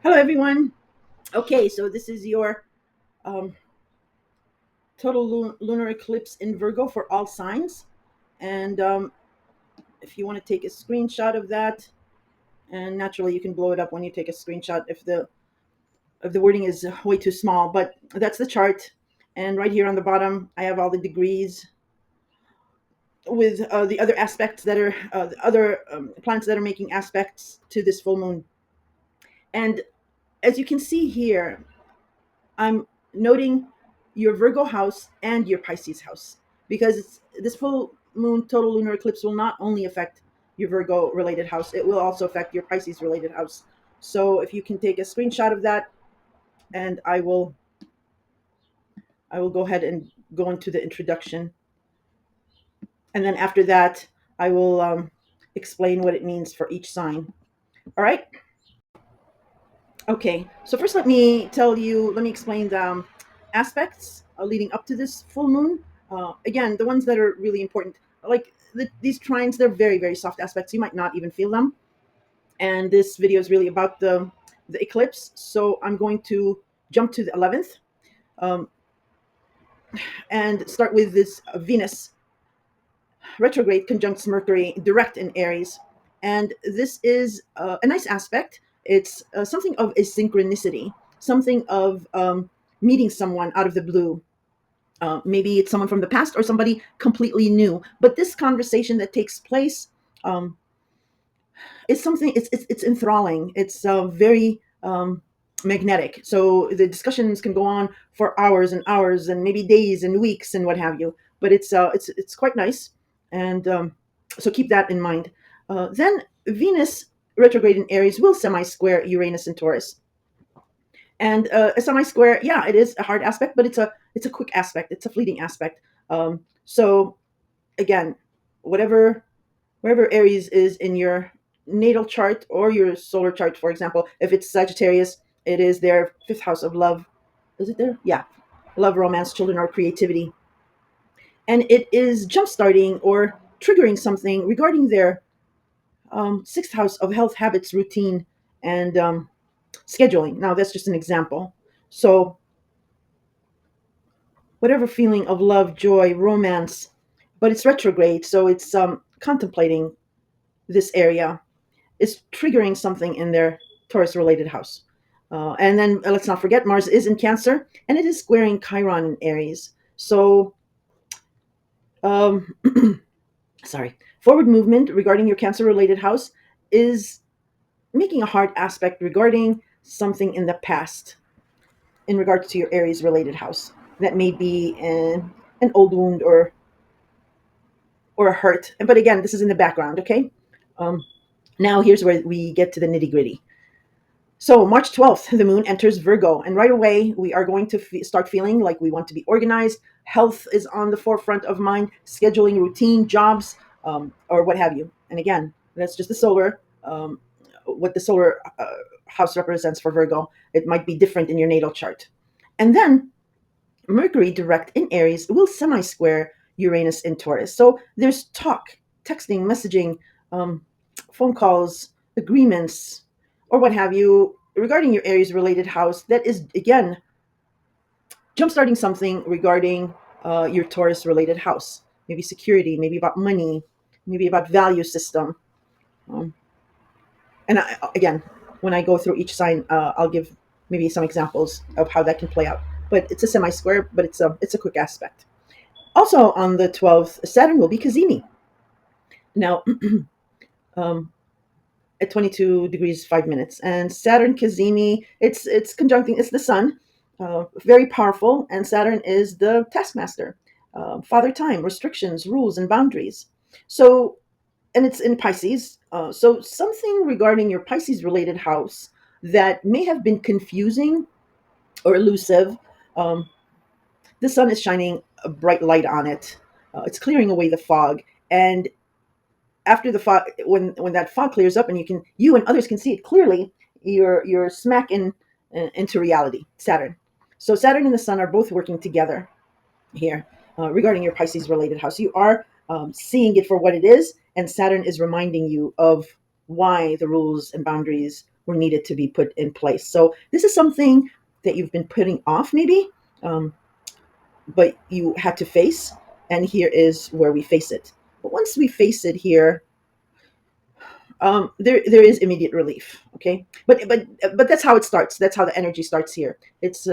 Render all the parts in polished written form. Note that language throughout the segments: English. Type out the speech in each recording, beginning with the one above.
Hello, everyone. Okay, so this is your um, total lunar eclipse in Virgo for all signs. And if you want to take a screenshot of that, and naturally you can blow it up when you take a screenshot if the wording is way too small. But that's the chart. And right here on the bottom, I have all the degrees with the other aspects that are the other planets that are making aspects to this full moon. And as you can see here, I'm noting your Virgo house and your Pisces house because this full moon total lunar eclipse will not only affect your Virgo related house, it will also affect your Pisces related house. So if you can take a screenshot of that, and I will go ahead and go into the introduction, and then after that I will explain what it means for each sign. All right. Okay, so first let me explain the aspects leading up to this full moon. Again, the ones that are really important, like these trines, they're very, very soft aspects. You might not even feel them. And this video is really about the eclipse. So I'm going to jump to the 11th um, and start with this Venus retrograde conjuncts Mercury direct in Aries. And this is a nice aspect. It's something of a synchronicity, something of meeting someone out of the blue. Maybe it's someone from the past or somebody completely new. But this conversation that takes place is something, it's enthralling. It's very magnetic. So the discussions can go on for hours and hours and maybe days and weeks and what have you. But it's quite nice. And so keep that in mind. Then Venus retrograde in Aries will semi-square Uranus and Taurus. And a semi-square, yeah, it is a hard aspect, but it's a quick aspect. It's a fleeting aspect. So again, whatever wherever Aries is in your natal chart or your solar chart, for example, if it's Sagittarius, it is their fifth house of love. Is it there? Yeah, love, romance, children, or creativity, and it is jumpstarting or triggering something regarding their sixth house of health, habits, routine, and scheduling. Now, that's just an example. So, whatever feeling of love, joy, romance, but it's retrograde, so it's contemplating this area, is triggering something in their Taurus related house. And then let's not forget, Mars is in Cancer and it is squaring Chiron in Aries. So, um, sorry, forward movement regarding your Cancer related house is making a hard aspect regarding something in the past in regards to your Aries related house. That may be an old wound or a hurt. But again, this is in the background, okay? Um, Now, here's where we get to the nitty gritty. So, March 12th, the moon enters Virgo, and right away, we are going to start feeling like we want to be organized. Health is on the forefront of mind, scheduling, routine, jobs, or what have you. And again, that's just the solar, what the solar house represents for Virgo. It might be different in your natal chart. And then Mercury direct in Aries will semi square Uranus in Taurus. So, there's talk, texting, messaging, um, phone calls, agreements, or what have you regarding your Aries related house that is, again, jumpstarting something regarding your Taurus related house. Maybe security, maybe about money, maybe about value system. Um, and again, when I go through each sign, I'll give maybe some examples of how that can play out. But it's a semi square, but it's a quick aspect. Also on the 12th, Saturn will be Cazimi. Now, um, at 22 degrees 5 minutes. And Saturn Cazimi, it's conjuncting, it's the sun, very powerful. And Saturn is the taskmaster, father time, restrictions, rules, and boundaries. So, and it's in Pisces. So, something regarding your Pisces related house that may have been confusing or elusive, um, the sun is shining a bright light on it. It's clearing away the fog. And after the fog, when that fog clears up and you and others can see it clearly, you're smack into reality. Saturn. So Saturn and the sun are both working together here regarding your Pisces related house. You are seeing it for what it is, and Saturn is reminding you of why the rules and boundaries, were needed to be put in place. So this is something that you've been putting off, maybe, um, but you had to face, and here is where we face it. But once we face it here, there is immediate relief. Okay, but that's how it starts. That's how the energy starts here. It's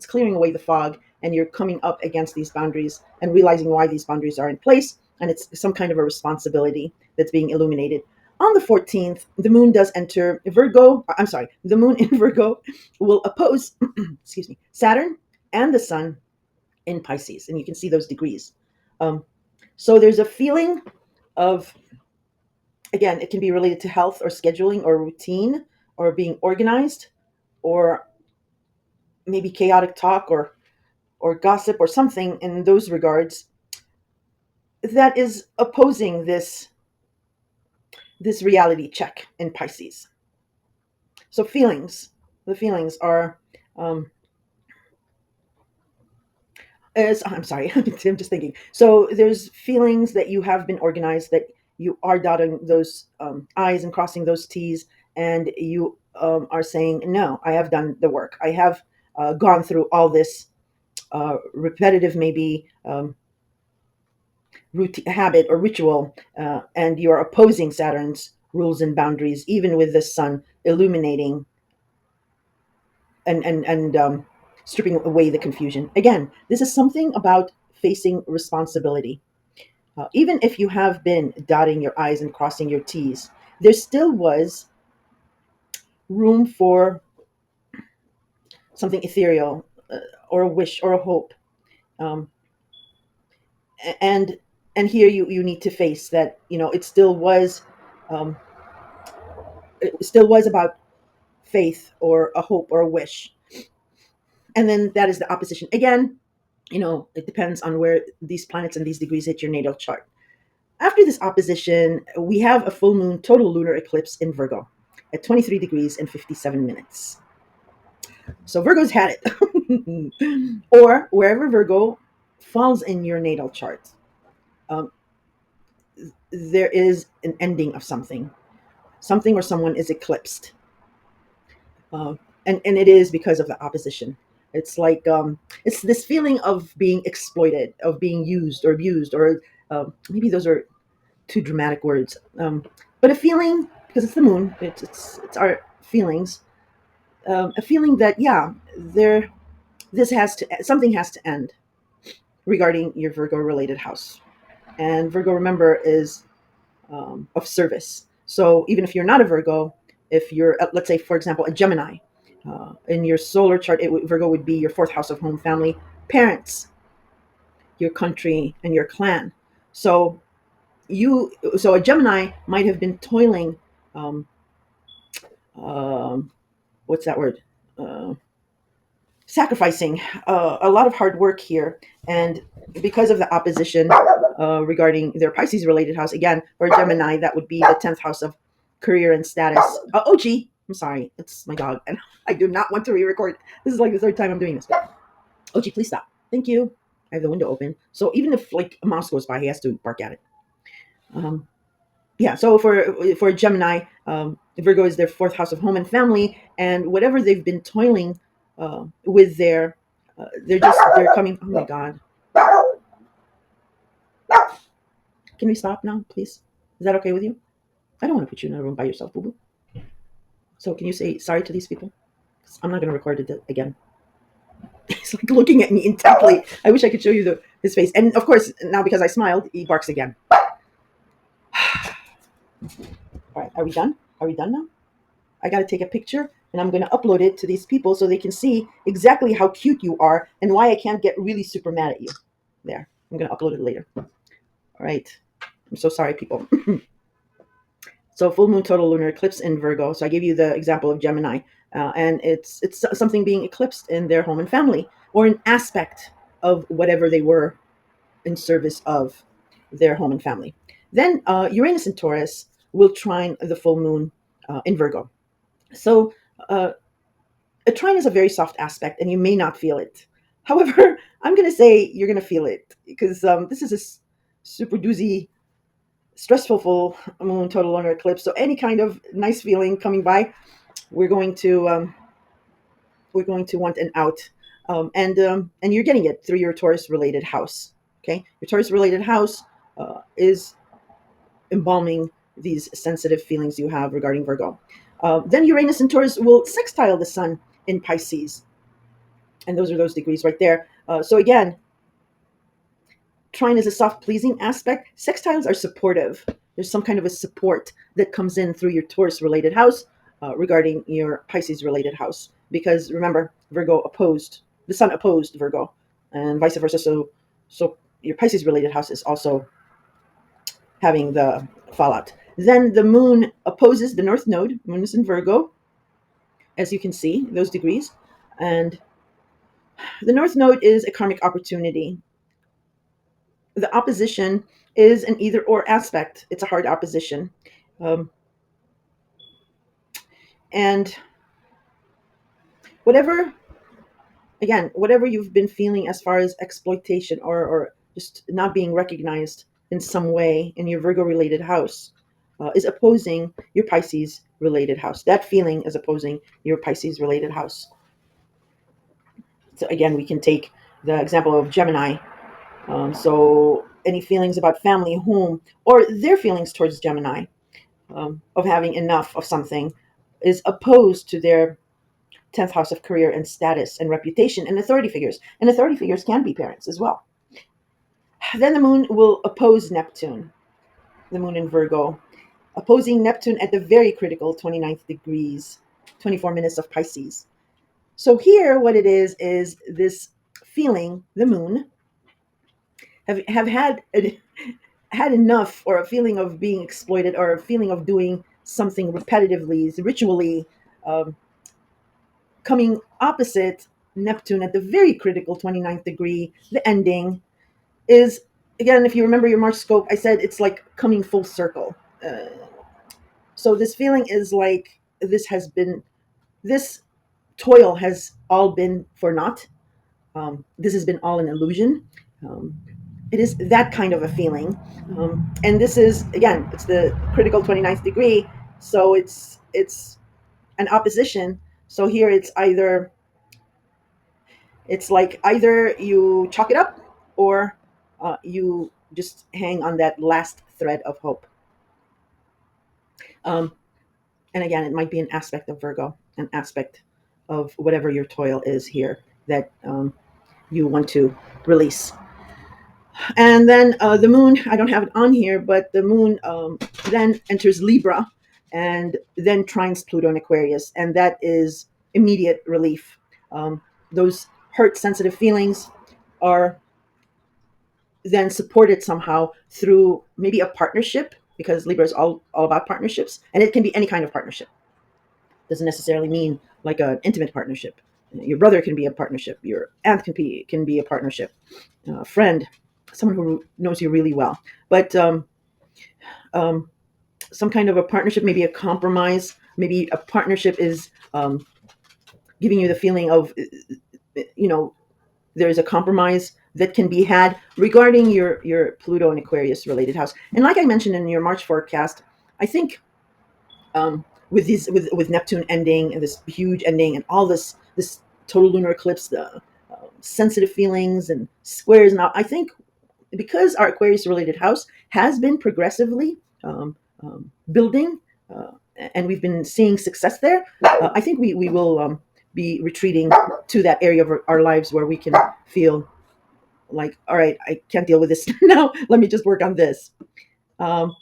clearing away the fog, and you're coming up against these boundaries and realizing why these boundaries are in place, and it's some kind of a responsibility that's being illuminated. On the 14th, the moon does enter Virgo. I'm sorry, the moon in Virgo will oppose, excuse me, Saturn and the Sun in Pisces, and you can see those degrees. Um, so there's a feeling of, again, it can be related to health or scheduling or routine or being organized, or maybe chaotic talk or gossip or something in those regards that is opposing this reality check in Pisces. So the feelings are, um, I'm sorry, I'm just thinking. So there's feelings that you have been organized, that you are dotting those I's and crossing those T's, and you are saying, no, I have done the work. I have gone through all this repetitive, maybe routine, habit or ritual, and you are opposing Saturn's rules and boundaries, even with the sun illuminating and stripping away the confusion. Again, this is something about facing responsibility. Even if you have been dotting your I's and crossing your T's, there still was room for something ethereal, or a wish or a hope. Um, and and here you need to face that, um, it still was about faith or a hope or a wish. And then that is the opposition. Again, it depends on where these planets and these degrees hit your natal chart. After this opposition, we have a full moon total lunar eclipse in Virgo at 23 degrees and 57 minutes. So Virgo's had it. Or wherever Virgo falls in your natal chart, um, there is an ending of something. Something or someone is eclipsed. And it is because of the opposition. It's like, it's this feeling of being exploited, of being used or abused, or maybe those are two dramatic words. But a feeling, because it's the moon, it's our feelings. A feeling that, yeah, this has to, something has to end regarding your Virgo related house. And Virgo, remember, is of service. So even if you're not a Virgo, if you're, let's say, for example, a Gemini, in your solar chart, Virgo would be your fourth house of home, family, parents, your country, and your clan. So so a Gemini might have been toiling. Um, um, what's that word? Uh, Sacrificing a lot of hard work here, and because of the opposition regarding their Pisces related house, again, for a Gemini, that would be the 10th house of career and status. OG, I'm sorry, it's my dog, and I do not want to re-record. This is like the third time I'm doing this. OG, please stop. Thank you. I have the window open, so even if like a mouse goes by, he has to bark at it. Um, yeah, so for Gemini, Virgo is their fourth house of home and family, and whatever they've been toiling with they're coming. Oh my God! Can we stop now, please? Is that okay with you? I don't want to put you in a room by yourself, boo boo. So can you say sorry to these people? 'Cause I'm not going to record it again. He's like looking at me intently. I wish I could show you his face. And of course, now because I smiled, he barks again. All right, are we done? Are we done now? I got to take a picture and I'm going to upload it to these people so they can see exactly how cute you are and why I can't get really super mad at you. There, I'm going to upload it later. All right. I'm so sorry, people. So full moon total lunar eclipse in Virgo. So I gave you the example of Gemini, and it's something being eclipsed in their home and family, or an aspect of whatever they were in service of their home and family. Then Uranus and Taurus will trine the full moon in Virgo. So a trine is a very soft aspect, and you may not feel it. However, I'm going to say you're going to feel it because this is a super doozy, stressful full moon total lunar eclipse. So any kind of nice feeling coming by, we're going to want an out, and you're getting it through your Taurus related house. Okay, your Taurus related house is embalming these sensitive feelings you have regarding Virgo. Then Uranus and Taurus will sextile the Sun in Pisces, and those are those degrees right there. So again, trine is a soft pleasing aspect. Sextiles are supportive. There's some kind of a support that comes in through your Taurus related house regarding your Pisces related house, because remember, Virgo opposed the Sun opposed Virgo, and vice versa. So your Pisces related house is also having the fallout. Then the Moon opposes the North Node. Moon is in Virgo, as you can see those degrees, and the North Node is a karmic opportunity. The opposition is an either or aspect. It's a hard opposition. Um, and whatever, again, whatever you've been feeling as far as exploitation or just not being recognized in some way in your Virgo related house is opposing your Pisces related house. That feeling is opposing your Pisces related house. So again, we can take the example of Gemini. So any feelings about family, home, or their feelings towards Gemini, of having enough of something, is opposed to their 10th house of career and status and reputation and authority figures. And authority figures can be parents as well. Then the Moon will oppose Neptune, the Moon in Virgo, opposing Neptune at the very critical 29th degrees, 24 minutes of Pisces. So here, what it is this feeling, the Moon, have had enough, or a feeling of being exploited, or a feeling of doing something repetitively, ritually, um, coming opposite Neptune at the very critical 29th degree. The ending is, again, if you remember your March scope, I said it's like coming full circle. So this feeling is like this toil has all been for naught. This has been all an illusion. Um, it is that kind of a feeling. And this is, again, it's the critical 29th degree. So it's an opposition. So here it's like either you chalk it up, or you just hang on that last thread of hope. Um, and again, it might be an aspect of Virgo, an aspect of whatever your toil is here that you want to release. And then the Moon, I don't have it on here, but the Moon then enters Libra and then trines Pluto in Aquarius. And that is immediate relief. Those hurt, sensitive feelings are then supported somehow through maybe a partnership, because Libra is all about partnerships. And it can be any kind of partnership. Doesn't necessarily mean like an intimate partnership. Your brother can be a partnership. Your aunt can be a partnership. A friend, someone who knows you really well. But um, some kind of a partnership, maybe a compromise. Maybe a partnership is giving you the feeling of, there's a compromise that can be had regarding your Pluto and Aquarius related house. And like I mentioned in your March forecast, I think with Neptune ending and this huge ending and all this total lunar eclipse, the sensitive feelings and squares, and all, I think because our Aquarius related house has been progressively building, and we've been seeing success there, I think we will be retreating to that area of our lives where we can feel like, all right, I can't deal with this now. Let me just work on this. Um,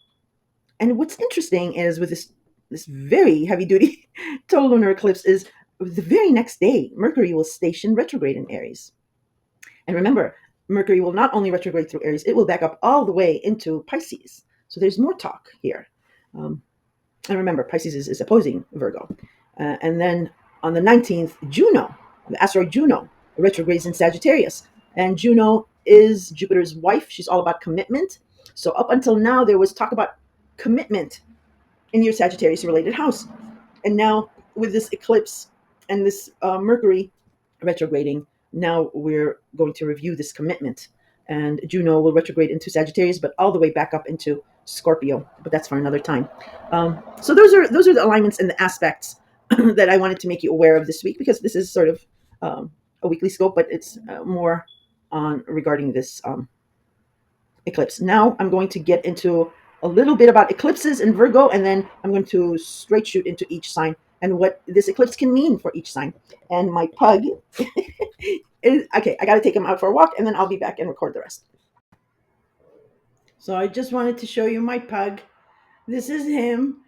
and what's interesting is with this very heavy duty total lunar eclipse is the very next day, Mercury will station retrograde in Aries. And remember, Mercury will not only retrograde through Aries, it will back up all the way into Pisces. So there's more talk here. And remember, Pisces is opposing Virgo. And then on the 19th, Juno, the asteroid Juno, retrogrades in Sagittarius. And Juno is Jupiter's wife. She's all about commitment. So up until now, there was talk about commitment in your Sagittarius related house. And now with this eclipse and this Mercury retrograding, now we're going to review this commitment. And Juno will retrograde into Sagittarius, but all the way back up into Scorpio. But that's for another time. So those are the alignments and the aspects that I wanted to make you aware of this week, because this is sort of a weekly scope, but it's more on regarding this eclipse. Now I'm going to get into a little bit about eclipses in Virgo, and then I'm going to straight shoot into each sign and what this eclipse can mean for each sign. And my pug is okay. I got to take him out for a walk, and then I'll be back and record the rest. So I just wanted to show you my pug. This is him,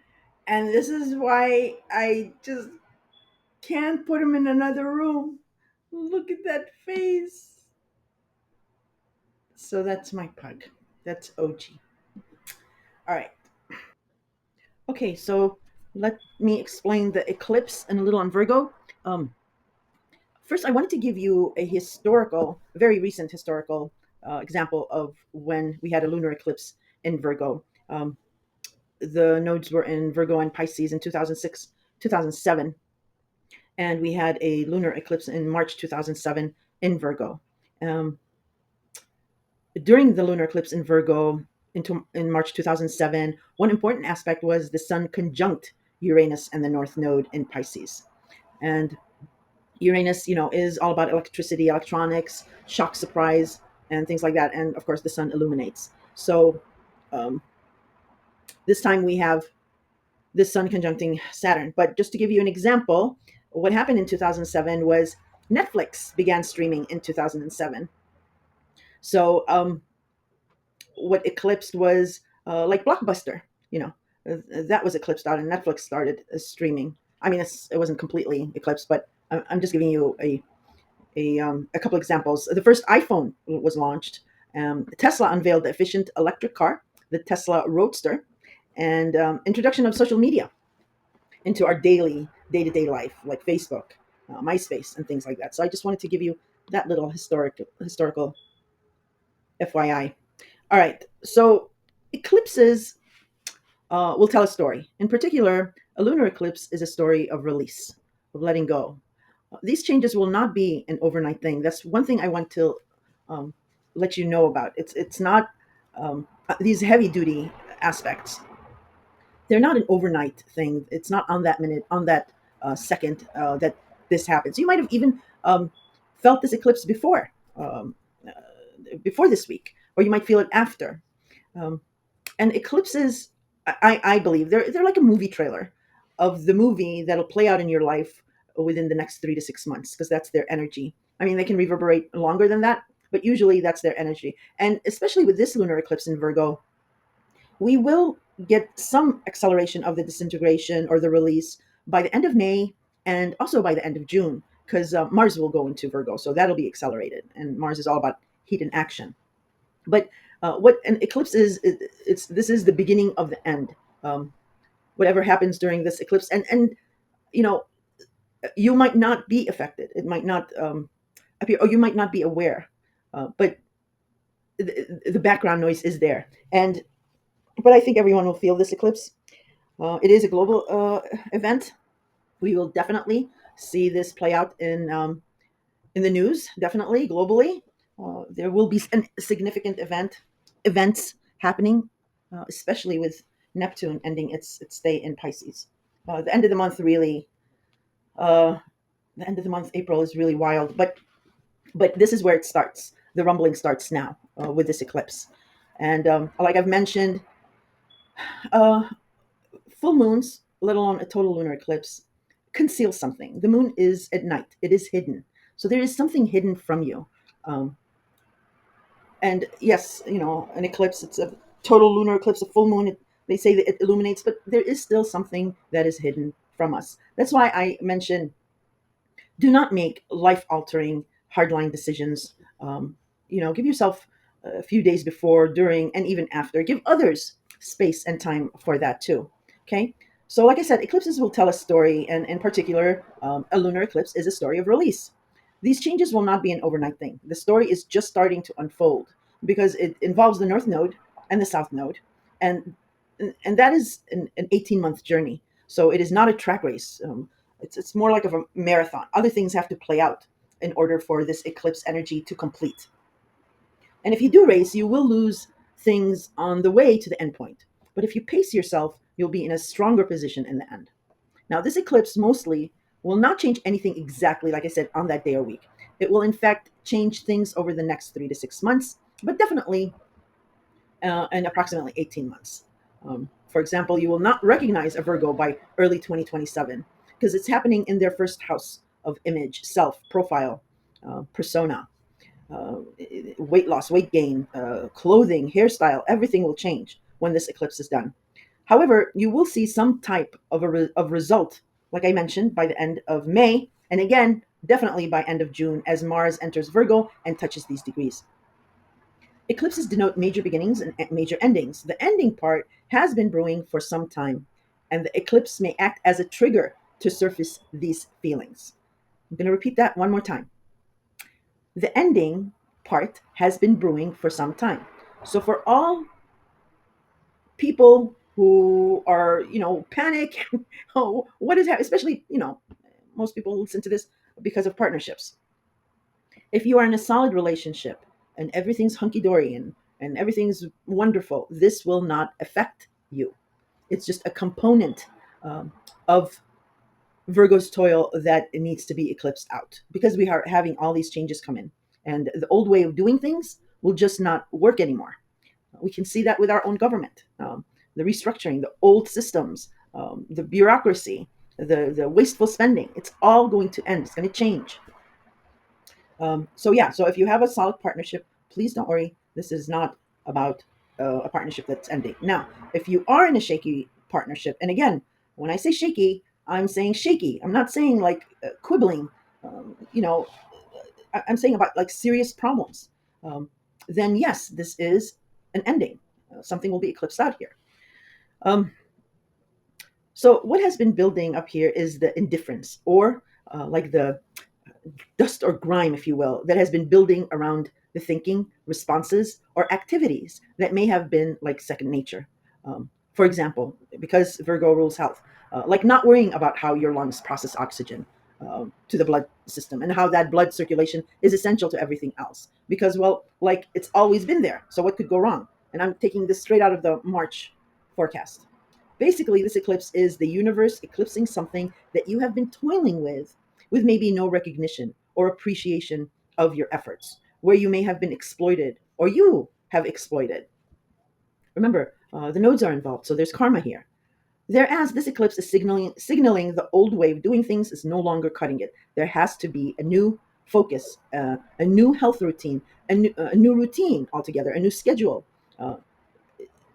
and this is why I just can't put him in another room. Look at that face. So that's my pug. That's OG. All right. Okay, so let me explain the eclipse and a little on Virgo. Um, First, I wanted to give you a historical, very recent historical example of when we had a lunar eclipse in Virgo. The nodes were in Virgo and Pisces in 2006, 2007, and we had a lunar eclipse in March 2007 in Virgo. Um, During the lunar eclipse in Virgo in March 2007, one important aspect was the sun conjunct Uranus and the North Node in Pisces. And Uranus, is all about electricity, electronics, shock surprise, and things like that. And of course, the sun illuminates. So um, this time we have this sun conjuncting Saturn. But just to give you an example, what happened in 2007 was Netflix began streaming in 2007. So what eclipsed was like Blockbuster, that was eclipsed out, and Netflix started streaming. I mean, it wasn't completely eclipsed, but I'm just giving you a couple examples. The first iPhone was launched. Tesla unveiled the efficient electric car, the Tesla Roadster, and introduction of social media into our daily day-to-day life, like Facebook, MySpace, and things like that. So I just wanted to give you that little historical FYI. All right, so eclipses will tell a story. In particular, a lunar eclipse is a story of release, of letting go. These changes will not be an overnight thing. That's one thing I want to um, let you know about. It's not these heavy duty aspects. They're not an overnight thing. It's not on that minute, on that second that this happens. You might have even felt this eclipse before this week, or you might feel it after. Um, and eclipses, I believe they're like a movie trailer of the movie that'll play out in your life within the next 3 to 6 months, because that's their energy. I mean, they can reverberate longer than that, but usually that's their energy. And especially with this lunar eclipse in Virgo, we will get some acceleration of the disintegration or the release by the end of May, and also by the end of June, because Mars will go into Virgo, so that'll be accelerated. And Mars is all about heat and action. But what an eclipse is, it's this is the beginning of the end. Um, Whatever happens during this eclipse, and you know, you might not be affected. It might not appear, or you might not be aware, but the background noise is there. And but I think everyone will feel this eclipse. It is a global event. We will definitely see this play out in the news. Definitely globally, there will be significant events happening, especially with Neptune ending its stay in Pisces. The end of the month really, uh, the end of the month, April, is really wild. But this is where it starts. The rumbling starts now with this eclipse, and like I've mentioned, uh, full moons, let alone a total lunar eclipse, conceal something. The moon is at night; it is hidden, so there is something hidden from you. Um, and yes, an eclipse, it's a total lunar eclipse, a full moon, they say that it illuminates, but there is still something that is hidden from us. That's why I mention, do not make life altering hardline decisions. Give yourself a few days before, during, and even after. Give others space and time for that too. Okay, so like I said, eclipses will tell a story, and in particular, a lunar eclipse is a story of release. These changes will not be an overnight thing. The story is just starting to unfold, because it involves the North Node and the South Node, and and that is an 18-month journey. So it is not a track race. It's more like of a marathon. Other things have to play out in order for this eclipse energy to complete. And if you do race, you will lose things on the way to the end point. But if you pace yourself, you'll be in a stronger position in the end. Now, this eclipse mostly will not change anything exactly, like I said, on that day or week. It will, in fact, change things over the next 3 to 6 months, but definitely in approximately 18 months. For example, you will not recognize a Virgo by early 2027 because it's happening in their first house of image, self, profile, persona, uh, weight loss, weight gain, clothing, hairstyle, everything will change when this eclipse is done. However, you will see some type of of result, like I mentioned, by the end of May, and again, definitely by end of June, as Mars enters Virgo and touches these degrees. Eclipses denote major beginnings and major endings. The ending part has been brewing for some time, and the eclipse may act as a trigger to surface these feelings. I'm going to repeat that one more time. The ending part has been brewing for some time. So for all people who are, panic, oh, what is happening, especially, most people listen to this because of partnerships. If you are in a solid relationship and everything's hunky dory and everything's wonderful, this will not affect you. It's just a component of Virgo's toil that it needs to be eclipsed out because we are having all these changes come in. And the old way of doing things will just not work anymore. We can see that with our own government, the restructuring, the old systems, the bureaucracy, the wasteful spending. It's all going to end. It's going to change. So yeah, so if you have a solid partnership, please don't worry. This is not about a partnership that's ending. Now, if you are in a shaky partnership, and again, when I say shaky, I'm saying shaky. I'm not saying like quibbling. You know, I'm saying about like serious problems. Um, then yes, this is an ending. Something will be eclipsed out here. Um, so what has been building up here is the indifference, or like the dust or grime, if you will, that has been building around the thinking, responses, or activities that may have been like second nature. For example, because Virgo rules health, like not worrying about how your lungs process oxygen to the blood system and how that blood circulation is essential to everything else. Because, well, like it's always been there. So what could go wrong? And I'm taking this straight out of the March forecast. Basically, this eclipse is the universe eclipsing something that you have been toiling with maybe no recognition or appreciation of your efforts, where you may have been exploited or you have exploited. Remember, the nodes are involved, so there's karma here. Whereas this eclipse is signaling the old way of doing things is no longer cutting it. There has to be a new focus, a new health routine, a new routine altogether, a new schedule, uh,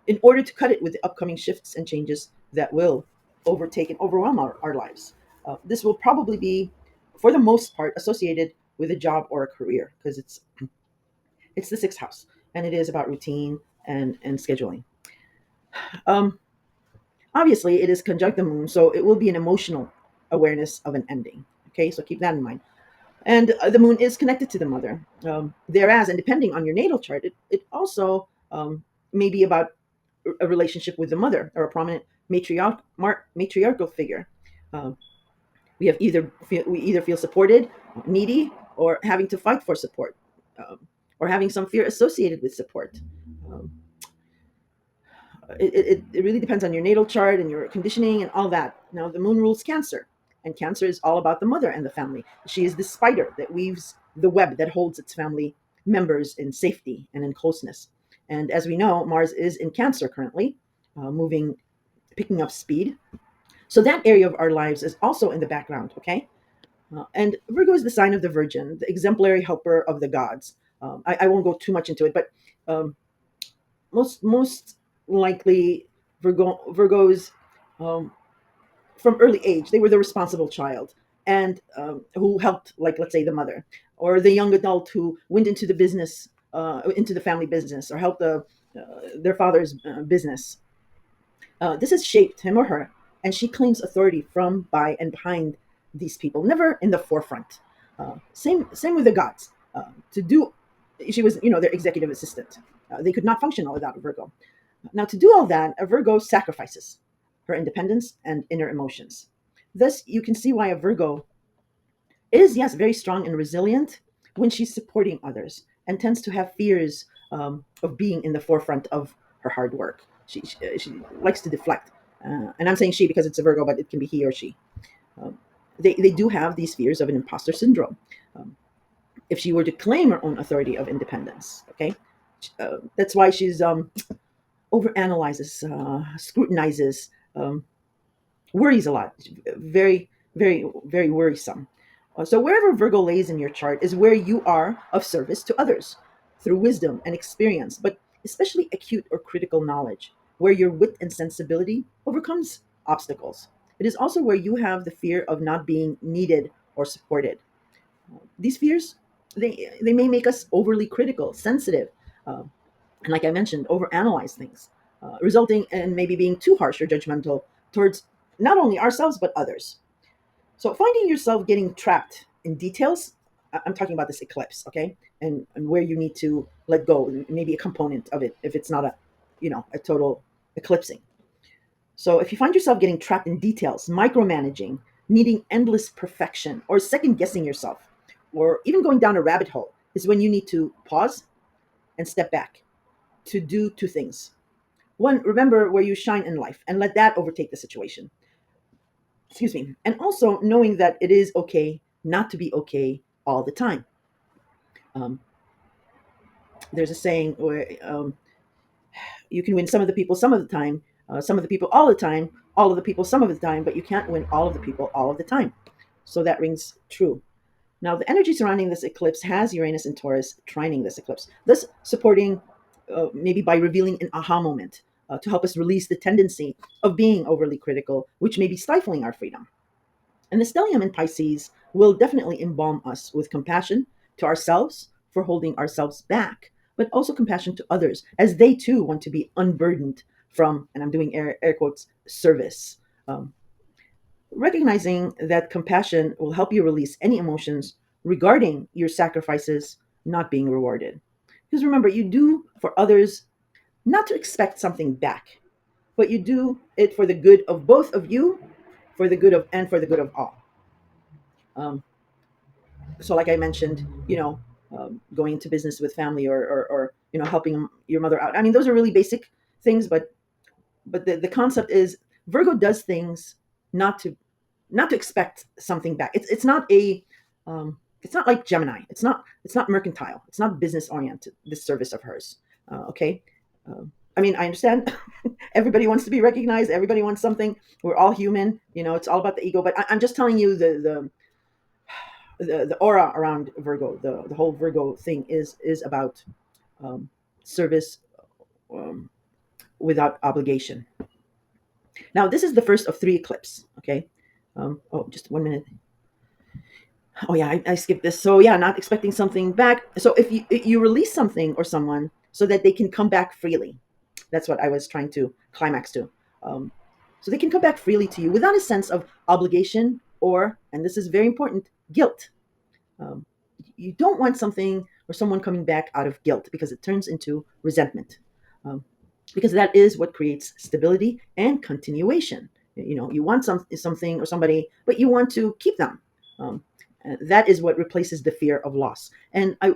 in order to cut it with the upcoming shifts and changes that will overtake and overwhelm our lives. This will probably be, for the most part, associated with a job or a career because it's the sixth house and it is about routine and scheduling. Um, Obviously, it is conjunct the moon, so it will be an emotional awareness of an ending. Okay, so keep that in mind. And the moon is connected to the mother. Thereas, and depending on your natal chart, it also may be about a relationship with the mother or a prominent matriarchal figure. Um, we either feel supported, needy, or having to fight for support, um, or having some fear associated with support. Um, it really depends on your natal chart and your conditioning and all that. Now, the moon rules Cancer, and Cancer is all about the mother and the family. She is the spider that weaves the web that holds its family members in safety and in closeness. And as we know, Mars is in Cancer currently, moving, picking up speed. So that area of our lives is also in the background, okay? And Virgo is the sign of the Virgin, the exemplary helper of the gods. I won't go too much into it, but um, most likely Virgos um, from early age they were the responsible child and who helped, like let's say the mother or the young adult who went into the business, into the family business, or helped their father's business. This has shaped him or her, and she claims authority from, by, and behind these people, never in the forefront. Same with the gods. To do, she was their executive assistant. They could not function without a Virgo. Now, to do all that, a Virgo sacrifices her independence and inner emotions. Thus, you can see why a Virgo is, yes, very strong and resilient when she's supporting others and tends to have fears of being in the forefront of her hard work. She likes to deflect. And I'm saying she because it's a Virgo, but it can be he or she. Um, they do have these fears of an imposter syndrome. Um, if she were to claim her own authority of independence, okay, that's why she's overanalyzes, scrutinizes, um, worries a lot. Very, very, very worrisome. So wherever Virgo lays in your chart is where you are of service to others through wisdom and experience, but especially acute or critical knowledge, where your wit and sensibility overcomes obstacles. It is also where you have the fear of not being needed or supported. These fears, they may make us overly critical, sensitive, uh, and like I mentioned, overanalyze things, resulting in maybe being too harsh or judgmental towards not only ourselves but others. So finding yourself getting trapped in details, I'm talking about this eclipse, okay, and where you need to let go, maybe a component of it if it's not a, a total eclipsing. So if you find yourself getting trapped in details, micromanaging, needing endless perfection, or second guessing yourself, or even going down a rabbit hole, is when you need to pause and step back to do two things. One, remember where you shine in life and let that overtake the situation. Excuse me. And also knowing that it is okay not to be okay all the time. Um, there's a saying where you can win some of the people some of the time, some of the people all the time, all of the people some of the time, but you can't win all of the people all of the time. So that rings true. Now, the energy surrounding this eclipse has Uranus and Taurus trining this eclipse, thus supporting, maybe by revealing an aha moment to help us release the tendency of being overly critical, which may be stifling our freedom. And the stellium in Pisces will definitely embalm us with compassion to ourselves for holding ourselves back, but also compassion to others as they too want to be unburdened from, and I'm doing air quotes, service. Um, Recognizing that compassion will help you release any emotions regarding your sacrifices not being rewarded. Because remember, you do for others not to expect something back, but you do it for the good of both of you, for the good of and for the good of all. Um, so, like I mentioned, going into business with family, or helping your mother out. I mean, those are really basic things, but the concept is Virgo does things not to not to expect something back. It's not like Gemini. It's not mercantile. It's not business oriented. This service of hers. Okay. I mean, I understand. Everybody wants to be recognized. Everybody wants something. We're all human. It's all about the ego. But I'm just telling you the aura around Virgo. The whole Virgo thing is about um, service, um, without obligation. Now, this is the first of three eclipses. Okay. Oh, just 1 minute. Oh yeah, I skipped this. So yeah, not expecting something back. So if you release something or someone so that they can come back freely, that's what I was trying to climax to. Um, so they can come back freely to you without a sense of obligation or, and this is very important, guilt. Um, you don't want something or someone coming back out of guilt because it turns into resentment. Um, because that is what creates stability and continuation. You want something or somebody, but you want to keep them. Um, that is what replaces the fear of loss. And I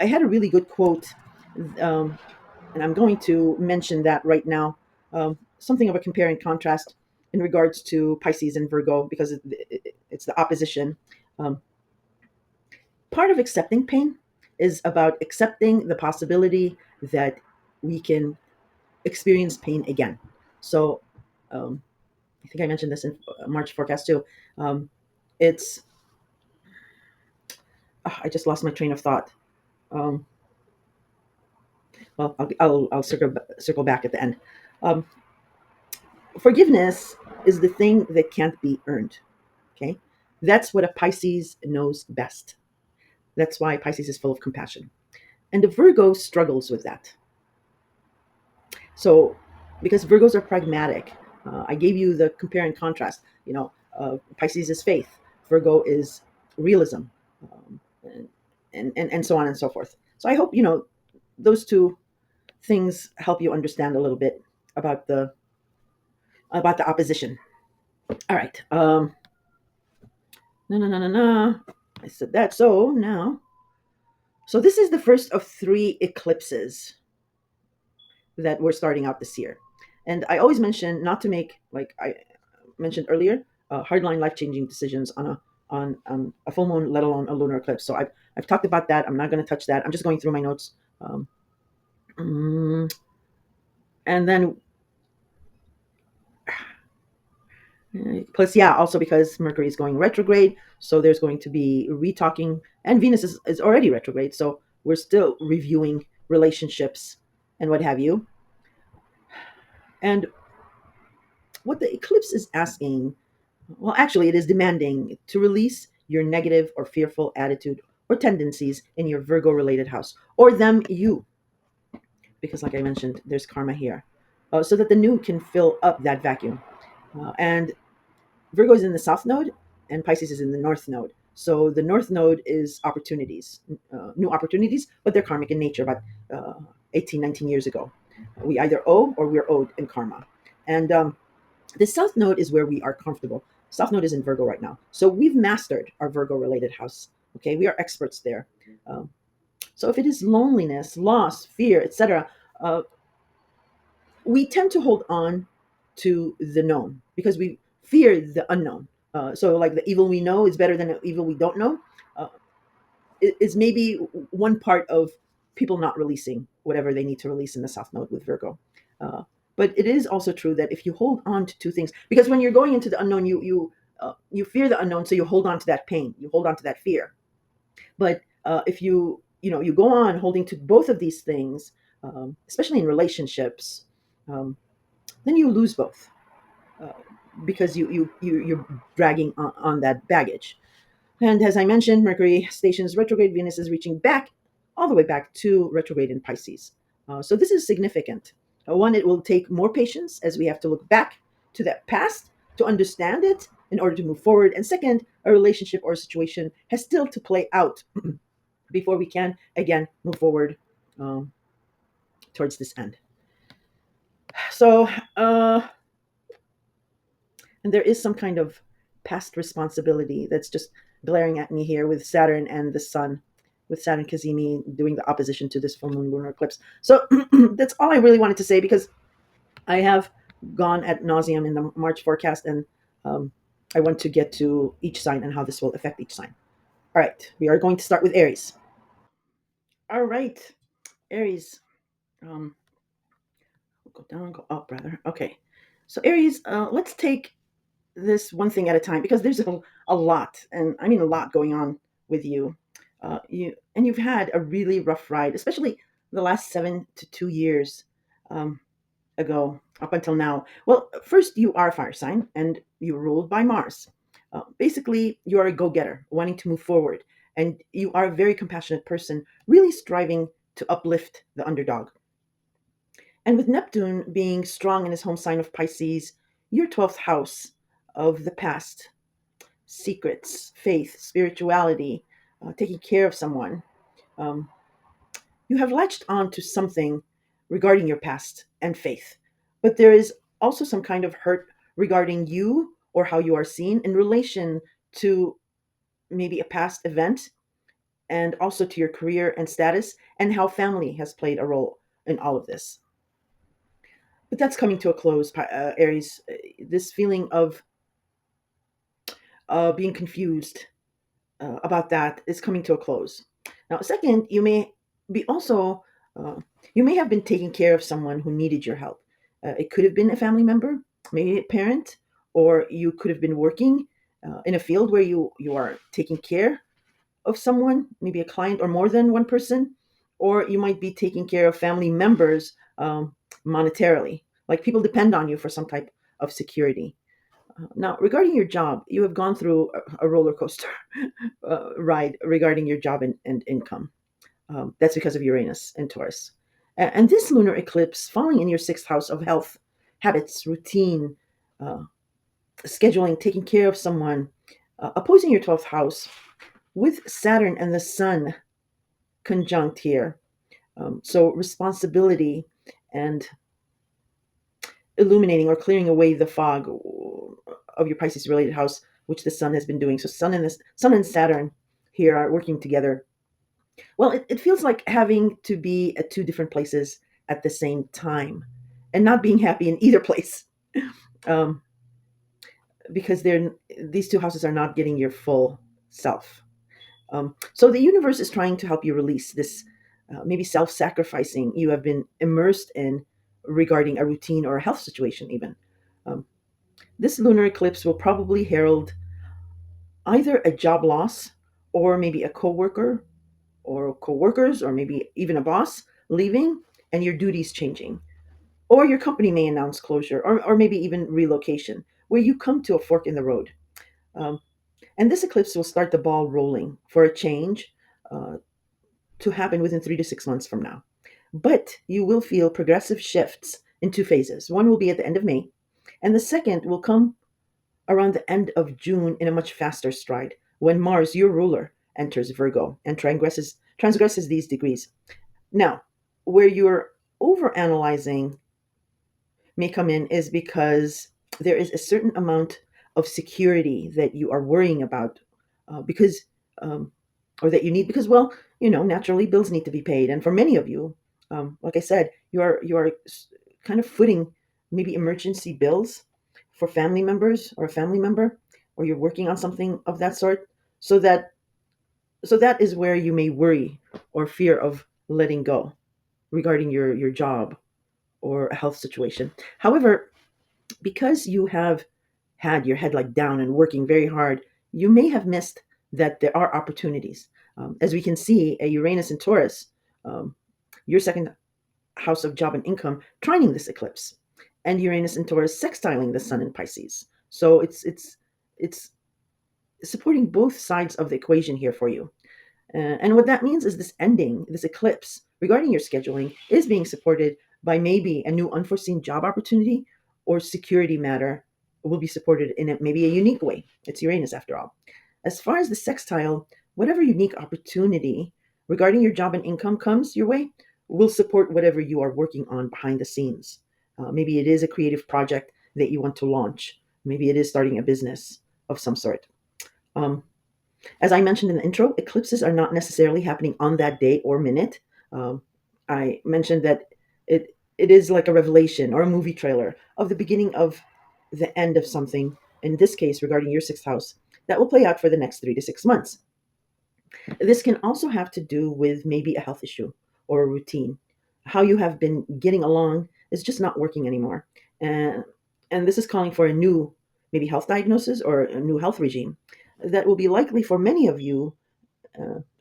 had a really good quote, um, and I'm going to mention that right now. Something of a compare and contrast in regards to Pisces and Virgo because it's the opposition. Um, Part of accepting pain is about accepting the possibility that we can experience pain again. So, um, I think I mentioned this in March forecast too. Um, it's I just lost my train of thought. Um, well, I'll circle back at the end. Um, Forgiveness is the thing that can't be earned. Okay, that's what a Pisces knows best. That's why Pisces is full of compassion, and the Virgo struggles with that. So, because Virgos are pragmatic, I gave you the compare and contrast. Pisces is faith, Virgo is realism, and, and so on and so forth. So I hope those two things help you understand a little bit about the opposition. All right. No, no, no, no, no. I said that. So now, so this is the first of three eclipses that we're starting out this year. And I always mention not to make, like I mentioned earlier, hardline, life-changing decisions on a full moon, let alone a lunar eclipse. So I've talked about that. I'm not going to touch that. I'm just going through my notes. Um, mm, and then plus, yeah, also because Mercury is going retrograde, so there's going to be retalking, and Venus is already retrograde, so we're still reviewing relationships and what have you. And what the eclipse is asking, well, actually, it is demanding to release your negative or fearful attitude or tendencies in your Virgo related house, or them, you, because, like I mentioned, there's karma here, so that the new can fill up that vacuum. And Virgo is in the south node, and Pisces is in the north node. So the north node is opportunities, new opportunities, but they're karmic in nature. About 18, 19 years ago, we either owe or we're owed in karma. And the south node is where we are comfortable. South node is in Virgo right now, so we've mastered our Virgo-related house. Okay, we are experts there. Um, so if it is loneliness, loss, fear, etc., uh, we tend to hold on to the known because we fear the unknown. So, like the evil we know is better than the evil we don't know, uh, is maybe one part of people not releasing whatever they need to release in the South Node with Virgo. Uh, but it is also true that if you hold on to two things, because when you're going into the unknown, you fear the unknown, so you hold on to that pain, you hold on to that fear. But if you go on holding to both of these things, especially in relationships, um, then you lose both, uh, because you're dragging on that baggage. And as I mentioned, Mercury stations retrograde, Venus is reaching back, all the way back to retrograde in Pisces. So this is significant. One, it will take more patience as we have to look back to that past to understand it in order to move forward. And second, a relationship or a situation has still to play out before we can again move forward um, towards this end. So, and there is some kind of past responsibility that's just glaring at me here with Saturn and the Sun, with Saturn Kazemi doing the opposition to this full moon lunar eclipse. So that's all I really wanted to say, because I have gone at nauseum in the March forecast, and I want to get to each sign and how this will affect each sign. All right, we are going to start with Aries. All right, Aries. Go down, go up, rather. Okay, so Aries, let's take this one thing at a time, because there's a lot, and I mean a lot going on with you. You've had a really rough ride, especially the last 7 to 2 years um, ago up until now. Well, first, you are a fire sign and you're ruled by Mars. Basically, you are a go-getter wanting to move forward, and you are a very compassionate person, really striving to uplift the underdog. And with Neptune being strong in his home sign of Pisces, your 12th house of the past, secrets, faith, spirituality, taking care of someone, um, you have latched on to something regarding your past and faith. But there is also some kind of hurt regarding you or how you are seen in relation to maybe a past event, and also to your career and status, and how family has played a role in all of this. But that's coming to a close, Aries. This feeling of being confused about that is coming to a close. Now, second, be also uh, you may have been taking care of someone who needed your help. It could have been a family member, maybe a parent, or you could have been working in a field where you are taking care of someone, maybe a client or more than one person, or you might be taking care of family members monetarily, like people depend on you for some type of security. Now, regarding your job, you have gone through a roller coaster ride regarding your job and income. That's because of Uranus and Taurus. And this lunar eclipse, falling in your sixth house of health, habits, routine, uh, scheduling, taking care of someone, opposing your 12th house with Saturn and the Sun conjunct here. So, responsibility and illuminating or clearing away the fog of your Pisces related house, which the Sun has been doing. So, Sun and Saturn here are working together. Well, it feels like having to be at two different places at the same time and not being happy in either place. Um, because these two houses are not getting your full self. So the universe is trying to help you release this maybe self-sacrificing you have been immersed in regarding a routine or a health situation even. Um, this lunar eclipse will probably herald either a job loss, or maybe a coworker or coworkers, or maybe even a boss leaving and your duties changing. Or your company may announce closure, or maybe even relocation, where you come to a fork in the road. Um, and this eclipse will start the ball rolling for a change uh, to happen within 3 to 6 months from now. But you will feel progressive shifts in two phases. One will be at the end of May, and the second will come around the end of June in a much faster stride when Mars, your ruler, enters Virgo and transgresses these degrees. Now, where you're overanalyzing may come in is because there is a certain amount of security that you are worrying about because um, or that you need because, well, naturally bills need to be paid, and for many of you, like I said, you are kind of footing maybe emergency bills for family members or a family member, or you're working on something of that sort, so that is where you may worry or fear of letting go regarding your job or a health situation. However, because you have had your head like down and working very hard, you may have missed that there are opportunities. As we can see, a Uranus and Taurus, um, your second house of job and income, trining this eclipse, and Uranus and Taurus sextiling the Sun in Pisces. So it's supporting both sides of the equation here for you. And what that means is this ending, this eclipse, regarding your scheduling, is being supported by maybe a new unforeseen job opportunity, or security matter will be supported in maybe a unique way. It's Uranus after all. As far as the sextile, whatever unique opportunity regarding your job and income comes your way will support whatever you are working on behind the scenes. Maybe it is a creative project that you want to launch. Maybe it is starting a business of some sort. Um, as I mentioned in the intro, eclipses are not necessarily happening on that day or minute. Um, I mentioned that it is like a revelation or a movie trailer of the beginning of the end of something. In this case, regarding your sixth house, that will play out for the next 3 to 6 months. This can also have to do with maybe a health issue or a routine. How you have been getting along is just not working anymore, and this is calling for a new maybe health diagnosis or a new health regime that will be likely for many of you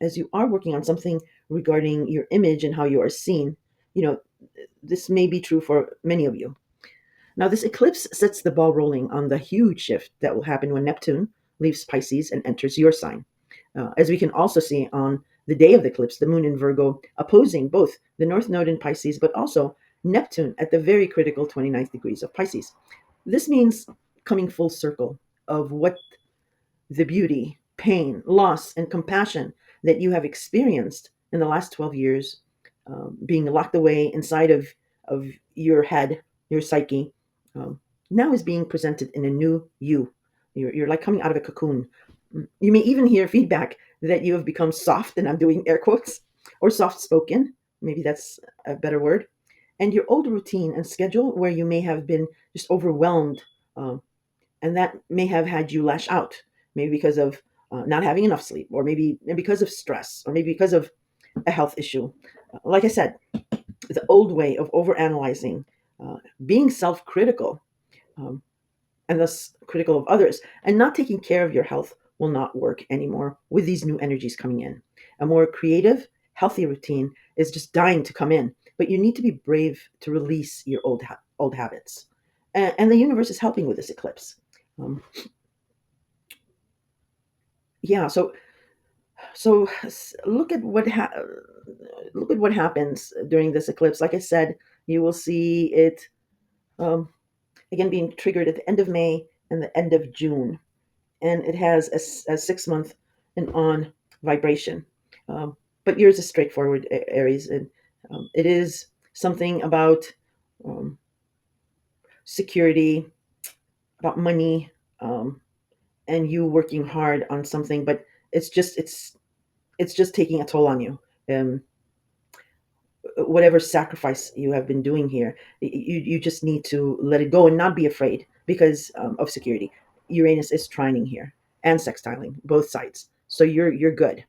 as you are working on something regarding your image and how you are seen. You know, this may be true for many of you. Now, this eclipse sets the ball rolling on the huge shift that will happen when Neptune leaves Pisces and enters your sign. As we can also see on the day of the eclipse, the moon in Virgo opposing both the North Node in Pisces, but also Neptune at the very critical 29th degrees of Pisces. This means coming full circle of what the beauty, pain, loss, and compassion that you have experienced in the last 12 years, being locked away inside of your head, your psyche, um, now is being presented in a new you. You're like coming out of a cocoon. You may even hear feedback that you have become soft, and I'm doing air quotes, or soft spoken. Maybe that's a better word. And your old routine and schedule, where you may have been just overwhelmed, um, and that may have had you lash out, maybe because of not having enough sleep, or maybe because of stress, or maybe because of a health issue. Like I said, the old way of overanalyzing, being self-critical, um, and thus critical of others, and not taking care of your health will not work anymore with these new energies coming in. A more creative, healthy routine is just dying to come in, but you need to be brave to release your old habits, and the universe is helping with this eclipse. Um, yeah, so look at what happens during this eclipse. Like I said, you will see it um, again being triggered at the end of May and the end of June, and it has a 6 month and on vibration. But yours is straightforward, Aries, and it is something about um, security, about money, um, and you working hard on something, but it's just taking a toll on you. Um, whatever sacrifice you have been doing here, you just need to let it go and not be afraid because of security. Uranus is trining here and sextiling both sides, so you're good.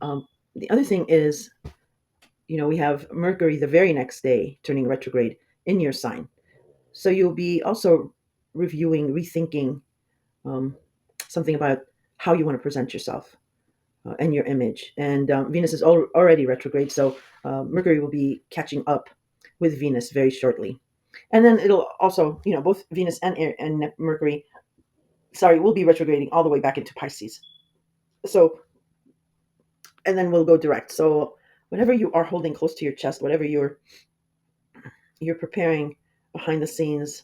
The other thing is, we have Mercury the very next day turning retrograde in your sign, so you'll be also reviewing, rethinking um, something about how you want to present yourself and your image. And Venus is already retrograde, so Mercury will be catching up with Venus very shortly. And then it'll also, both Venus and Mercury, sorry, will be retrograding all the way back into Pisces. So, and then we'll go direct. So, whatever you are holding close to your chest, whatever you're preparing behind the scenes,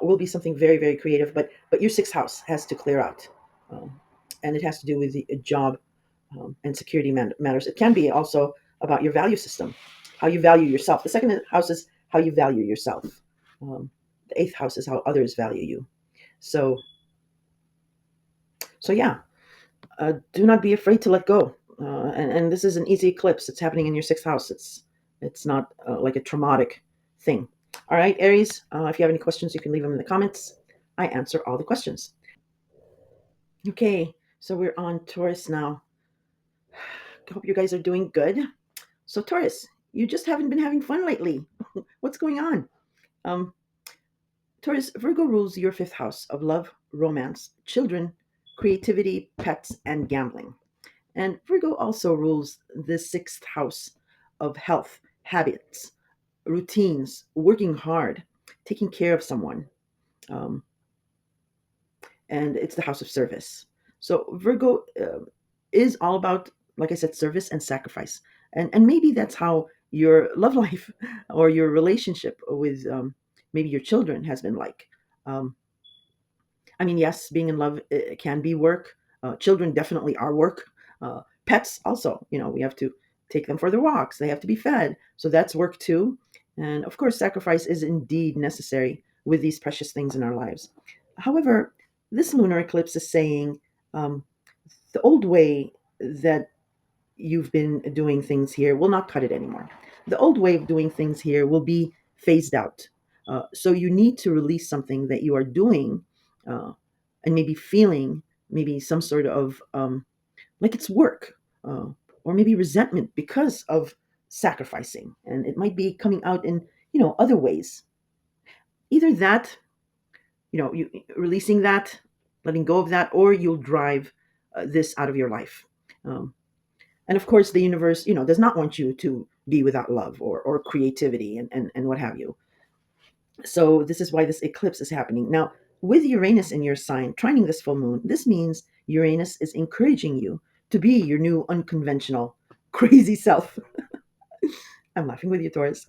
will be something very, very creative. But your sixth house has to clear out, um, and it has to do with the job and security matters. It can be also about your value system, how you value yourself. The second house is how you value yourself. Um, the eighth house is how others value you. So, so yeah, do not be afraid to let go. And this is an easy eclipse. It's happening in your sixth house. It's not like a traumatic thing. All right, Aries. If you have any questions, you can leave them in the comments. I answer all the questions. Okay, so we're on Taurus now. I hope you guys are doing good. So Taurus, you just haven't been having fun lately. What's going on? Um, Taurus, Virgo rules your fifth house of love, romance, children, creativity, pets, and gambling. And Virgo also rules the sixth house of health, habits, routines, working hard, taking care of someone. Um, and it's the house of service. So Virgo is all about, like I said, service and sacrifice. And maybe that's how your love life or your relationship with maybe your children has been like. Um, I mean, yes, being in love can be work. Children definitely are work. Pets also, we have to take them for their walks. They have to be fed. So that's work too. And of course, sacrifice is indeed necessary with these precious things in our lives. However, this lunar eclipse is saying um, the old way that you've been doing things here will not cut it anymore. The old way of doing things here will be phased out. So you need to release something that you are doing uh, and maybe feeling maybe some sort of like it's work uh, or maybe resentment because of sacrificing. And it might be coming out in, other ways. Either that, you releasing that, letting go of that, or you'll drive this out of your life. Um, and of course, the universe, does not want you to be without love or creativity and what have you. So this is why this eclipse is happening. Now, with Uranus in your sign, trining this full moon, this means Uranus is encouraging you to be your new unconventional, crazy self. I'm laughing with you, Taurus.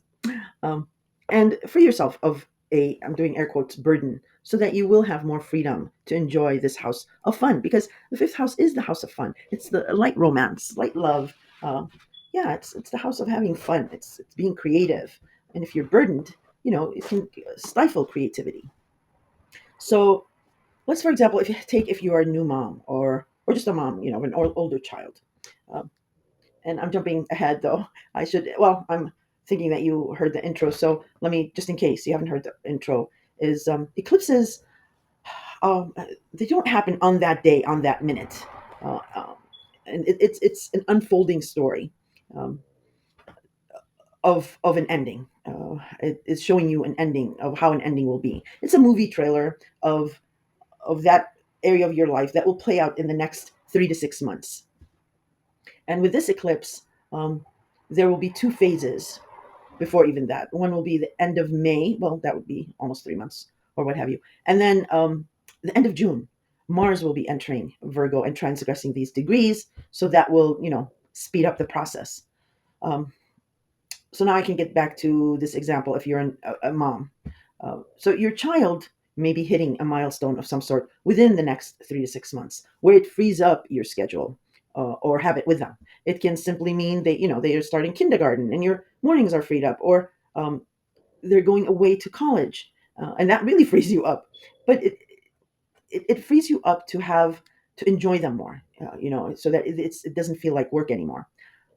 Um, and free yourself of I'm doing air quotes, burden, so that you will have more freedom to enjoy this house of fun, because the fifth house is the house of fun. It's the light romance, light love. Yeah, it's the house of having fun. It's being creative. And if you're burdened, it can stifle creativity. So let's, for example, if you are a new mom or just a mom, of an older child. Um, and I'm jumping ahead though. I'm thinking that you heard the intro. So let me, just in case you haven't heard the intro, is eclipses, um, they don't happen on that day, on that minute. Uh, um, and it's an unfolding story um, of an ending. It's showing you an ending of how an ending will be. It's a movie trailer of that area of your life that will play out in the next 3 to 6 months. And with this eclipse, um, there will be two phases before even that. One will be the end of May. Well, that would be almost 3 months or what have you. And then the end of June, Mars will be entering Virgo and transgressing these degrees. So that will, speed up the process. Um, so now I can get back to this example if you're a mom. So your child may be hitting a milestone of some sort within the next 3 to 6 months where it frees up your schedule or have it with them. It can simply mean they are starting kindergarten and your mornings are freed up, or they're going away to college, and that really frees you up. But it frees you up to enjoy them more, so that it doesn't feel like work anymore.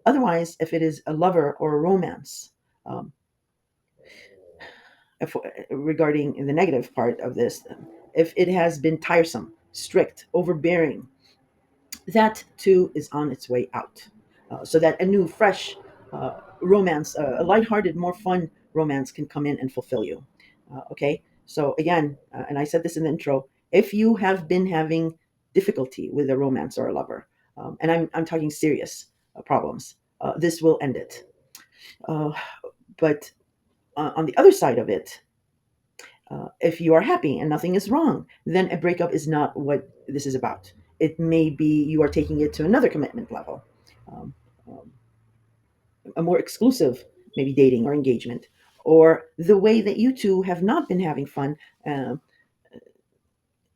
Otherwise, if it is a lover or a romance, um, regarding the negative part of this, if it has been tiresome, strict, overbearing, that too is on its way out. So that a new, fresh romance, a lighthearted, more fun romance can come in and fulfill you. Okay, so again, and I said this in the intro, if you have been having difficulty with a romance or a lover, and I'm talking serious problems, this will end it. Uh, but on the other side of it, if you are happy and nothing is wrong, then a breakup is not what this is about. It may be you are taking it to another commitment level, um, um, a more exclusive, maybe dating or engagement, or the way that you two have not been having fun.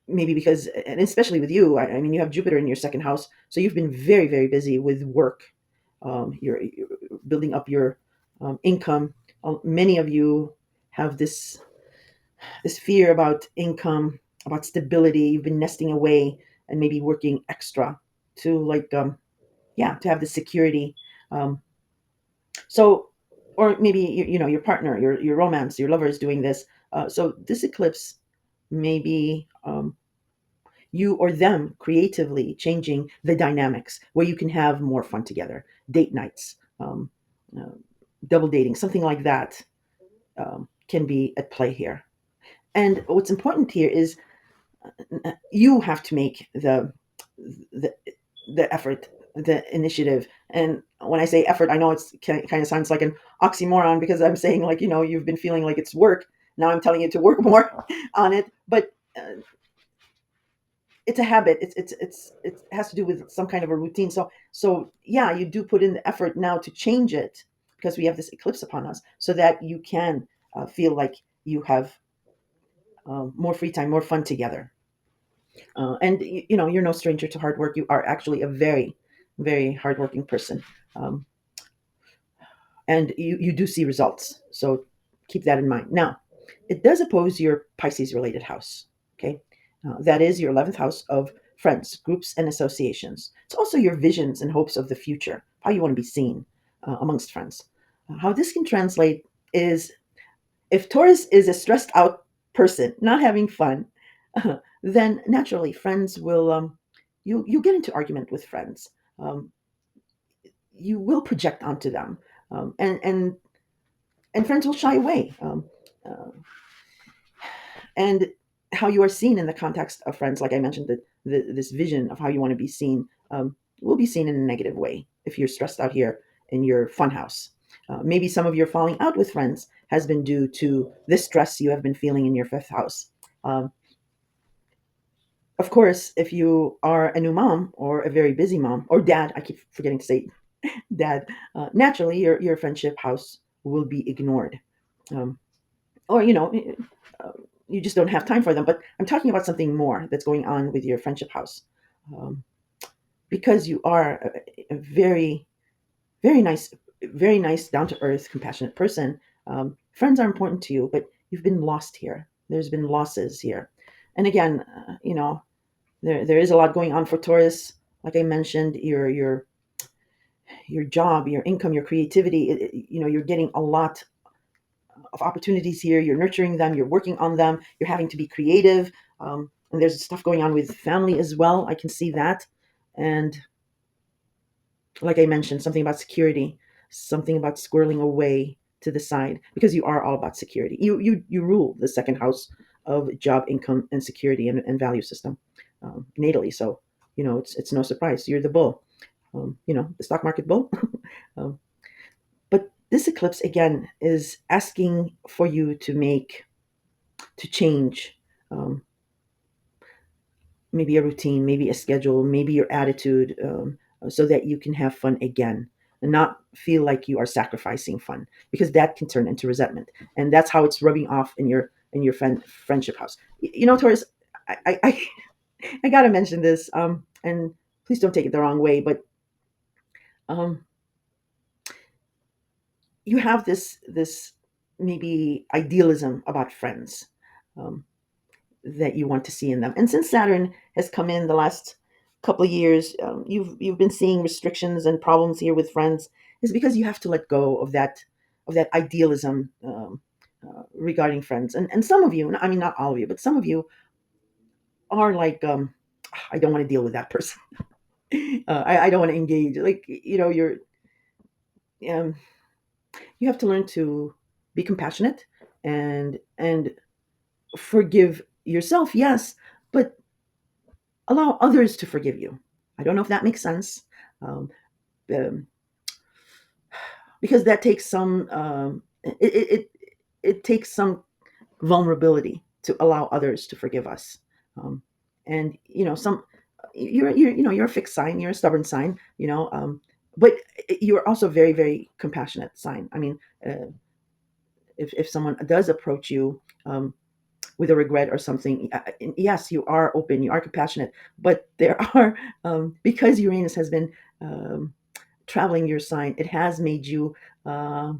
Maybe because, and especially with you, I mean, you have Jupiter in your second house, so you've been very, very busy with work. You're building up your income. Many of you have this fear about income, about stability. You've been nesting away and maybe working extra to yeah, to have the security. Um, so, or maybe your partner, your romance, your lover is doing this. So this eclipse maybe you or them creatively changing the dynamics where you can have more fun together, date nights, uh, double dating, something like that can be at play here. And what's important here is you have to make the the effort, the initiative. And when I say effort, I know it's kind of sounds like an oxymoron because I'm saying like you've been feeling like it's work. Now I'm telling you to work more on it, but it's a habit. It has to do with some kind of a routine. So yeah, you do put in the effort now to change it because we have this eclipse upon us, so that you can feel like you have more free time, more fun together. And you're no stranger to hard work. You are actually a very, very hardworking person, um, and you do see results. So keep that in mind. Now, it does oppose your Pisces related house. Okay, that is your 11th house of friends, groups, and associations. It's also your visions and hopes of the future, how you want to be seen amongst friends. How this can translate is if Taurus is a stressed out person, not having fun, then naturally friends will you get into argument with friends. Um, you will project onto them, and friends will shy away. Uh, and how you are seen in the context of friends, like I mentioned, this vision of how you want to be seen will be seen in a negative way if you're stressed out here in your fun house. Maybe some of your falling out with friends has been due to the stress you have been feeling in your fifth house. Um, of course, if you are a new mom or a very busy mom or dad, I keep forgetting to say dad, naturally your friendship house will be ignored. Um, or uh, you just don't have time for them. But I'm talking about something more that's going on with your friendship house, um, because you are a very, very nice, down to earth, compassionate person. Friends are important to you, but you've been lost here. There's been losses here, and again, there is a lot going on for Taurus. Like I mentioned, your job, your income, your creativity. You're getting a lot of opportunities here. You're nurturing them. You're working on them. You're having to be creative. And there's stuff going on with family as well. I can see that. And like I mentioned, something about security, something about squirreling away to the side because you are all about security. You rule the second house of job, income, and security and value system natally. So it's no surprise you're the bull. The stock market bull. um, but this eclipse again is asking for you to change, um, maybe a routine, maybe a schedule, maybe your attitude, so that you can have fun again and not feel like you are sacrificing fun because that can turn into resentment, and that's how it's rubbing off in your friendship house. Taurus, I I gotta mention this, and please don't take it the wrong way, but um, you have this maybe idealism about friends. Um, that you want to see in them. And since Saturn has come in the last couple of years, you've been seeing restrictions and problems here with friends. Is because you have to let go of that idealism regarding friends. And some of you, I mean not all of you, but some of you are like, I don't want to deal with that person. I don't want to engage. Like, um, you have to learn to be compassionate and forgive yourself, yes, but allow others to forgive you. I don't know if that makes sense. Um, um, because that takes some it takes some vulnerability to allow others to forgive us. um, and some you're a fixed sign, you're a stubborn sign, but you're also very, very compassionate sign. I mean, if someone does approach you with a regret or something, yes, you are open, you are compassionate, but there are because Uranus has been um, traveling your sign, it has made you uh,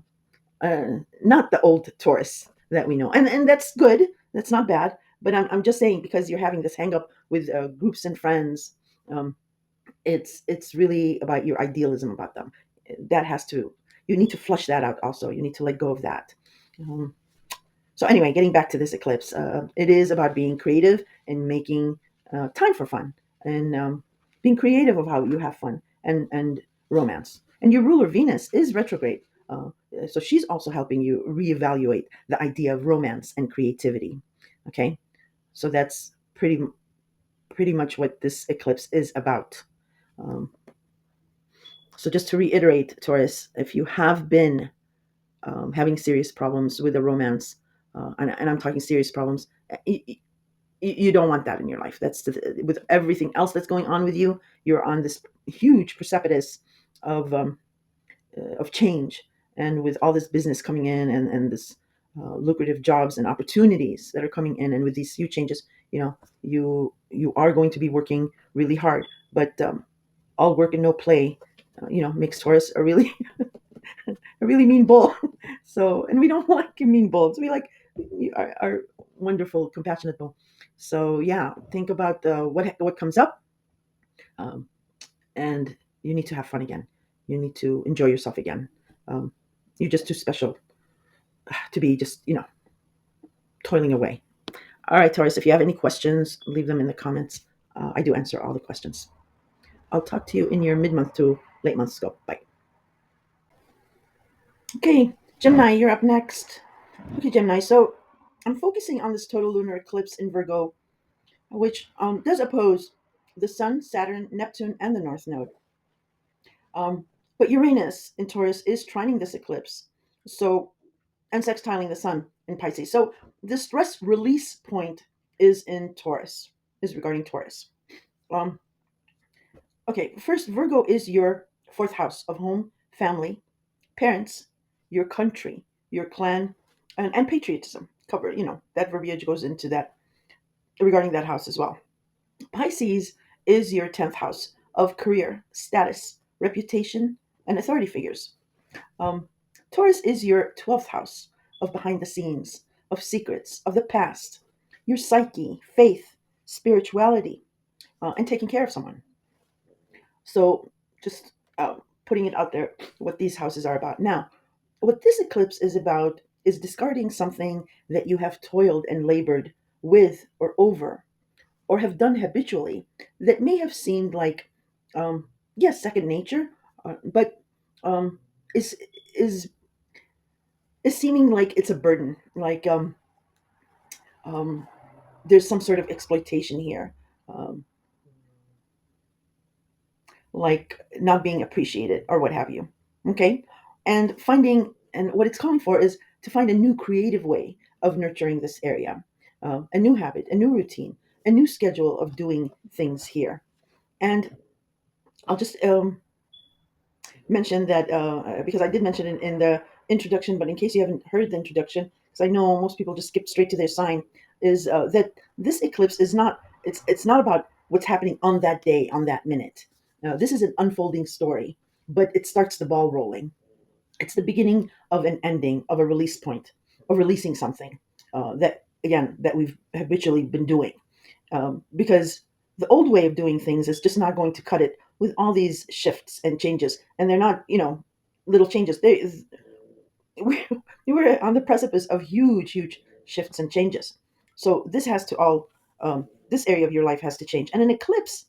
uh, not the old Taurus that we know, and that's good. That's not bad. But I'm just saying, because you're having this hang up with groups and friends, um, it's really about your idealism about them. That has to You need to flush that out. Also, you need to let go of that. Um, so anyway, getting back to this eclipse, it is about being creative and making time for fun, and being creative of how you have fun and romance. And your ruler Venus is retrograde, uh, so she's also helping you reevaluate the idea of romance and creativity. Okay, so that's pretty much what this eclipse is about. Um, so just to reiterate, Taurus, if you have been having serious problems with a romance, and I'm talking serious problems, you don't want that in your life. With everything else that's going on with you, you're on this huge precipice of change, and with all this business coming in, and this lucrative jobs and opportunities that are coming in, and with these huge changes, you are going to be working really hard. But all work and no play, makes Taurus a really a really mean bull. So, and we don't like mean bulls. We like our wonderful, compassionate bull. So, yeah, think about what comes up, um, and you need to have fun again. You need to enjoy yourself again. Um, you're just too special to be just toiling away. All right, Taurus. If you have any questions, leave them in the comments. I do answer all the questions. I'll talk to you in your mid-month to late month scope. Bye. Okay, Gemini, you're up next. Okay, Gemini. So I'm focusing on this total lunar eclipse in Virgo, which does oppose the Sun, Saturn, Neptune, and the North Node. Um, but Uranus in Taurus is trining this eclipse, so and sextiling the Sun in Pisces. So the stress release point is in Taurus, is regarding Taurus. Um, okay, first, Virgo is your fourth house of home, family, parents, your country, your clan, and patriotism. Cover, that verbiage goes into that regarding that house as well. Pisces is your 10th house of career, status, reputation, and authority figures. Um, Taurus is your 12th house of behind the scenes, of secrets, of the past, your psyche, faith, spirituality, and taking care of someone. So, just putting it out there, what these houses are about. Now, what this eclipse is about is discarding something that you have toiled and labored with or over, or have done habitually, that may have seemed like, yes, second nature, but um, is is is seeming like it's a burden, like um, there's some sort of exploitation here, um, like not being appreciated or what have you. Okay, and what it's calling for is to find a new creative way of nurturing this area, a new habit, a new routine, a new schedule of doing things here. And I'll just mention that because I did mention it in the introduction, but in case you haven't heard the introduction, because I know most people just skip straight to their sign, is that this eclipse is not it's not about what's happening on that day, on that minute. This is an unfolding story, but it starts the ball rolling. It's the beginning of an ending, of a release point, of releasing something that we've habitually been doing, because the old way of doing things is just not going to cut it with all these shifts and changes, and they're not little changes. We we're on the precipice of huge shifts and changes. So this has to all this area of your life has to change. And an eclipse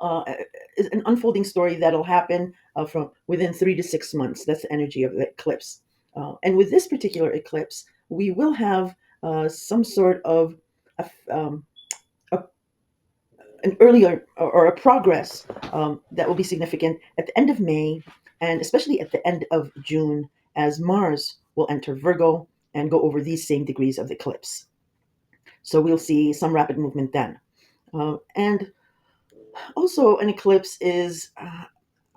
uh, is an unfolding story that'll happen from within 3 to 6 months. That's the energy of the eclipse. And with this particular eclipse, we will have some sort of a, a, an earlier or a progress that will be significant at the end of May and especially at the end of June as Mars will enter Virgo and go over these same degrees of the eclipse. So we'll see some rapid movement then. And also, an eclipse is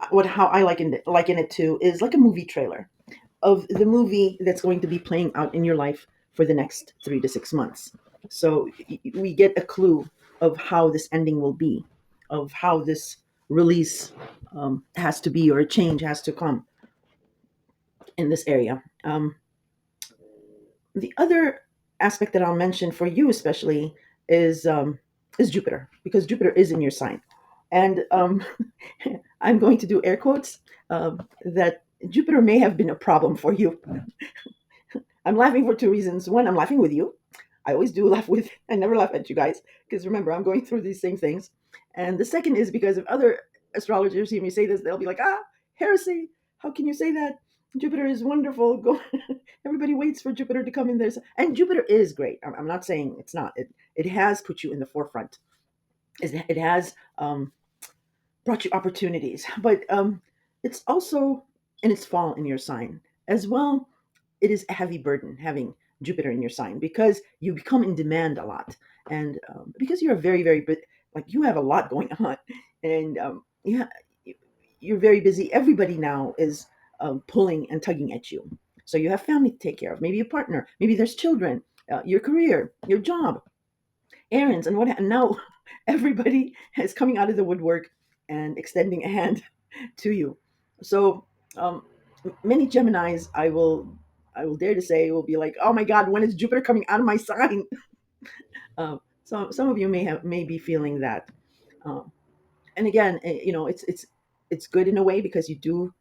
what how I liken it to is like a movie trailer of the movie that's going to be playing out in your life for the next 3 to 6 months. So we get a clue of how this ending will be, of how this release has to be or a change has to come in this area. The other aspect that I'll mention for you especially is Jupiter because Jupiter is in your sign, and I'm going to do air quotes that Jupiter may have been a problem for you. I'm laughing for two reasons. One, I'm laughing with you. I always do laugh with. I never laugh at you guys because remember I'm going through these same things. And the second is because if other astrologers hear me say this, they'll be like, "Ah, heresy! How can you say that? Jupiter is wonderful. Go." Everybody waits for Jupiter to come in there, and Jupiter is great. I'm not saying it's not. It has put you in the forefront. It has brought you opportunities, but it's also in its fall in your sign as well. It is a heavy burden having Jupiter in your sign because you become in demand a lot, and because you're very like you have a lot going on, and yeah, you're very busy. Everybody now is pulling and tugging at you, so you have family to take care of, maybe a partner, maybe there's children, your career, your job, errands, and what. And now everybody is coming out of the woodwork and extending a hand to you. So um, many Geminis, I will dare to say, will be like, "Oh my God, when is Jupiter coming out of my sign?" So some of you may be feeling that. Um, and again, it's good in a way because you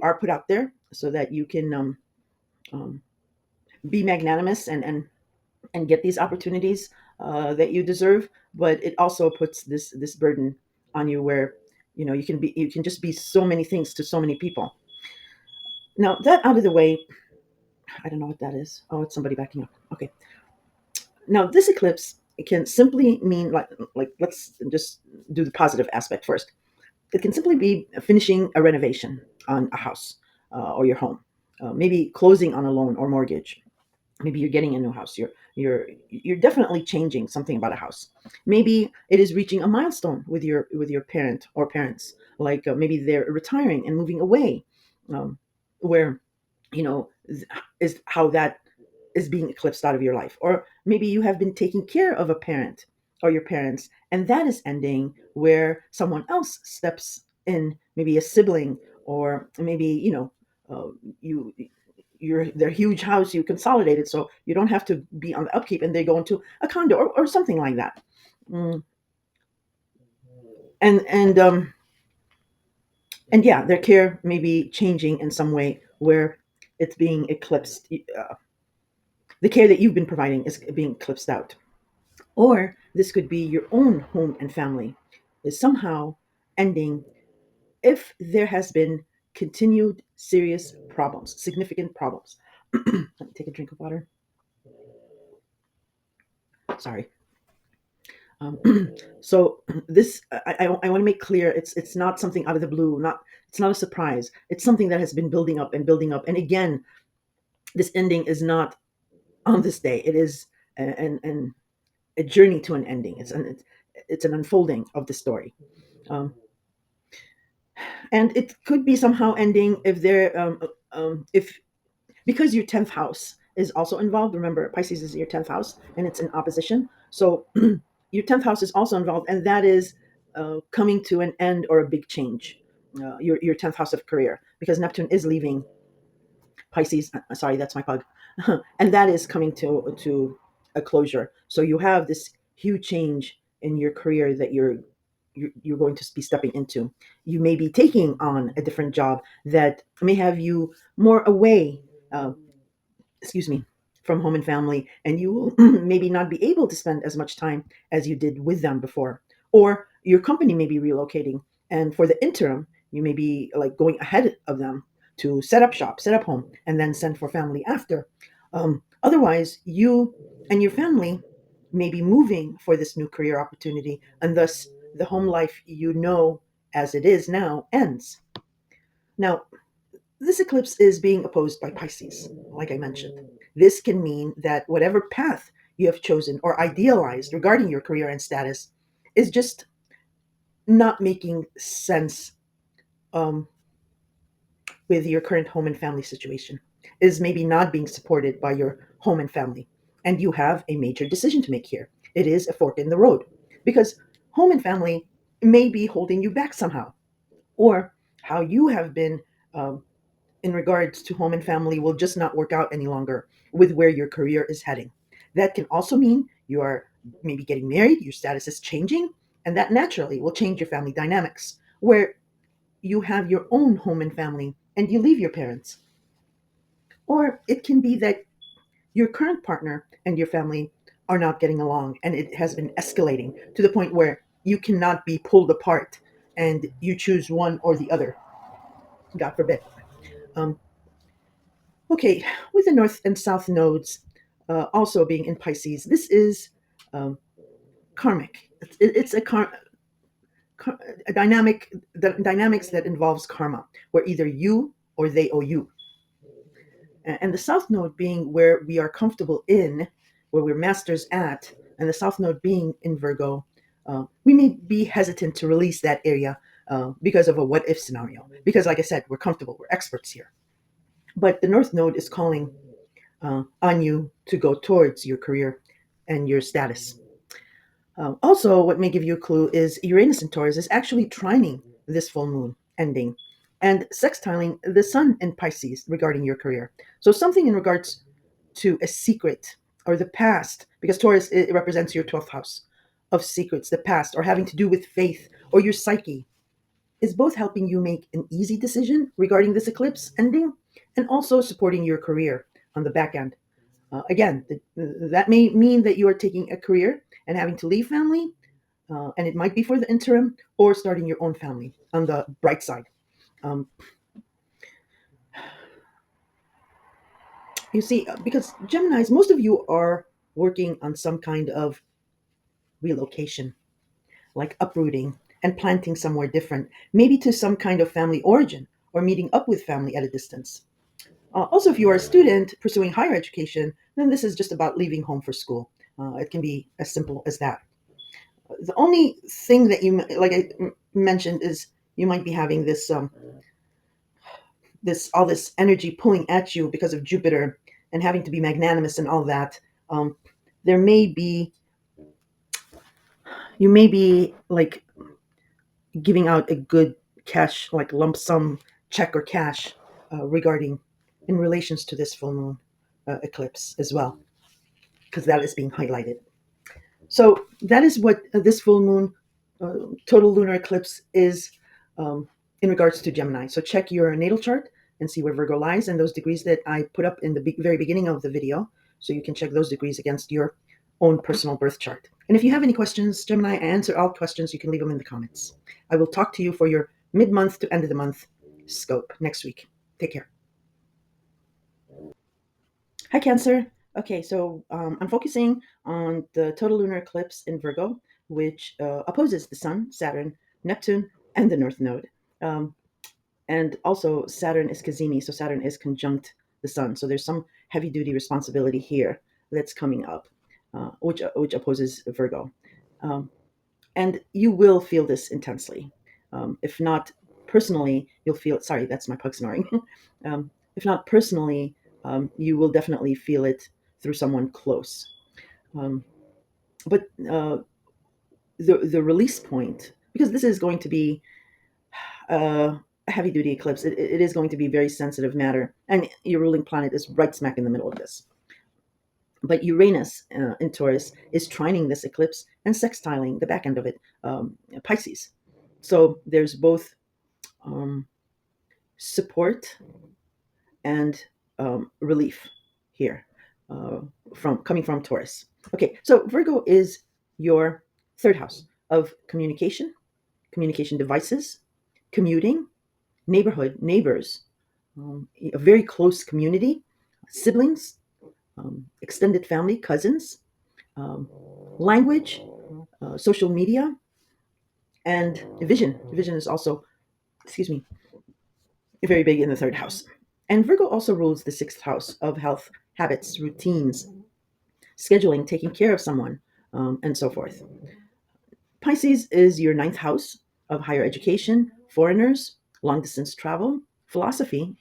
are put out there so that you can um, be magnanimous and get these opportunities that you deserve. But it also puts this burden on you where you can just be so many things to so many people. Now that out of the way, I don't know what that is. Oh, it's somebody backing up. Okay. Now this eclipse it can simply mean like let's just do the positive aspect first. It can simply be finishing a renovation on a house or your home, maybe closing on a loan or mortgage. Maybe you're getting a new house. You're definitely changing something about a house. Maybe it is reaching a milestone with your parent or parents. Like maybe they're retiring and moving away, where is how that is being eclipsed out of your life. Or maybe you have been taking care of a parent or your parents, and that is ending where someone else steps in, maybe a sibling, or maybe you their huge house you consolidated so you don't have to be on the upkeep and they go into a condo or something like that. Mm. And yeah, their care may be changing in some way where it's being eclipsed. The care that you've been providing is being eclipsed out. Or this could be your own home and family is somehow ending if there has been continued serious problems, significant problems. Let me take a drink of water. Sorry. Um, so this I want to make clear it's not something out of the blue. Not It's not a surprise. It's something that has been building up and building up. And again, this ending is not on this day. It is an a journey to an ending. It's an unfolding of the story. Um, and it could be somehow ending if because your 10th house is also involved. Remember, Pisces is your 10th house and it's in opposition. So your 10th house is also involved, and that is coming to an end or a big change. Your 10th house of career, because Neptune is leaving Pisces. Sorry, that's my pug. And that is coming to a closure. So you have this huge change in your career that you're going to be stepping into. You may be taking on a different job that may have you more away. Uh, excuse me, from home and family, and you will maybe not be able to spend as much time as you did with them before. Or your company may be relocating, and for the interim, you may be like going ahead of them to set up shop, set up home, and then send for family after. Otherwise, you and your family may be moving for this new career opportunity, and thus the home life you know as it is now ends. Now, this eclipse is being opposed by Pisces, like I mentioned. This can mean that whatever path you have chosen or idealized regarding your career and status is just not making sense um, with your current home and family situation, is maybe not being supported by your home and family. And you have a major decision to make here. It is a fork in the road because home and family may be holding you back somehow, or how you have been um, in regards to home and family will just not work out any longer with where your career is heading. That can also mean you are maybe getting married, your status is changing, and that naturally will change your family dynamics, where you have your own home and family and you leave your parents. Or it can be that your current partner and your family are not getting along and it has been escalating to the point where you cannot be pulled apart and you choose one or the other, God forbid. Um, Okay, with the north and south nodes also being in Pisces, this is um, karmic. It's a dynamic, the dynamics that involves karma, where either you or they owe you. And the south node being where we are comfortable in, where we're masters at, and the south node being in Virgo, we may be hesitant to release that area because of a what if scenario. Because, like I said, we're comfortable, we're experts here. But the north node is calling on you to go towards your career and your status. Also, what may give you a clue is Uranus in Taurus is actually trining this full moon ending and sextiling the sun in Pisces regarding your career. So, something in regards to a secret or the past, because Taurus it represents your 12th house of secrets, the past, or having to do with faith or your psyche, is both helping you make an easy decision regarding this eclipse ending and also supporting your career on the back end. Again, that may mean that you are taking a career and having to leave family, and it might be for the interim or starting your own family on the bright side. Um, you see, because Geminis, most of you are working on some kind of relocation, like uprooting and planting somewhere different, maybe to some kind of family origin or meeting up with family at a distance. Also, if you are a student pursuing higher education, then this is just about leaving home for school. It can be as simple as that. The only thing that you, like I mentioned, is you might be having this all this energy pulling at you because of Jupiter and having to be magnanimous and all that. Um, there may be you may be like giving out a good cash, like lump sum check or cash regarding in relations to this full moon eclipse as well, because that is being highlighted. So that is what this full moon total lunar eclipse is in regards to Gemini. So check your natal chart and see where Virgo lies and those degrees that I put up in the very beginning of the video. So you can check those degrees against your own personal birth chart. And if you have any questions, Gemini, I answer all questions. You can leave them in the comments. I will talk to you for your mid-month to end of the month scope next week. Take care. Hi, Cancer. Okay, so I'm focusing on the total lunar eclipse in Virgo, which opposes the Sun, Saturn, Neptune, and the North Node. Um, and also, Saturn is Cazimi, so Saturn is conjunct the Sun. So there's some heavy duty responsibility here that's coming up, which opposes Virgo. Um, and you will feel this intensely. If not personally, you'll feel it. Sorry, that's my pug snoring. If not personally, you will definitely feel it through someone close. Um, but the release point, because this is going to be a heavy duty eclipse, it is going to be very sensitive matter, and your ruling planet is right smack in the middle of this. But Uranus in Taurus is trining this eclipse and sextiling the back end of it, Pisces. So there's both um, support and relief here. uh, from coming from Taurus. Okay, so Virgo is your third house of communication, communication devices, commuting, neighborhood, neighbors, a very close community, siblings, extended family, cousins, um, language, social media, and vision. Vision is also, excuse me, very big in the third house. And Virgo also rules the sixth house of health, habits, routines, scheduling, taking care of someone, and so forth. Pisces is your ninth house of higher education, foreigners, long distance travel, philosophy,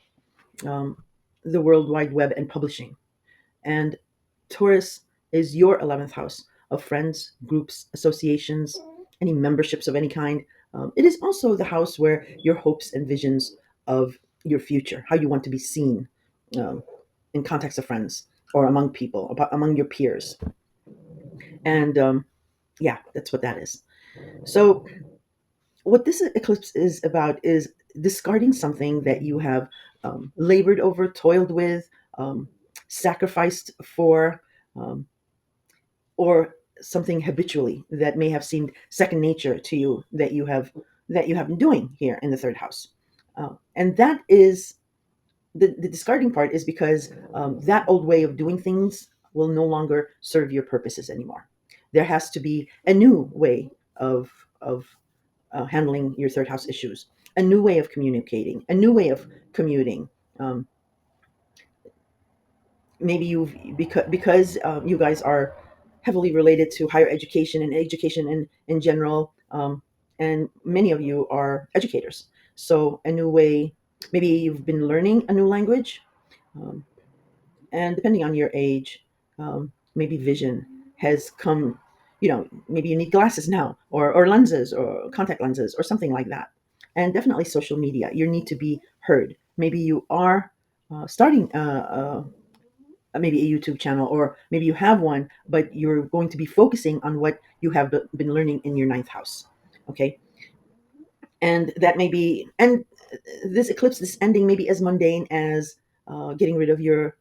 um, the World Wide Web, and publishing. And Taurus is your 11th house of friends, groups, associations, any memberships of any kind. It is also the house where your hopes and visions of your future, how you want to be seen um, in context of friends or among people, among your peers. And yeah, that's what that is. So, what this eclipse is about is discarding something that you have labored over, toiled with, um, sacrificed for, um, or something habitually that may have seemed second nature to you that you have been doing here in the third house, and that is the discarding part is because that old way of doing things will no longer serve your purposes anymore. There has to be a new way of handling your third house issues, a new way of communicating, a new way of commuting. Um, Maybe you've because you guys are heavily related to higher education and education in general, and many of you are educators. So a new way, maybe you've been learning a new language, um, and depending on your age, maybe vision has come. Maybe you need glasses now, or lenses, or contact lenses, or something like that. And definitely social media. You need to be heard. Maybe you are starting maybe a YouTube channel, or maybe you have one, but you're going to be focusing on what you have been learning in your ninth house. Okay, and that may be, and this eclipse, this ending, may be as mundane as getting rid of your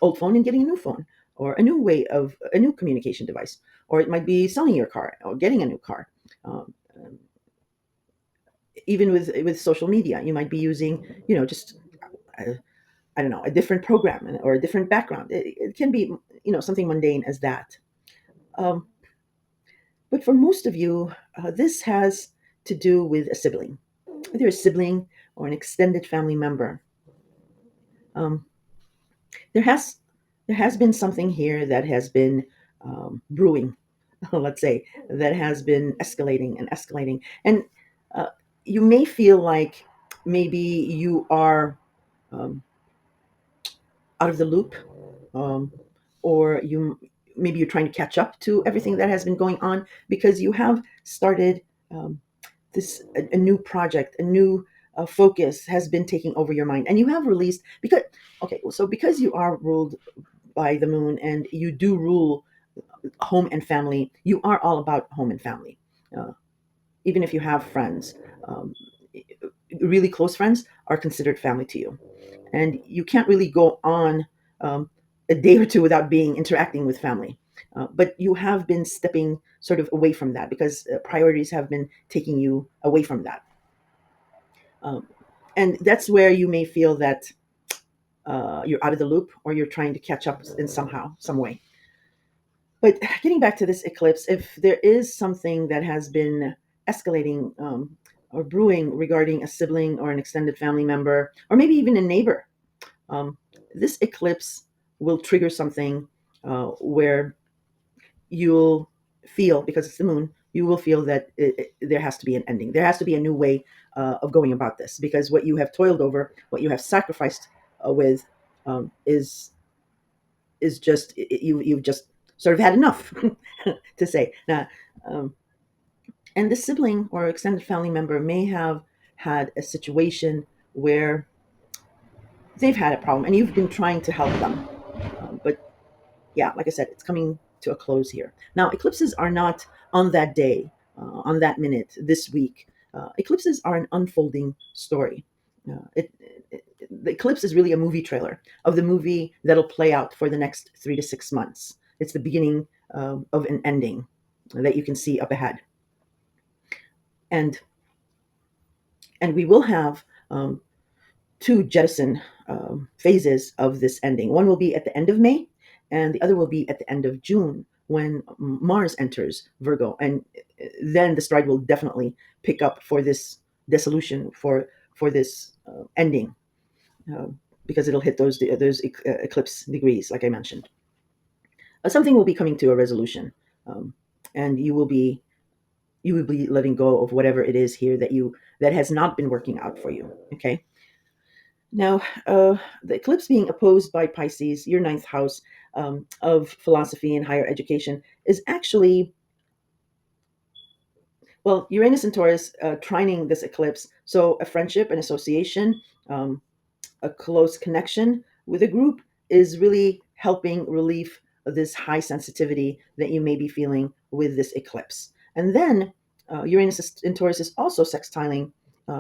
old phone and getting a new phone, or a new communication device, or it might be selling your car or getting a new car. Um, Even with social media, you might be using, just uh, I don't know, a different program or a different background. It can be, something mundane as that. Um, but for most of you, this has to do with a sibling, either a sibling or an extended family member. Um, there has there has been something here that has been brewing, let's say, that has been escalating and escalating, and uh, you may feel like maybe you are um, out of the loop, um, or maybe you're trying to catch up to everything that has been going on because you have started um, a new project, a new focus has been taking over your mind, and you have released because okay, so because you are ruled by the moon and you do rule home and family, you are all about home and family. Uh, Even if you have friends, um, really close friends are considered family to you, and you can't really go on um, a day or two without being interacting with family. But you have been stepping sort of away from that because priorities have been taking you away from that, um, and that's where you may feel that you're out of the loop or you're trying to catch up in somehow, some way. But getting back to this eclipse, if there is something that has been escalating or brewing regarding a sibling or an extended family member, or maybe even a neighbor, um, this eclipse will trigger something where you'll feel, because it's the moon, you will feel that there has to be an ending. There has to be a new way of going about this, because what you have toiled over, what you have sacrificed with, is just you've just sort of had enough to say now. Um, and the sibling or extended family member may have had a situation where they've had a problem and you've been trying to help them, but yeah, like I said, it's coming to a close here. Now, eclipses are not on that day, on that minute, this week. Eclipses are an unfolding story. the eclipse is really a movie trailer of the movie that'll play out for the next 3 to 6 months. It's the beginning of an ending that you can see up ahead, and we will have two jettison phases of this ending. One will be at the end of May, and the other will be at the end of June when Mars enters Virgo, and then the stride will definitely pick up for this dissolution, for this ending, uh, because it'll hit those eclipse degrees, like I mentioned. Something will be coming to a resolution, um, and you will be letting go of whatever it is here that has not been working out for you. Okay. Now, the eclipse being opposed by Pisces, your ninth house of philosophy and higher education, is actually, well, Uranus and Taurus trining this eclipse. So, a friendship, an association, um, a close connection with a group is really helping relieve this high sensitivity that you may be feeling with this eclipse. And then Uranus in Taurus is also sextiling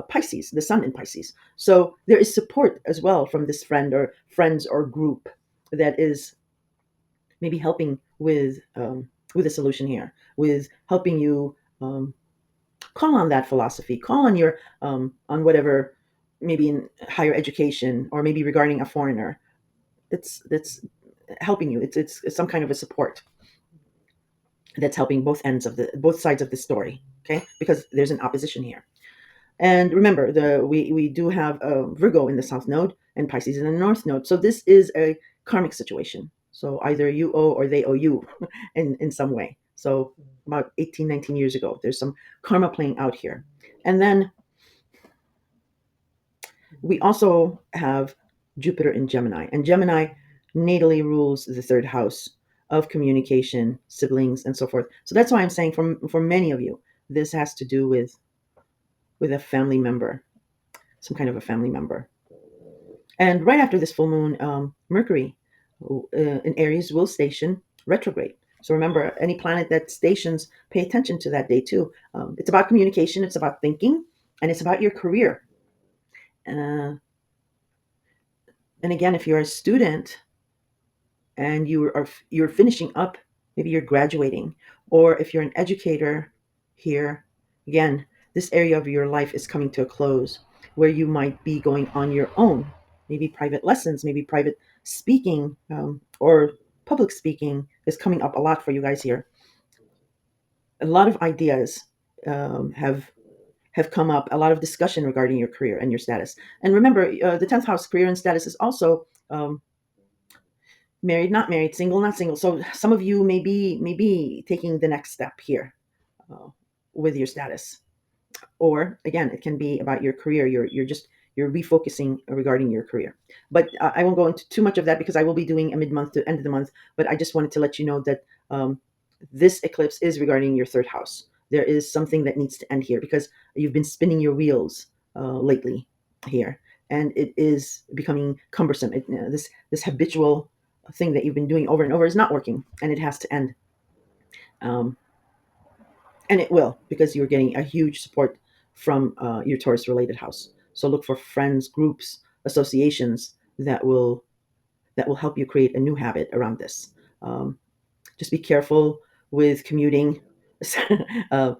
Pisces, the sun in Pisces. So there is support as well from this friend or friends or group that is maybe helping with a solution here, with helping you call on that philosophy, call on your on whatever, maybe in higher education or maybe regarding a foreigner. That's helping you. It's some kind of a support that's helping both sides of the story. Okay, because there's an opposition here. And remember, we do have Virgo in the south node and Pisces in the north node. So this is a karmic situation. So either you owe or they owe you in some way. So about 18, 19 years ago, there's some karma playing out here. And then we also have Jupiter in Gemini. And Gemini natally rules the third house of communication, siblings, and so forth. So that's why I'm saying for many of you, this has to do with a family member, some kind of a family member. And right after this full moon, Mercury in Aries will station retrograde. So remember, any planet that stations, pay attention to that day too. It's about communication, it's about thinking, and it's about your career. Uh, and again, if you're a student and you're finishing up, maybe you're graduating, or if you're an educator here, again, this area of your life is coming to a close where you might be going on your own, maybe private lessons, maybe private speaking, or public speaking is coming up a lot for you guys here. A lot of ideas have come up, a lot of discussion regarding your career and your status. And remember, the 10th house, career and status, is also married, not married, single, not single. So some of you may be taking the next step here uh, with your status, or again, it can be about your career. You're refocusing regarding your career. But I won't go into too much of that because I will be doing a mid-month to end of the month. But I just wanted to let you know that this eclipse is regarding your third house. There is something that needs to end here because you've been spinning your wheels lately here, and it is becoming cumbersome. This habitual thing that you've been doing over and over is not working, and it has to end. Um, and it will, because you're getting a huge support from your Taurus related house. So look for friends, groups, associations that will help you create a new habit around this. Um, just be careful with commuting. uh,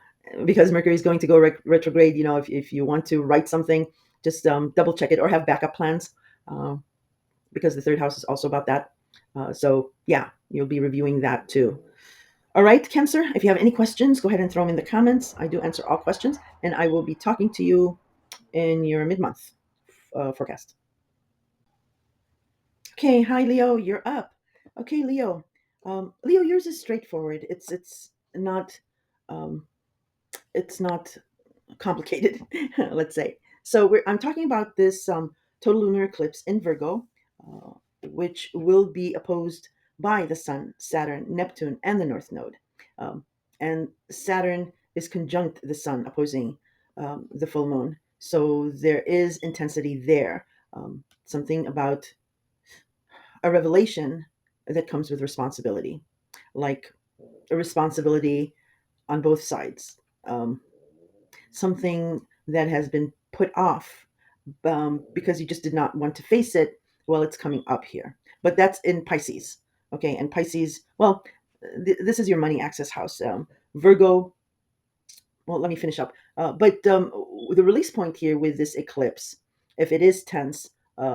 because Mercury is going to go retrograde. If you want to write something, just double check it or have backup plans, uh, because the third house is also about that. So yeah, you'll be reviewing that too. All right, Cancer, if you have any questions, go ahead and throw them in the comments. I do answer all questions, and I will be talking to you in your mid-month forecast. Okay, hi Leo, you're up. Okay, Leo. Leo, yours is straightforward. Not um, it's not complicated, let's say. So I'm talking about this total lunar eclipse in Virgo, uh, which will be opposed by the Sun, Saturn, Neptune, and the North Node. And Saturn is conjunct the Sun, opposing the full moon. So there is intensity there. Something about a revelation that comes with responsibility, like a responsibility on both sides. Something that has been put off because you just did not want to face it. Well, it's coming up here, but that's in Pisces. Okay, and Pisces, well, this is your money access house. Virgo, well, let me finish up. But the release point here with this eclipse, if it is tense,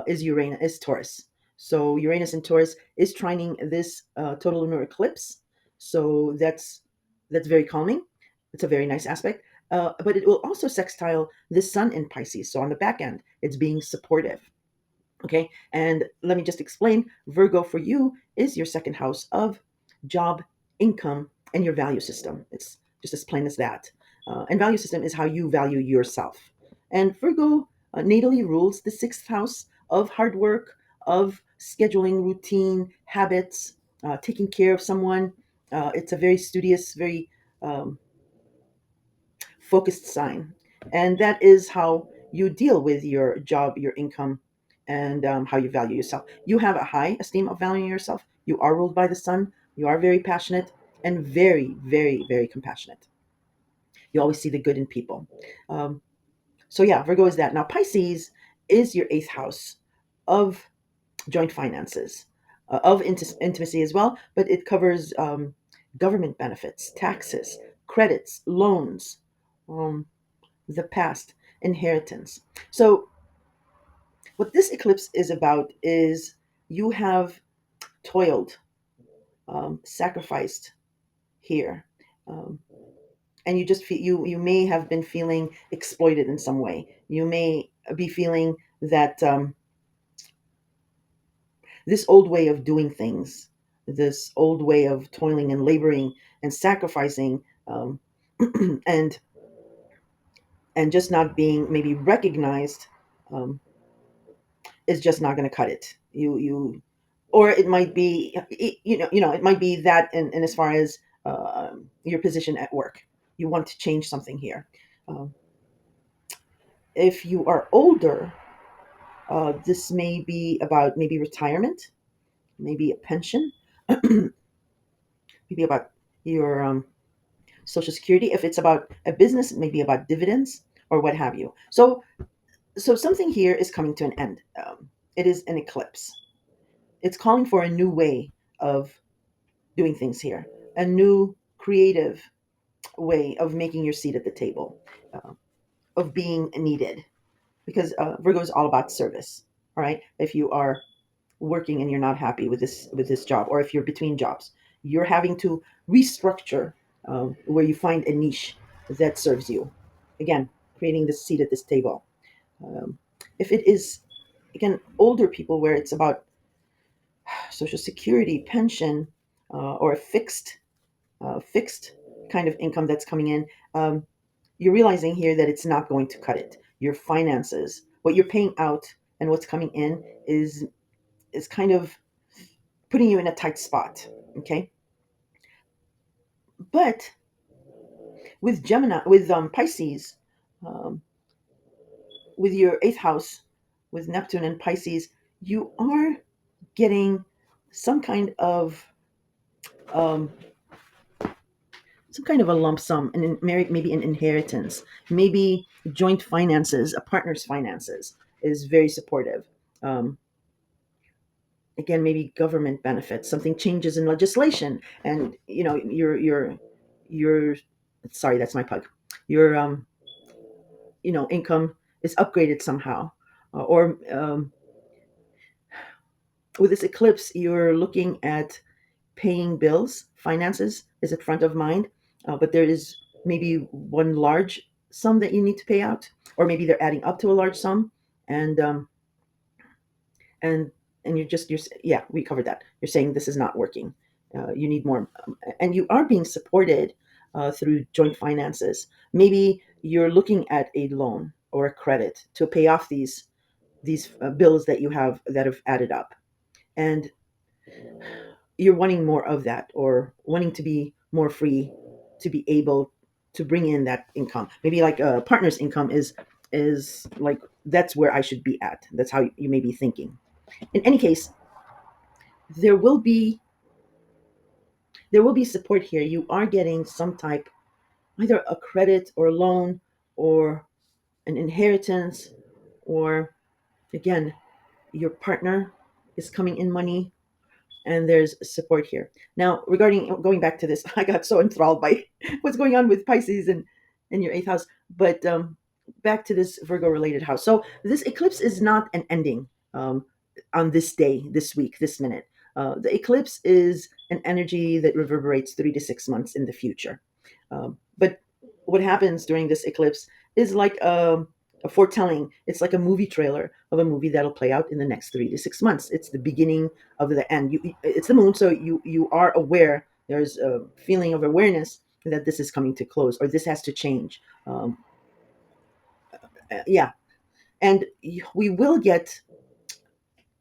is Uranus, is Taurus. So Uranus and Taurus is trining this total lunar eclipse. So that's very calming. It's a very nice aspect. But it will also sextile the sun in Pisces. So on the back end, it's being supportive. Okay, and let me just explain. Virgo for you is your second house of job, income, and your value system. It's just as plain as that. And value system is how you value yourself. And Virgo natally rules the sixth house of hard work, of scheduling, routine, habits, taking care of someone. It's a very studious, very um, focused sign. And that is how you deal with your job, your income, and how you value yourself. You have a high esteem of valuing yourself. You are ruled by the sun. You are very passionate and very, very, very compassionate. You always see the good in people. Um, so, yeah, Virgo is that. Now, Pisces is your eighth house of joint finances, of intimacy as well, but it covers government benefits, taxes, credits, loans, um, the past, inheritance. So, what this eclipse is about is you have toiled, sacrificed here, um, and you just feel you may have been feeling exploited in some way. You may be feeling that this old way of doing things, this old way of toiling and laboring and sacrificing, and just not being maybe recognized. Um, is just not going to cut it. Or it might be, it might be that in as far as your position at work, you want to change something here. Um, if you are older, this may be about maybe retirement, maybe a pension, maybe about your social security. If it's about a business, maybe about dividends or what have you. So something here is coming to an end. It is an eclipse. It's calling for a new way of doing things here, a new creative way of making your seat at the table, uh, of being needed. Because Virgo is all about service. All right, if you are working and you're not happy with this job, or if you're between jobs, you're having to restructure where you find a niche that serves you. Again, creating the seat at this table. Um, if it is again older people, where it's about social security, pension, or a fixed kind of income that's coming in, you're realizing here that it's not going to cut it. Your finances, what you're paying out and what's coming in is kind of putting you in a tight spot. Okay, but with Gemini, with Pisces, um, with your eighth house, with Neptune and Pisces, you are getting some kind of um, a lump sum, and maybe an inheritance, maybe joint finances, a partner's finances is very supportive. Um, Again, maybe government benefits, something changes in legislation, and your sorry, that's my pug. Your income is upgraded somehow, or with this eclipse, you're looking at paying bills. Finances is at front of mind, but there is maybe one large sum that you need to pay out, or maybe they're adding up to a large sum, and and yeah, we covered that. You're saying this is not working. You need more, and you are being supported through joint finances. Maybe you're looking at a loan or a credit to pay off these bills that you have that have added up, and you're wanting more of that, or wanting to be more free to be able to bring in that income. Maybe like a partner's income is like, that's where I should be at. That's how you may be thinking. In any case, there will be support here. You are getting some type, either a credit or a loan, or an inheritance, or again, your partner is coming in money and there's support here. Now, regarding going back to this, I got so enthralled by what's going on with Pisces and in your eighth house. But back to this Virgo related house. So this eclipse is not an ending on this day, this week, this minute. The eclipse is an energy that reverberates 3 to 6 months in the future. But what happens during this eclipse is like a foretelling. It's like a movie trailer of a movie that'll play out in the next 3 to 6 months. It's the beginning of the end. It's the moon, so you are aware. There's a feeling of awareness that this is coming to close or this has to change. Yeah, and we will get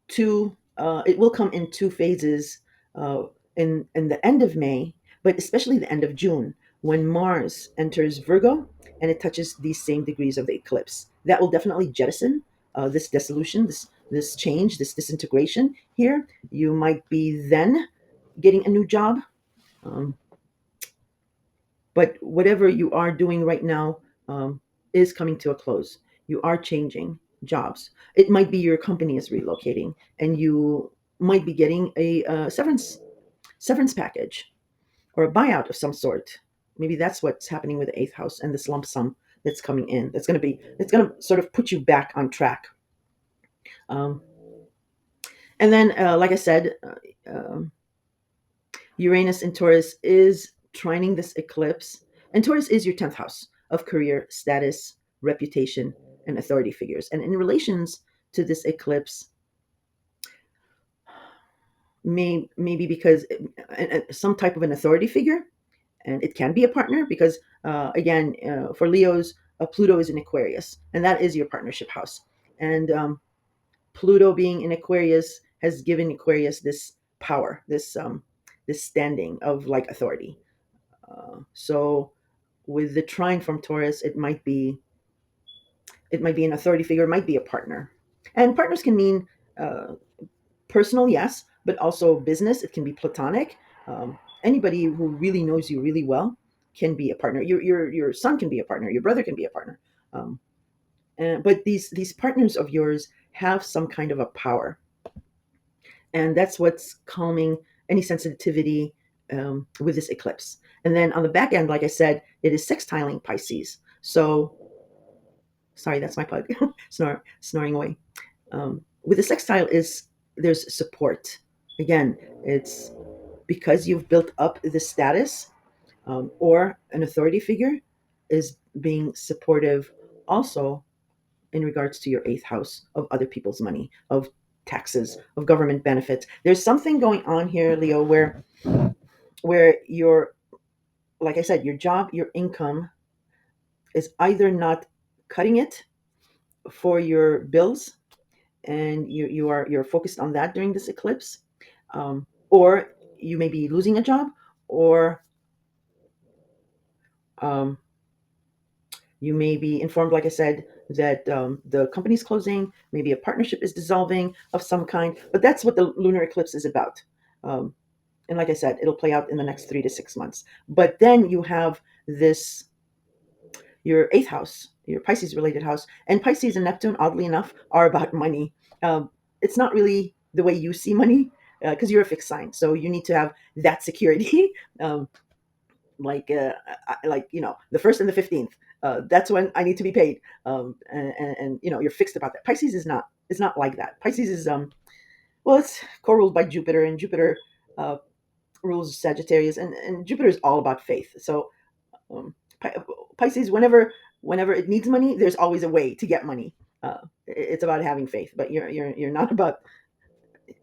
two. It will come in two phases in the end of May, but especially the end of June when Mars enters Virgo and it touches these same degrees of the eclipse. That will definitely jettison this dissolution, this change, this disintegration here. You might be then getting a new job, um, but whatever you are doing right now is coming to a close. You are changing jobs. It might be your company is relocating, and you might be getting a severance package or a buyout of some sort. Maybe that's what's happening with the eighth house and this lump sum that's coming in. It's going to sort of put you back on track. Um, and then, like I said, Uranus in Taurus is trining this eclipse. And Taurus is your 10th house of career, status, reputation, and authority figures. And in relations to this eclipse, maybe because some type of an authority figure, and it can be a partner because, again, for Leos, Pluto is in Aquarius, and that is your partnership house. And Pluto being in Aquarius has given Aquarius this power, this standing of like authority. So with the trine from Taurus, it might be an authority figure, it might be a partner, and partners can mean uh, personal, yes, but also business. It can be platonic. Anybody who really knows you really well can be a partner. Your son can be a partner. Your brother can be a partner. Um, but these partners of yours have some kind of a power, and that's what's calming any sensitivity with this eclipse. And then on the back end, like I said, it is sextiling Pisces. So, sorry, that's my pug snoring away. With the sextile is there's support. Again, it's because you've built up the status, or an authority figure is being supportive also in regards to your eighth house of other people's money, of taxes, of government benefits. There's something going on here, Leo, where your, like I said, your job, your income is either not cutting it for your bills, and you're focused on that during this eclipse, or you may be losing a job, or um, you may be informed, like I said, that the company's closing, maybe a partnership is dissolving of some kind. But that's what the lunar eclipse is about. Um, and like I said, it'll play out in the next 3 to 6 months. But then you have this, your eighth house, your Pisces related house, and Pisces and Neptune, oddly enough, are about money. It's not really the way you see money because you're a fixed sign, so you need to have that security. um, like the first and the 15th. That's when I need to be paid, and you're fixed about that. Pisces is not. It's not like that. Pisces is well, it's co-ruled by Jupiter, and Jupiter uh, rules Sagittarius, and Jupiter is all about faith. So um, Pisces, whenever it needs money, there's always a way to get money. It's about having faith, but you're not about.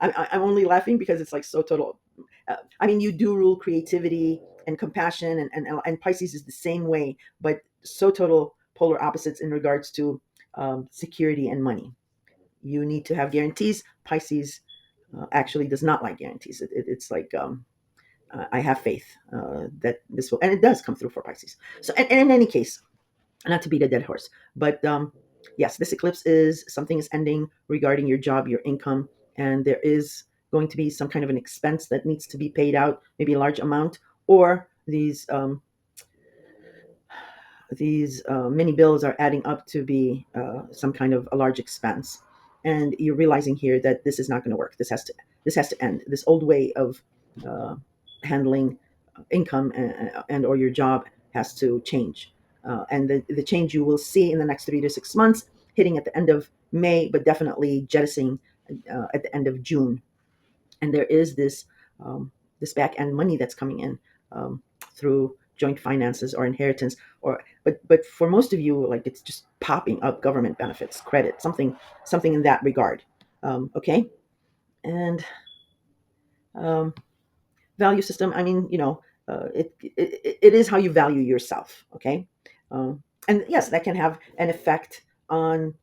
I'm only laughing because it's like so total. I mean, you do rule creativity and compassion, and Pisces is the same way, but so total polar opposites in regards to security and money. You need to have guarantees. Pisces actually does not like guarantees. It's like I have faith that this will, and it does come through for Pisces. So, and in any case, not to beat a dead horse, but yes, this eclipse is something is ending regarding your job, your income, and there is going to be some kind of an expense that needs to be paid out, maybe a large amount, or these these many bills are adding up to be some kind of a large expense, and you're realizing here that this is not going to work. This has to end. This old way of uh, handling income and or your job has to change, and the change you will see in the next 3 to 6 months, hitting at the end of May, but definitely jettisoning at the end of June. And there is um, this back end money that's coming in through joint finances or inheritance, or but for most of you, like, it's just popping up government benefits, credit, something in that regard. Okay. And um, value system, I mean, it is how you value yourself. Okay. And yes, that can have an effect on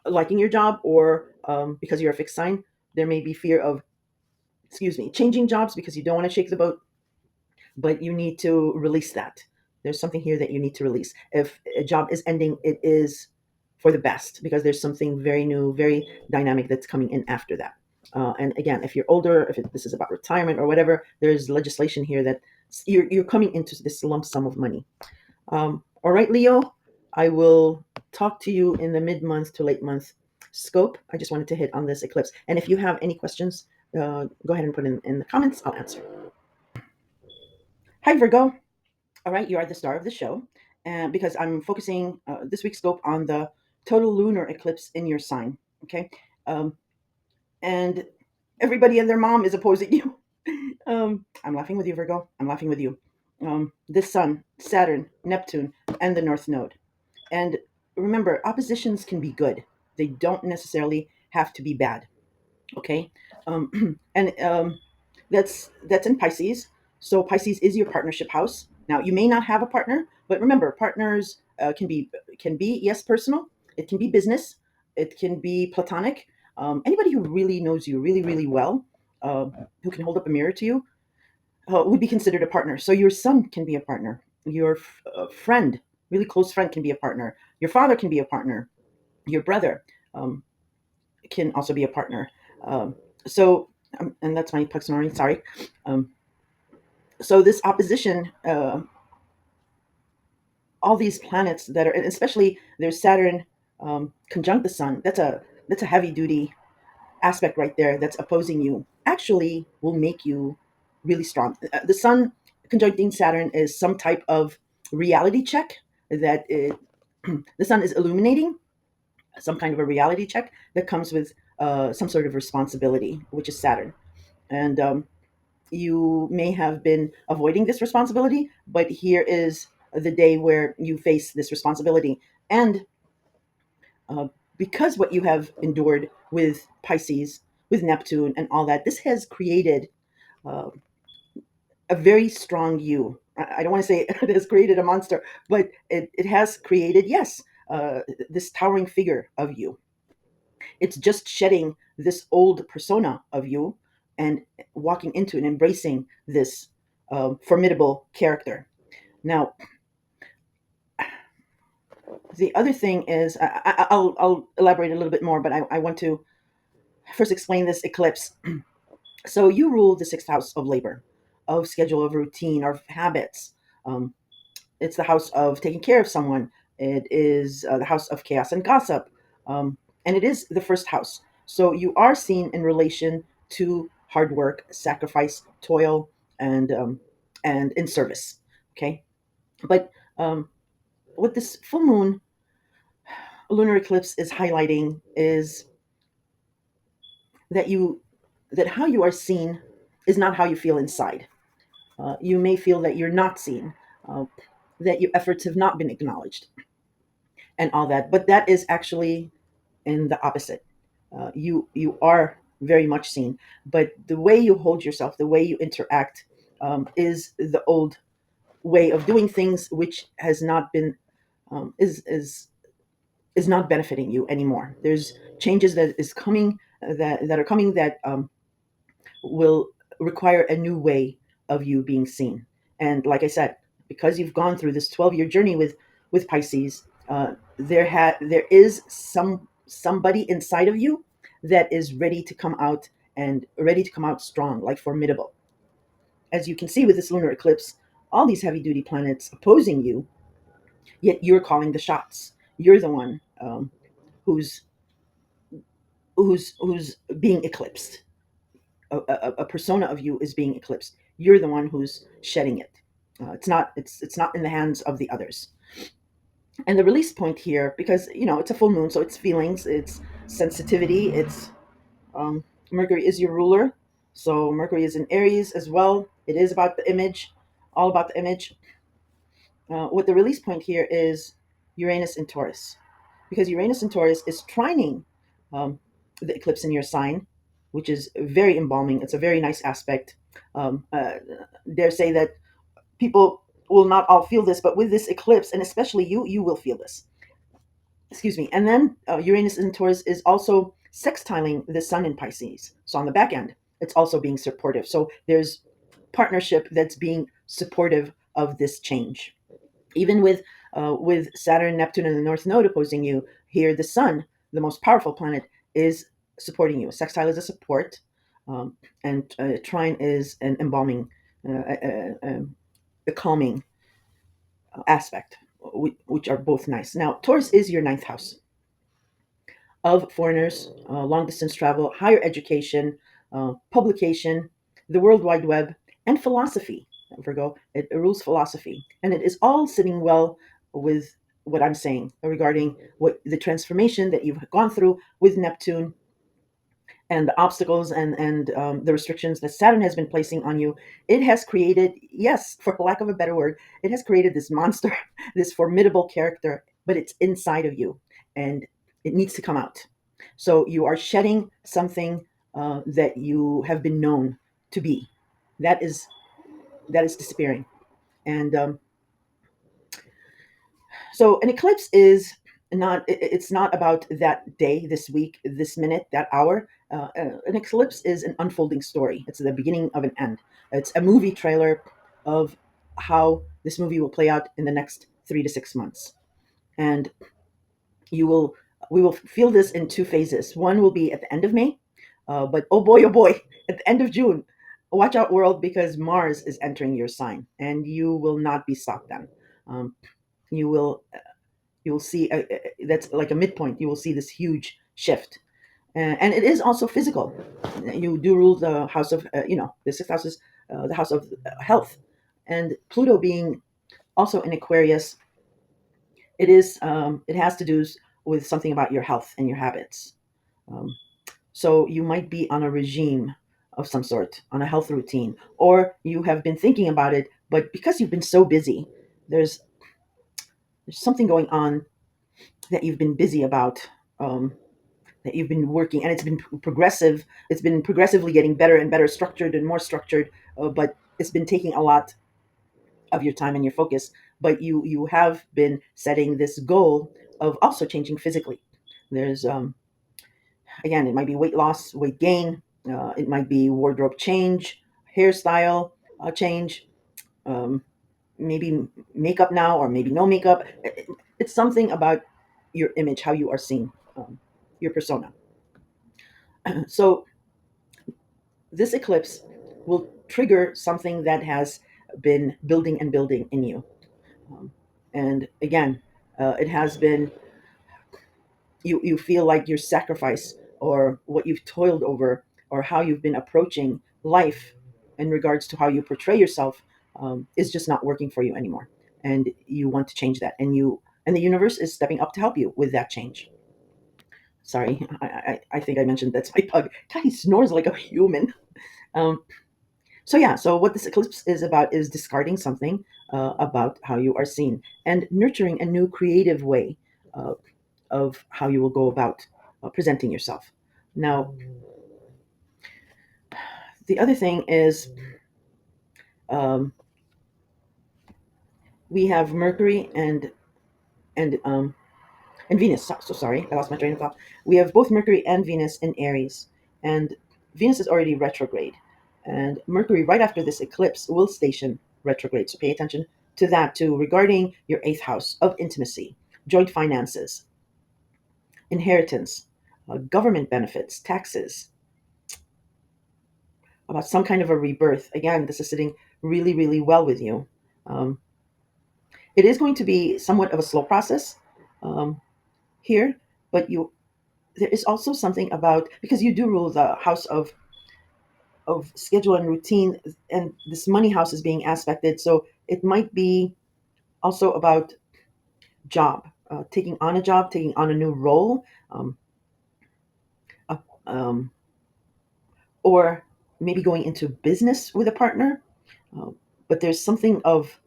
liking your job, or because you're a fixed sign, there may be fear of, excuse me, changing jobs because you don't want to shake the boat, but you need to release that. There's something here that you need to release. If a job is ending, it is for the best, because there's something very new, very dynamic that's coming in after that. And again, if you're older, this is about retirement or whatever, there's legislation here that you're coming into this lump sum of money. All right, Leo, I will talk to you in the mid-month to late month scope. I just wanted to hit on this eclipse. And if you have any questions, go ahead and put in the comments. I'll answer. Hi, Virgo. All right, you are the star of the show, and because I'm focusing this week's scope on the total lunar eclipse in your sign. Okay. um, and everybody and their mom is opposing you. I'm laughing with you, Virgo. I'm laughing with you. This Sun, Saturn, Neptune, and the North Node. And remember, oppositions can be good. They don't necessarily have to be bad. Okay. And that's in Pisces. So Pisces is your partnership house. Now, you may not have a partner, but remember, partners can be, yes, personal. It can be business. It can be platonic. Anybody who really knows you really really well, uh, who can hold up a mirror to you, would be considered a partner. So your son can be a partner. Your friend, really close friend, can be a partner. Your father can be a partner. Your brother um, can also be a partner. Um, so, and that's my Puxamari, sorry. Um, so this opposition, all these planets that are, and especially there's Saturn conjunct the Sun. That's a heavy duty aspect right there. That's opposing you. Actually, will make you really strong. The Sun conjuncting Saturn is some type of reality check that the Sun is illuminating, some kind of a reality check that comes with some sort of responsibility, which is Saturn. And you may have been avoiding this responsibility, but here is the day where you face this responsibility. And uh, because what you have endured with Pisces, with Neptune, and all that, this has created uh, a very strong you. I don't want to say it has created a monster, but it has created, yes, this towering figure of you. It's just shedding this old persona of you and walking into and embracing this formidable character. Now, the other thing is, I'll elaborate a little bit more, but I want to first explain this eclipse. So you rule the sixth house of labor, of schedule, of routine, of habits. Um, it's the house of taking care of someone. It is the house of chaos and gossip, and it is the first house. So you are seen in relation to hard work, sacrifice, toil, and in service. Okay, but what this full moon lunar eclipse is highlighting is that you that how you are seen is not how you feel inside. You may feel that you're not seen, uh, that your efforts have not been acknowledged, and all that. But that is actually in the opposite. You are very much seen, but the way you hold yourself, the way you interact, is the old way of doing things, which has not been is not benefiting you anymore. There's changes that are coming that will require a new way of you being seen. And like I said, because you've gone through this 12-year journey with Pisces, there is somebody inside of you that is ready to come out, and ready to come out strong, like formidable. As you can see with this lunar eclipse, all these heavy duty planets opposing you, Yet you're calling the shots. You're the one who's who's being eclipsed. A persona of you is being eclipsed. You're the one who's shedding it. It's not in the hands of the others. And the release point here, because it's a full moon, so it's feelings, it's sensitivity, it's um, Mercury is your ruler, so Mercury is in Aries as well. It is about the image, all about the image. What the release point here is Uranus in Taurus, because Uranus in Taurus is trining um, the eclipse in your sign, which is very embalming. It's a very nice aspect. Dare say that people will not all feel this, but with this eclipse, and especially you will feel this. Excuse me. And then Uranus in Taurus is also sextiling the Sun in Pisces. So on the back end, it's also being supportive. So there's partnership that's being supportive of this change. Even with Saturn, Neptune, and the North Node opposing you, here the Sun, the most powerful planet, is supporting you. Sextile is a support, um, and trine is an embalming, a calming aspect, which are both nice. Now, Taurus is your ninth house of foreigners, long distance travel, higher education, publication, the World Wide Web, and philosophy. Virgo, it rules philosophy. And it is all sitting well with what I'm saying regarding what the transformation that you've gone through with Neptune and the obstacles and the restrictions that Saturn has been placing on you. It has created, yes, for lack of a better word, it has created this monster, this formidable character, but it's inside of you and it needs to come out. So you are shedding something that you have been known to be. That is that is disappearing, and so an eclipse is not, it's not about that day, this week, this minute, that hour. An eclipse is an unfolding story. It's the beginning of an end. It's a movie trailer of how this movie will play out in the next 3 to 6 months. And you will we will feel this in two phases. One will be at the end of May, but oh boy, at the end of June, watch out, world, because Mars is entering your sign, and you will not be stopped then. Um, you will you will see that's like a midpoint. You will see this huge shift, and it is also physical. You do rule the house of the sixth house is the house of health, and Pluto being also in Aquarius, it has to do with something about your health and your habits. Um, so you might be on a regime of some sort, on a health routine, or you have been thinking about it, but because you've been so busy, there's there's something going on that you've been busy about, um, that you've been working, and it's been progressive. It's been progressively getting better and better structured and more structured, but it's been taking a lot of your time and your focus. But you have been setting this goal of also changing physically. There's again, it might be weight loss, weight gain. It might be wardrobe change, hairstyle change. Um, Maybe makeup now, or maybe no makeup. It's something about your image, how you are seen, your persona. So this eclipse will trigger something that has been building and building in you. Um, and again, it has been, you feel like your sacrifice or what you've toiled over or how you've been approaching life in regards to how you portray yourself is just not working for you anymore. And you want to change that. And the universe is stepping up to help you with that change. Sorry, I think I mentioned that's my pug. God, he snores like a human. Um, So yeah, so what this eclipse is about is discarding something about how you are seen and nurturing a new creative way uh, of how you will go about presenting yourself. Now, the other thing is um, we have Mercury and and Venus. So sorry, I lost my train of thought. We have both Mercury and Venus in Aries, and Venus is already retrograde, and Mercury right after this eclipse will station retrograde. So pay attention to that too, regarding your eighth house of intimacy, joint finances, inheritance, government benefits, taxes, about some kind of a rebirth. Again, this is sitting really, really well with you. Um, It is going to be somewhat of a slow process um, here, but there is also something about, because you do rule the house of schedule and routine, and this money house is being aspected, so it might be also about job, taking on a job, taking on a new role, um, uh, um, or maybe going into business with a partner. Uh, but there's something of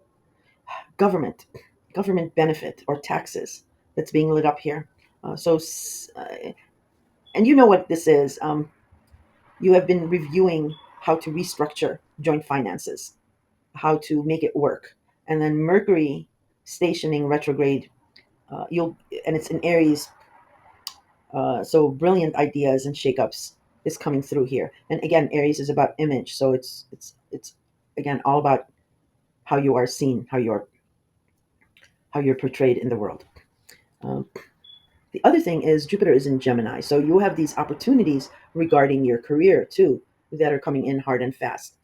government, government benefit or taxes that's being lit up here. And you know what this is. You have been reviewing how to restructure joint finances, how to make it work, and then Mercury stationing retrograde. You'll and it's in Aries, so brilliant ideas and shakeups is coming through here. And again, Aries is about image, so it's again all about how you are seen, how you're portrayed in the world. Um, the other thing is Jupiter is in Gemini, so you have these opportunities regarding your career too that are coming in hard and fast.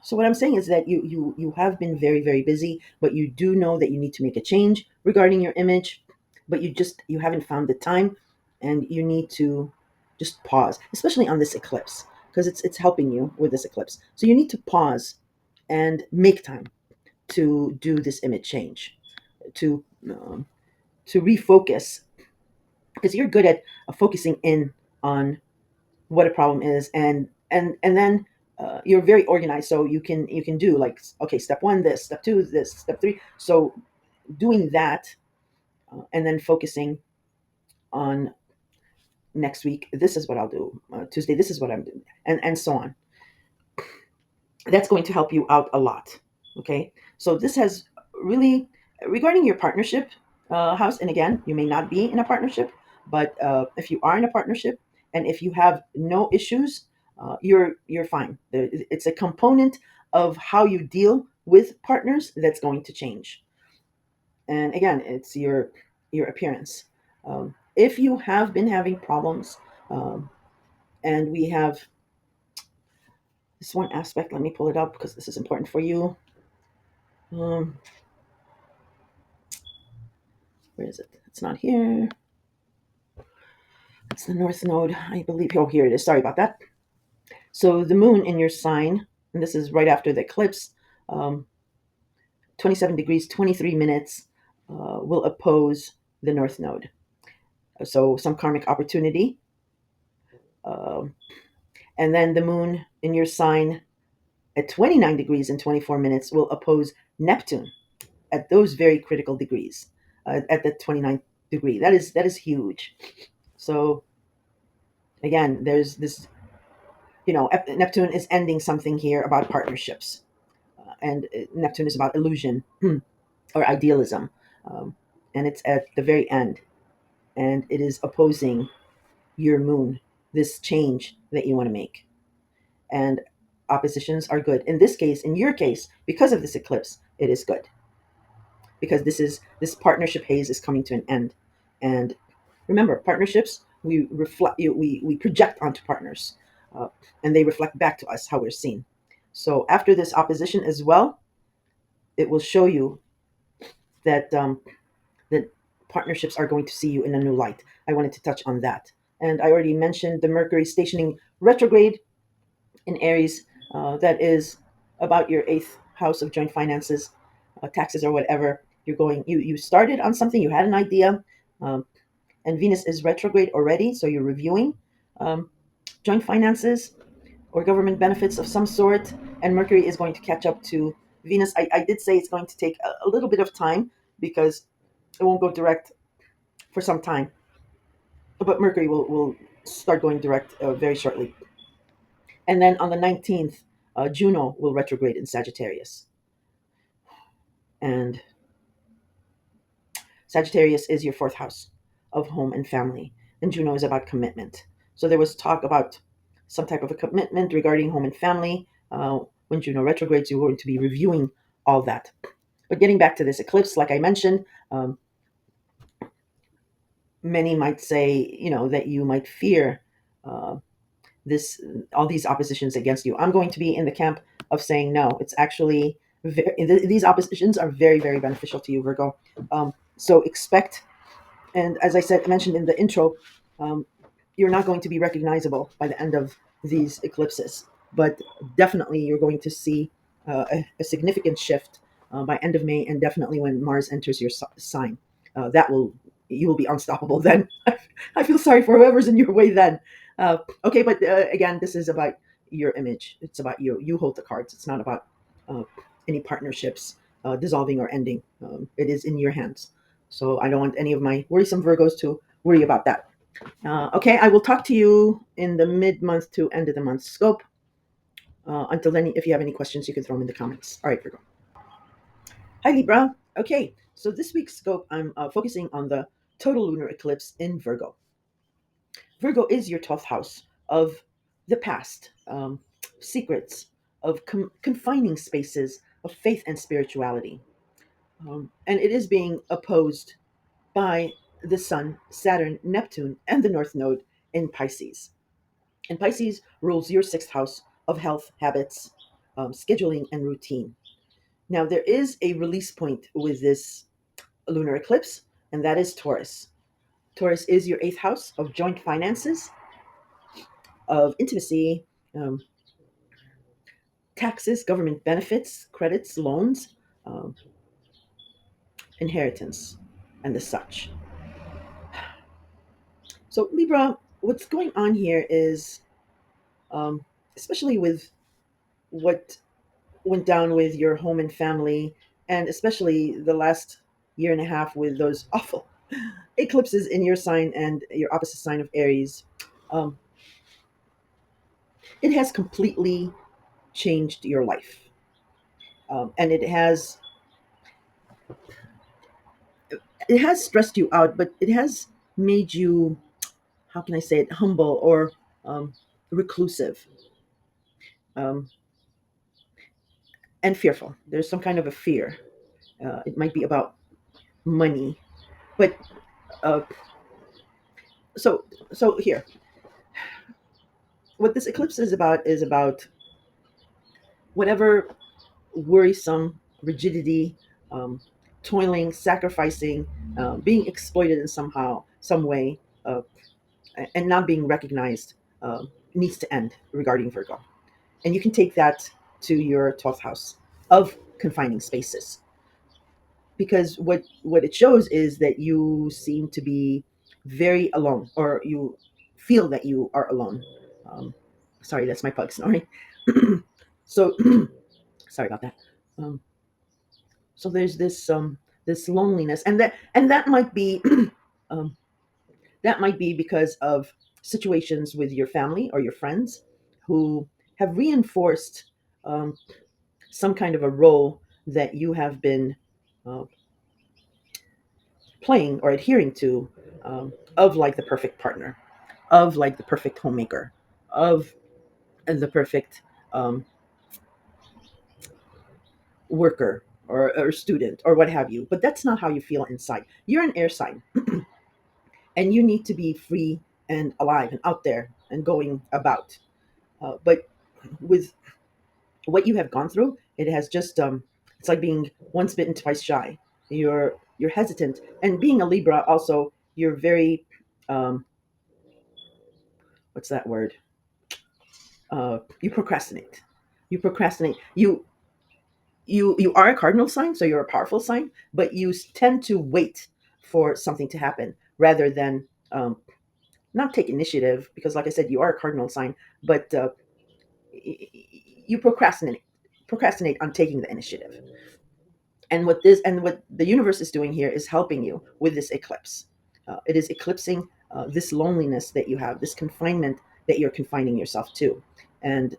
So what I'm saying is that you have been very very busy, but you do know that you need to make a change regarding your image, but you haven't found the time, and you need to just pause, especially on this eclipse, because it's helping you with this eclipse. So you need to pause and make time to do this image change, to um, to refocus, because you're good at focusing in on what a problem is, and then you're very organized, so you can do like, okay, step one this, step two this, step three. So doing that, and then focusing on next week, this is what I'll do, Tuesday this is what I'm doing, and so on. That's going to help you out a lot. Okay, so this has really, regarding your partnership house, and again, you may not be in a partnership, but if you are in a partnership and if you have no issues, you're fine. It's a component of how you deal with partners that's going to change. And again, it's your appearance. If you have been having problems, um, and we have this one aspect, let me pull it up because this is important for you. Um, where is it? It's not here. It's the North Node, I believe. Oh, here it is. Sorry about that. So the moon in your sign, and this is right after the eclipse, um, 27 degrees, 23 minutes, will oppose the North Node. So some karmic opportunity. Um, and then the moon in your sign at 29 degrees and 24 minutes will oppose Neptune at those very critical degrees, at the 29th degree. That is huge. So again, there's this, Neptune is ending something here about partnerships, and Neptune is about illusion or idealism, and it's at the very end, and it is opposing your moon, this change that you want to make. And oppositions are good. In this case, in your case, because of this eclipse, it is good, because this partnership haze is coming to an end. And remember, partnerships, we project onto partners, uh, and they reflect back to us how we're seen. So after this opposition as well, it will show you that that partnerships are going to see you in a new light. I wanted to touch on that, and I already mentioned the Mercury stationing retrograde in Aries. That is about your eighth house of joint finances, taxes, or whatever. You started on something, you had an idea, um, and Venus is retrograde already, so you're reviewing um, joint finances or government benefits of some sort, and Mercury is going to catch up to Venus. I did say it's going to take a little bit of time because it won't go direct for some time, but Mercury will start going direct very shortly. And then on the 19th, Juno will retrograde in Sagittarius. And Sagittarius is your fourth house of home and family. And Juno is about commitment. So there was talk about some type of a commitment regarding home and family. When Juno retrogrades, you're going to be reviewing all that. But getting back to this eclipse, like I mentioned, many might say, that you might fear uh, this all these oppositions against you. I'm going to be in the camp of saying no. It's actually These oppositions are very, very beneficial to you, Virgo. So expect, and as I said, mentioned in the intro, um, you're not going to be recognizable by the end of these eclipses, but definitely you're going to see a significant shift by end of May, and definitely when Mars enters your sign. That will You will be unstoppable then. I feel sorry for whoever's in your way then. Okay, but again, this is about your image. It's about you. You hold the cards. It's not about uh, any partnerships dissolving or ending. It is in your hands. So I don't want any of my worrisome Virgos to worry about that. Okay, I will talk to you in the mid-month to end of the month scope. Until then, if you have any questions, you can throw them in the comments. All right, Virgo. Hi, Libra. Okay, so this week's scope, I'm focusing on the total lunar eclipse in Virgo. Virgo is your 12th house of the past, secrets, of confining spaces, of faith and spirituality. And it is being opposed by the Sun, Saturn, Neptune, and the North Node in Pisces. And Pisces rules your sixth house of health, habits, scheduling, and routine. Now, there is a release point with this lunar eclipse, and that is Taurus. Taurus is your eighth house of joint finances, of intimacy, um, taxes, government benefits, credits, loans, um, inheritance, and the such. So, Libra, what's going on here is, especially with what went down with your home and family, and especially the last year and a half with those awful eclipses in your sign and your opposite sign of Aries, um, it has completely changed your life, and it has stressed you out, but it has made you, how can I say it, humble or reclusive, um, and fearful. There's some kind of a fear. It might be about money, but uh, so so here, what this eclipse is about whatever worrisome rigidity, um, toiling, sacrificing, being exploited in some way, and not being recognized, needs to end regarding Virgo. And you can take that to your 12th house of confining spaces, because what it shows is that you seem to be very alone, or you feel that you are alone. Um, Sorry, that's my pug snoring. So sorry about that. Um, so there's this loneliness, and that might be um, that might be because of situations with your family or your friends who have reinforced um, some kind of a role that you have been uh, playing or adhering to, of like the perfect partner, of like the perfect homemaker, of the perfect um, worker, or student, or what have you. But that's not how you feel inside. You're an air sign, and you need to be free and alive and out there and going about. But with what you have gone through, it has just it's like being once bitten, twice shy. You're hesitant, and being a Libra, also you're very um, what's that word? You procrastinate. You procrastinate. You are a cardinal sign, so you're a powerful sign, but you tend to wait for something to happen rather than not take initiative, because like I said, you are a cardinal sign, but you procrastinate on taking the initiative. And what the universe is doing here is helping you with this eclipse. It is eclipsing this loneliness that you have, this confinement that you're confining yourself to. And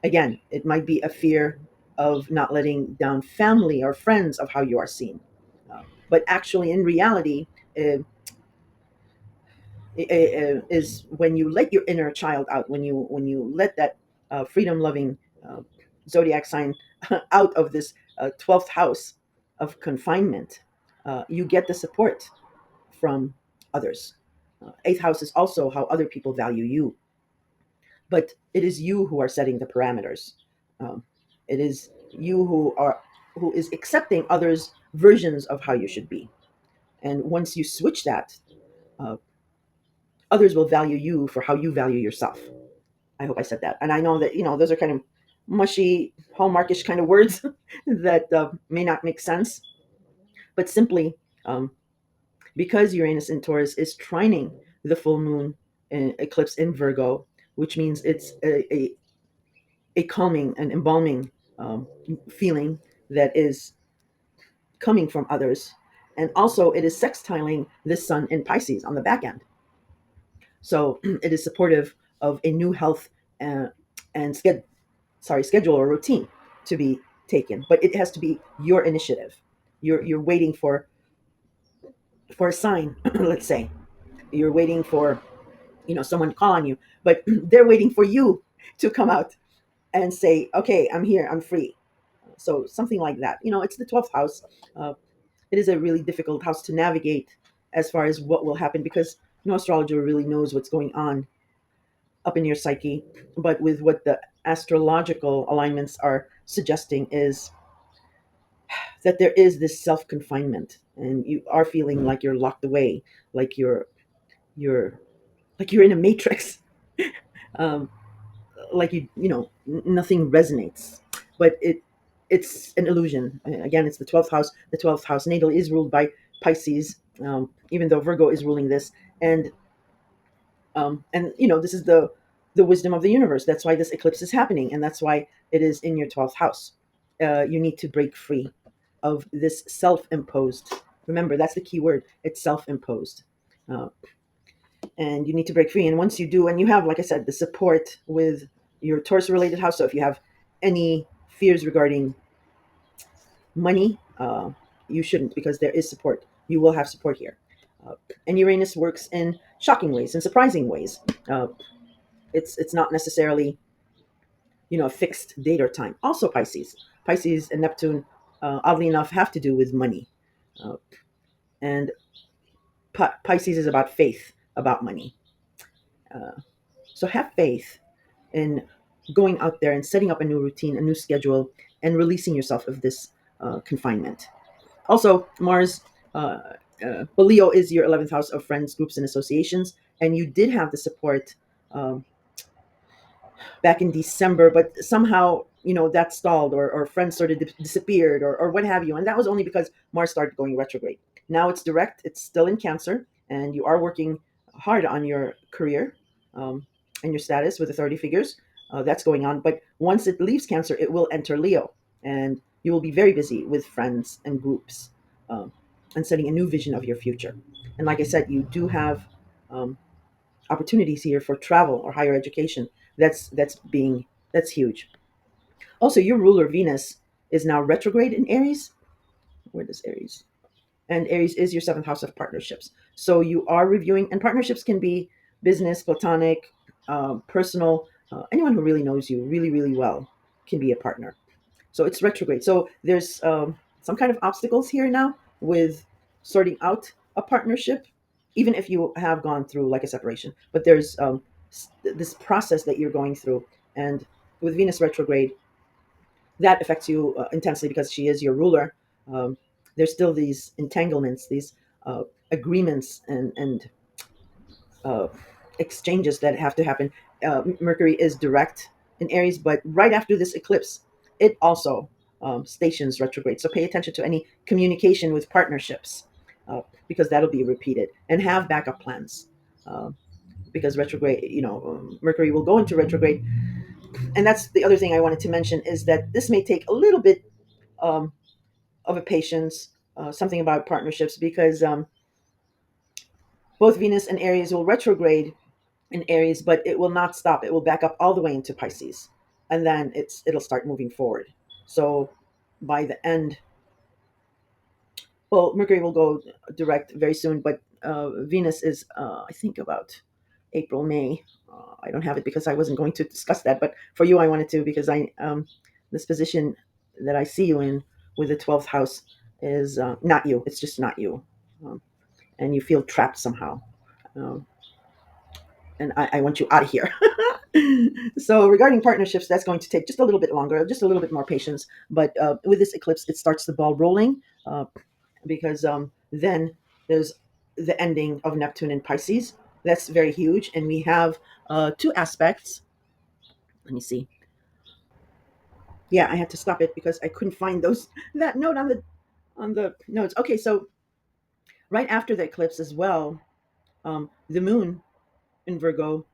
again, it might be a fear of not letting down family or friends of how you are seen. But actually, in reality, uh, is when you let your inner child out, when you let that freedom loving uh, zodiac sign out of this 12th house of confinement, you get the support from others. Eighth house is also how other people value you, but it is you who are setting the parameters. Um, it is you who is accepting others' versions of how you should be. And once you switch that, uh, others will value you for how you value yourself. I hope I said that. And I know that, those are kind of mushy, hallmarkish kind of words that may not make sense, but simply um, because Uranus in Taurus is trining the full moon eclipse in Virgo, which means it's a calming and embalming feeling that is coming from others. And also, it is sextiling the sun in Pisces on the back end. So it is supportive of a new health and schedule or routine to be taken, but it has to be your initiative. You're waiting for a sign. Let's say you're waiting for someone to call on you, but they're waiting for you to come out and say, okay, I'm here, I'm free. So something like that. It's the 12th house. It is a really difficult house to navigate as far as what will happen, because no astrologer really knows what's going on up in your psyche. But with what the astrological alignments are suggesting is that there is this self-confinement, and you are feeling like you're locked away, like you're like you're in a matrix. um, like nothing resonates, but it's an illusion. Again, it's the 12th house. The 12th house natal is ruled by Pisces, even though Virgo is ruling this. And this is the wisdom of the universe. That's why this eclipse is happening, and that's why it is in your 12th house. You need to break free of this self-imposed. Remember, that's the key word. It's self-imposed. uh, and you need to break free. And once you do, and you have, like I said, the support with your Taurus related house. So if you have any fears regarding money, you shouldn't, because there is support. You will have support here. And Uranus works in shocking ways and surprising ways. uh, it's not necessarily a fixed date or time. Also, Pisces and Neptune, oddly enough, have to do with money. And Pisces is about faith, about money. uh, so have faith in going out there and setting up a new routine, a new schedule, and releasing yourself of this confinement. Also, Mars, well, Leo is your 11th house of friends, groups, and associations, and you did have the support um, back in December, but somehow that stalled, or friends sort of disappeared, or what have you, and that was only because Mars started going retrograde. Now it's direct; it's still in Cancer, and you are working hard on your career um, and your status with authority figures. That's going on, but once it leaves Cancer, it will enter Leo, and you will be very busy with friends and groups, um, and setting a new vision of your future. And like I said, you do have um, opportunities here for travel or higher education. That's huge. Also, your ruler Venus is now retrograde in Aries. Where does Aries? And Aries is your seventh house of partnerships. So you are reviewing, and partnerships can be business, platonic, personal. Anyone who really knows you really, really well can be a partner. So it's retrograde. So there's some kind of obstacles here now with sorting out a partnership, even if you have gone through like a separation. But there's this process that you're going through, and with Venus retrograde, that affects you intensely because she is your ruler. Um, there's still these entanglements, these uh, agreements, and uh, exchanges that have to happen. Mercury is direct in Aries, but right after this eclipse, it also stations retrograde. So pay attention to any communication with partnerships, because that'll be repeated, and have backup plans. Because retrograde, Mercury will go into retrograde. And that's the other thing I wanted to mention, is that this may take a little bit um, of a patience, something about partnerships, because both Venus and Aries will retrograde in Aries, but it will not stop. It will back up all the way into Pisces, and then it'll start moving forward. So by the end, well, Mercury will go direct very soon, but Venus is, I think, about April, May. I don't have it because I wasn't going to discuss that, but for you, I wanted to, because this position that I see you in with the 12th house is not you. It's just not you, um, and you feel trapped somehow. Um, and I want you out of here. So regarding partnerships, that's going to take just a little bit longer, just a little bit more patience. But with this eclipse, it starts the ball rolling, because then there's the ending of Neptune in Pisces. That's very huge, and we have two aspects. Let me see. Yeah, I had to stop it because I couldn't find those that note on the notes. Okay, so right after the eclipse as well, the moon in Virgo,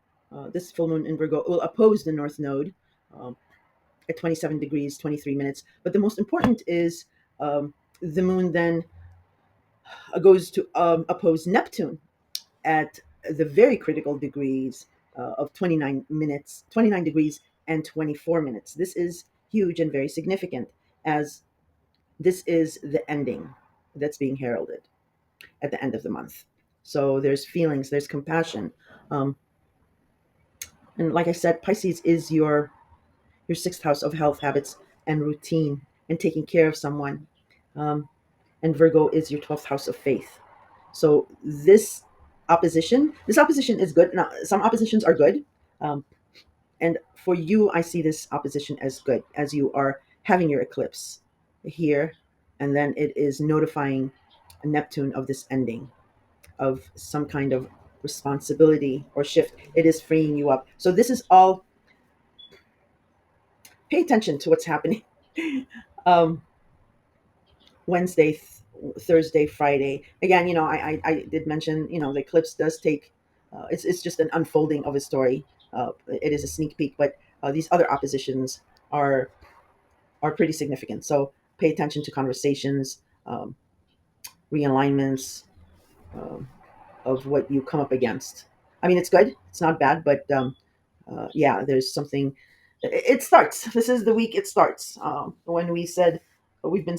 this full moon in Virgo, will oppose the North Node um, at 27 degrees, 23 minutes. But the most important is the moon then goes to oppose Neptune at the very critical degrees of 29 minutes, 29 degrees and 24 minutes. This is huge and very significant, as this is the ending that's being heralded at the end of the month. So there's feelings, there's compassion. Um, and like I said, Pisces is your sixth house of health, habits, and routine, and taking care of someone. Um, and Virgo is your 12th house of faith. So this opposition is good. Now, some oppositions are good. Um, and for you, I see this opposition as good, as you are having your eclipse here. And then it is notifying Neptune of this ending of some kind of responsibility or shift. It is freeing you up. So this is all, pay attention to what's happening. um, Wednesday, Thursday, Friday. Again, I did mention, the eclipse does take, it's just an unfolding of a story. It is a sneak peek, but these other oppositions are are pretty significant. So pay attention to conversations, realignments, um, of what you come up against. I mean, it's good. It's not bad, but yeah, there's something. It starts. This is the week it starts. When we said we've been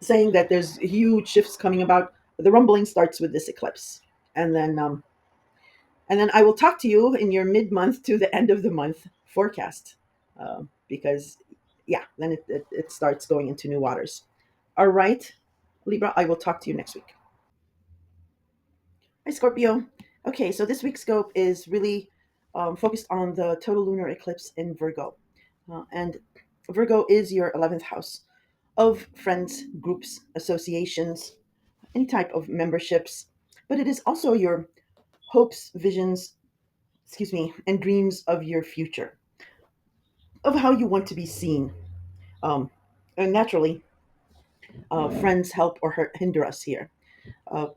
saying that there's huge shifts coming about. The rumbling starts with this eclipse, and then I will talk to you in your mid-month to the end of the month forecast, because yeah, then it starts going into new waters. All right, Libra, I will talk to you next week. Hi, Scorpio. Okay, so this week's scope is really focused on the total lunar eclipse in Virgo, and Virgo is your 11th house of friends, groups, associations, any type of memberships, but it is also your hopes, visions, excuse me, and dreams of your future, of how you want to be seen. Um, and naturally, friends help or hinder us here. Uh,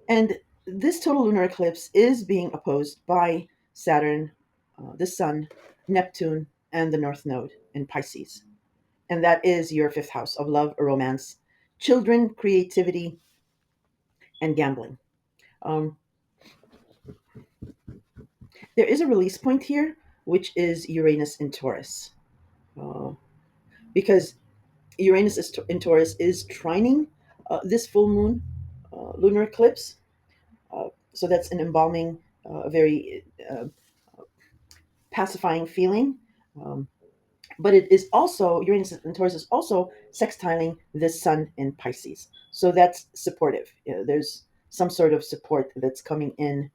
and this total lunar eclipse is being opposed by Saturn, the Sun, Neptune, and the North Node in Pisces. And that is your fifth house of love, romance, children, creativity, and gambling. Um, there is a release point here, which is Uranus in Taurus. Uh, because Uranus in Taurus is trining this full moon lunar eclipse. So that's an embalming, very pacifying feeling. Um, but it is also, Uranus in Taurus is also sextiling the sun in Pisces. So that's supportive. There's some sort of support that's coming in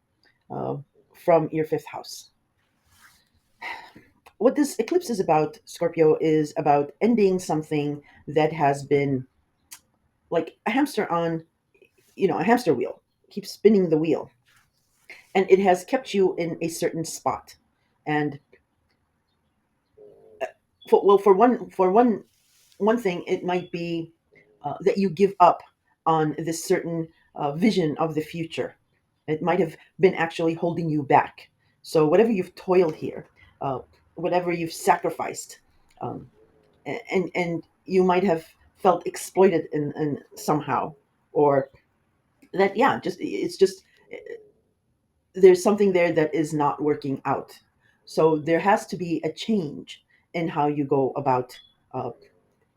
uh, from your fifth house. What this eclipse is about, Scorpio, is about ending something that has been like a hamster on, a hamster wheel, keeps spinning the wheel, and it has kept you in a certain spot. And for one thing, it might be that you give up on this certain vision of the future. It might have been actually holding you back. So whatever you've toiled here, uh, whatever you've sacrificed, um, and you might have felt exploited in somehow, or that, yeah, just it's just there's something there that is not working out. So there has to be a change in how you go about uh,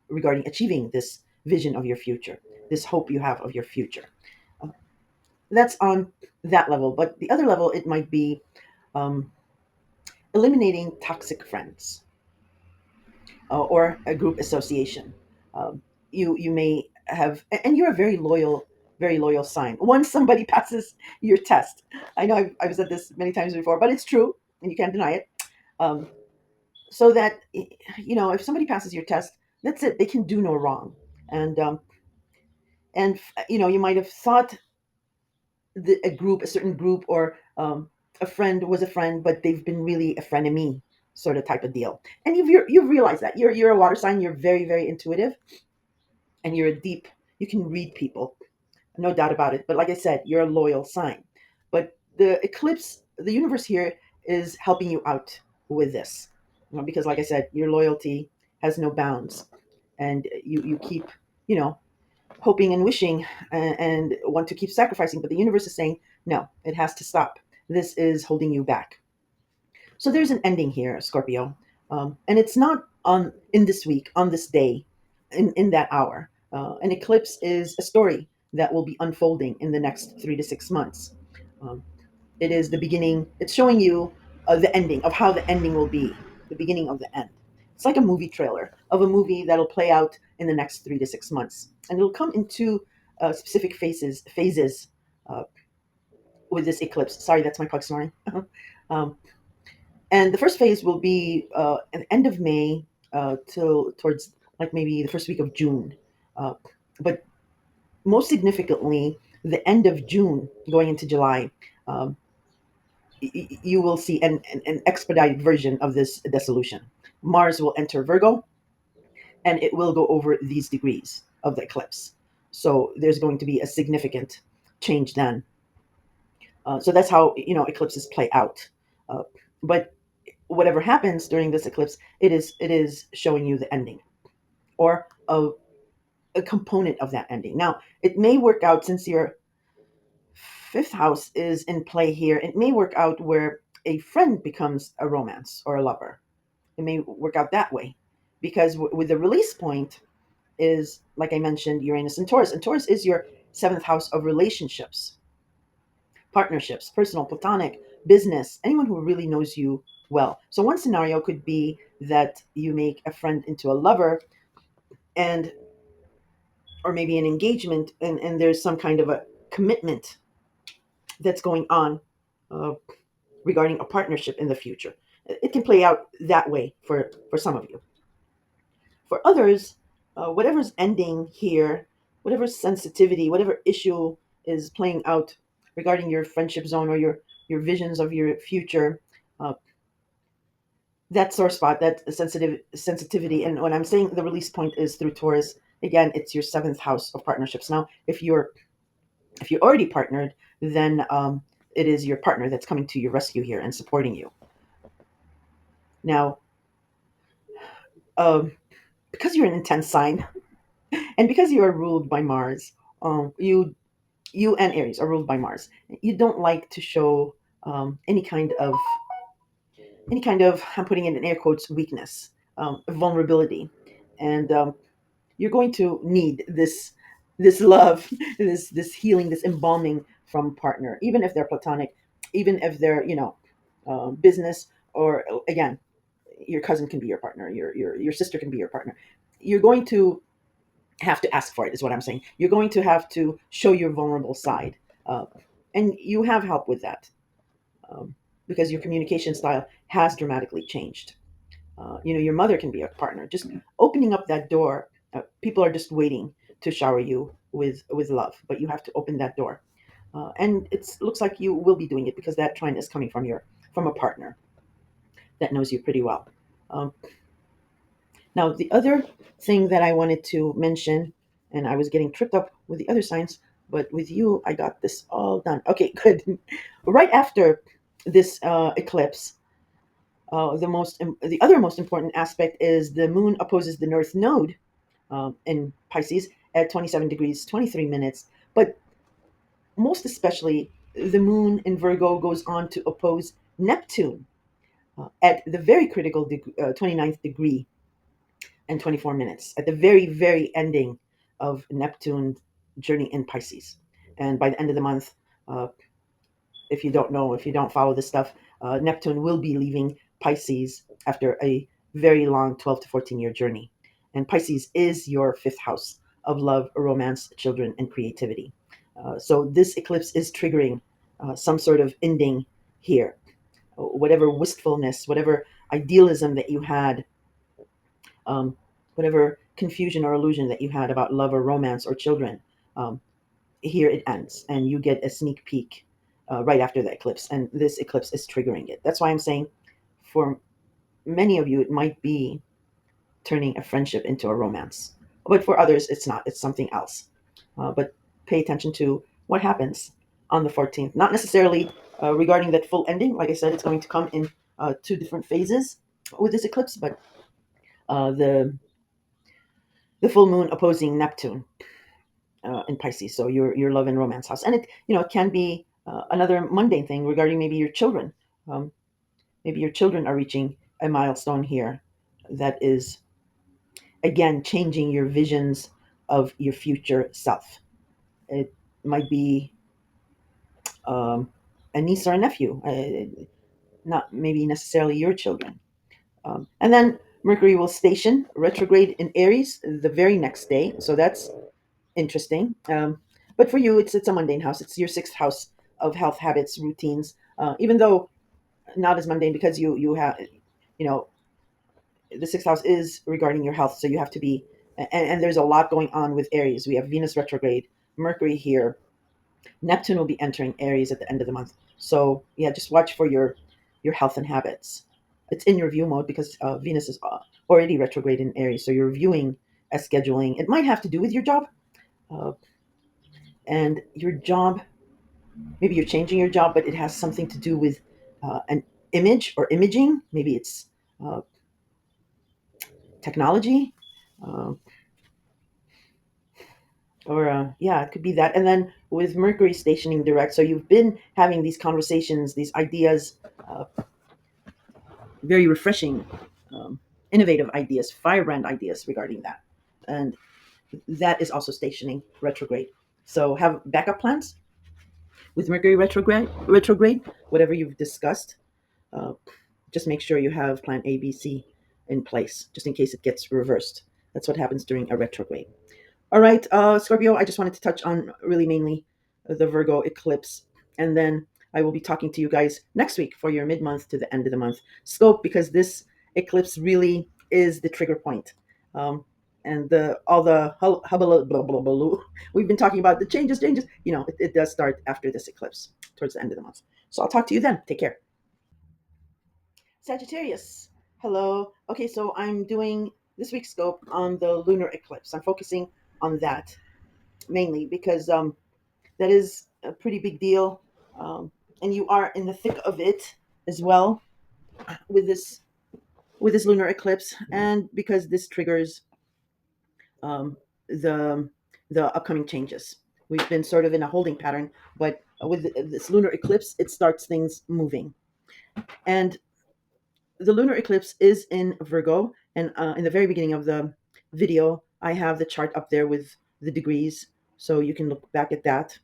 regarding achieving this vision of your future, this hope you have of your future. Uh, that's on that level. But the other level, it might be um, eliminating toxic friends, or a group association. Um, you may have, and you're a very loyal, very loyal sign. Once somebody passes your test, I know I've said this many times before, but it's true, and you can't deny it. Um, so that if somebody passes your test, that's it. They can do no wrong. And you might have thought a certain group, or a friend was a friend, but they've been really a frenemy sort of type of deal. And you've realized that you're a water sign. You're very, very intuitive, and you're a deep. You can read people, no doubt about it. But like I said, you're a loyal sign. But the eclipse, the universe here is helping you out with this, because like I said, your loyalty has no bounds, and you keep, you know, hoping and wishing, and want to keep sacrificing. But the universe is saying, no, it has to stop. This is holding you back. So there's an ending here, Scorpio. And it's not on in this week, on this day, in that hour. An eclipse is a story that will be unfolding in the next 3 to 6 months. Um, it is the beginning. It's showing you the ending of how the ending will be, the beginning of the end. It's like a movie trailer of a movie that'll play out in the next 3 to 6 months, and it'll come in two specific phases uh, with this eclipse. Sorry, that's my pug snoring. um, and the first phase will be at the end of May till towards like maybe the first week of June, but most significantly, the end of June going into July. Um, you will see an expedited version of this dissolution. Mars will enter Virgo, and it will go over these degrees of the eclipse. So there's going to be a significant change then. So that's how eclipses play out. But whatever happens during this eclipse, it is showing you the ending, or a component of that ending. Now, it may work out, since your fifth house is in play here. It may work out where a friend becomes a romance or a lover. It may work out that way, because with the release point is, like I mentioned, Uranus and Taurus is your seventh house of relationships, partnerships, personal, platonic, business, anyone who really knows you well. So one scenario could be that you make a friend into a lover, and or maybe an engagement, and there's some kind of a commitment that's going on uh, regarding a partnership in the future. It can play out that way for some of you. For others, whatever's ending here, whatever sensitivity, whatever issue is playing out regarding your friendship zone, or your visions of your future, uh, that sore spot, that sensitivity. And when I'm saying the release point is through Taurus, again, it's your seventh house of partnerships. Now, if you're already partnered, then it is your partner that's coming to your rescue here and supporting you. Now, um, because you're an intense sign, and because you are ruled by Mars, you and Aries are ruled by Mars. You don't like to show any kind of I'm putting it in air quotes, weakness, vulnerability, and you're going to need this love, this healing, this embalming from partner, even if they're platonic, even if they're business, or again, your cousin can be your partner, your sister can be your partner. You're going to have to ask for it, is what I'm saying. You're going to have to show your vulnerable side, uh, and you have help with that, because your communication style has dramatically changed. Your mother can be a partner. Just opening up that door. People are just waiting to shower you with love, but you have to open that door, and it looks like you will be doing it, because that trine is coming from a partner that knows you pretty well. Um, Now, the other thing that I wanted to mention, and I was getting tripped up with the other signs, but with you, I got this all done. Okay, good. Right after this eclipse, the other most important aspect is the moon opposes the North Node in Pisces at 27 degrees 23 minutes. But most especially, the moon in Virgo goes on to oppose Neptune at the very critical 29th degree and 24 minutes, at the very, very ending of Neptune's journey in Pisces. And by the end of the month, uh, if you don't know, if you don't follow this stuff, Neptune will be leaving Pisces after a very long 12 to 14-year journey. And Pisces is your fifth house of love, romance, children, and creativity. So this eclipse is triggering some sort of ending here. Whatever wistfulness, whatever idealism that you had, um, whatever confusion or illusion that you had about love or romance or children, um, here it ends, and you get a sneak peek right after the eclipse. And this eclipse is triggering it. That's why I'm saying, for many of you, it might be turning a friendship into a romance, but for others, it's not. It's something else. But pay attention to what happens on the 14th. Not necessarily regarding that full ending. Like I said, it's going to come in two different phases with this eclipse, but the full moon opposing Neptune in Pisces, so your love and romance house, and it can be another mundane thing regarding maybe your children. Um, Maybe your children are reaching a milestone here that is again changing your visions of your future self. It might be um, a niece or a nephew, not maybe necessarily your children. And then Mercury will station retrograde in Aries the very next day, so that's interesting. But for you, it's a mundane house. It's your sixth house of health, habits, routines. Even though not as mundane, because you have, you know, the sixth house is regarding your health, so you have to be. And there's a lot going on with Aries. We have Venus retrograde, Mercury here, Neptune will be entering Aries at the end of the month. So yeah, just watch for your health and habits. It's in review mode because Venus is already retrograde in Aries, so you're reviewing a scheduling. It might have to do with your job, uh, and your job. Maybe you're changing your job, but it has something to do with an image or imaging. Maybe it's uh, technology. Uh, or yeah, it could be that. And then with Mercury stationing direct, so you've been having these conversations, these ideas, uh, very refreshing, um, innovative ideas, firebrand ideas regarding that. And that is also stationing retrograde. So have backup plans with Mercury retrograde, whatever you've discussed. Uh, just make sure you have plan A, B, C in place, just in case it gets reversed. That's what happens during a retrograde. All right, Scorpio, I just wanted to touch on really mainly the Virgo eclipse. And then I will be talking to you guys next week for your mid month to the end of the month scope, because this eclipse really is the trigger point. Um, and all the hubble blah, blah, blah, blah, we've been talking about the changes, it does start after this eclipse towards the end of the month. So I'll talk to you then. Take care. Sagittarius, hello. Okay, so I'm doing this week's scope on the lunar eclipse. I'm focusing on that mainly because that is a pretty big deal, and you are in the thick of it as well with this lunar eclipse, and because this triggers um, the the upcoming changes. We've been sort of in a holding pattern, but with this lunar eclipse, it starts things moving. And the lunar eclipse is in Virgo, and in the very beginning of the video, I have the chart up there with the degrees, so you can look back at that.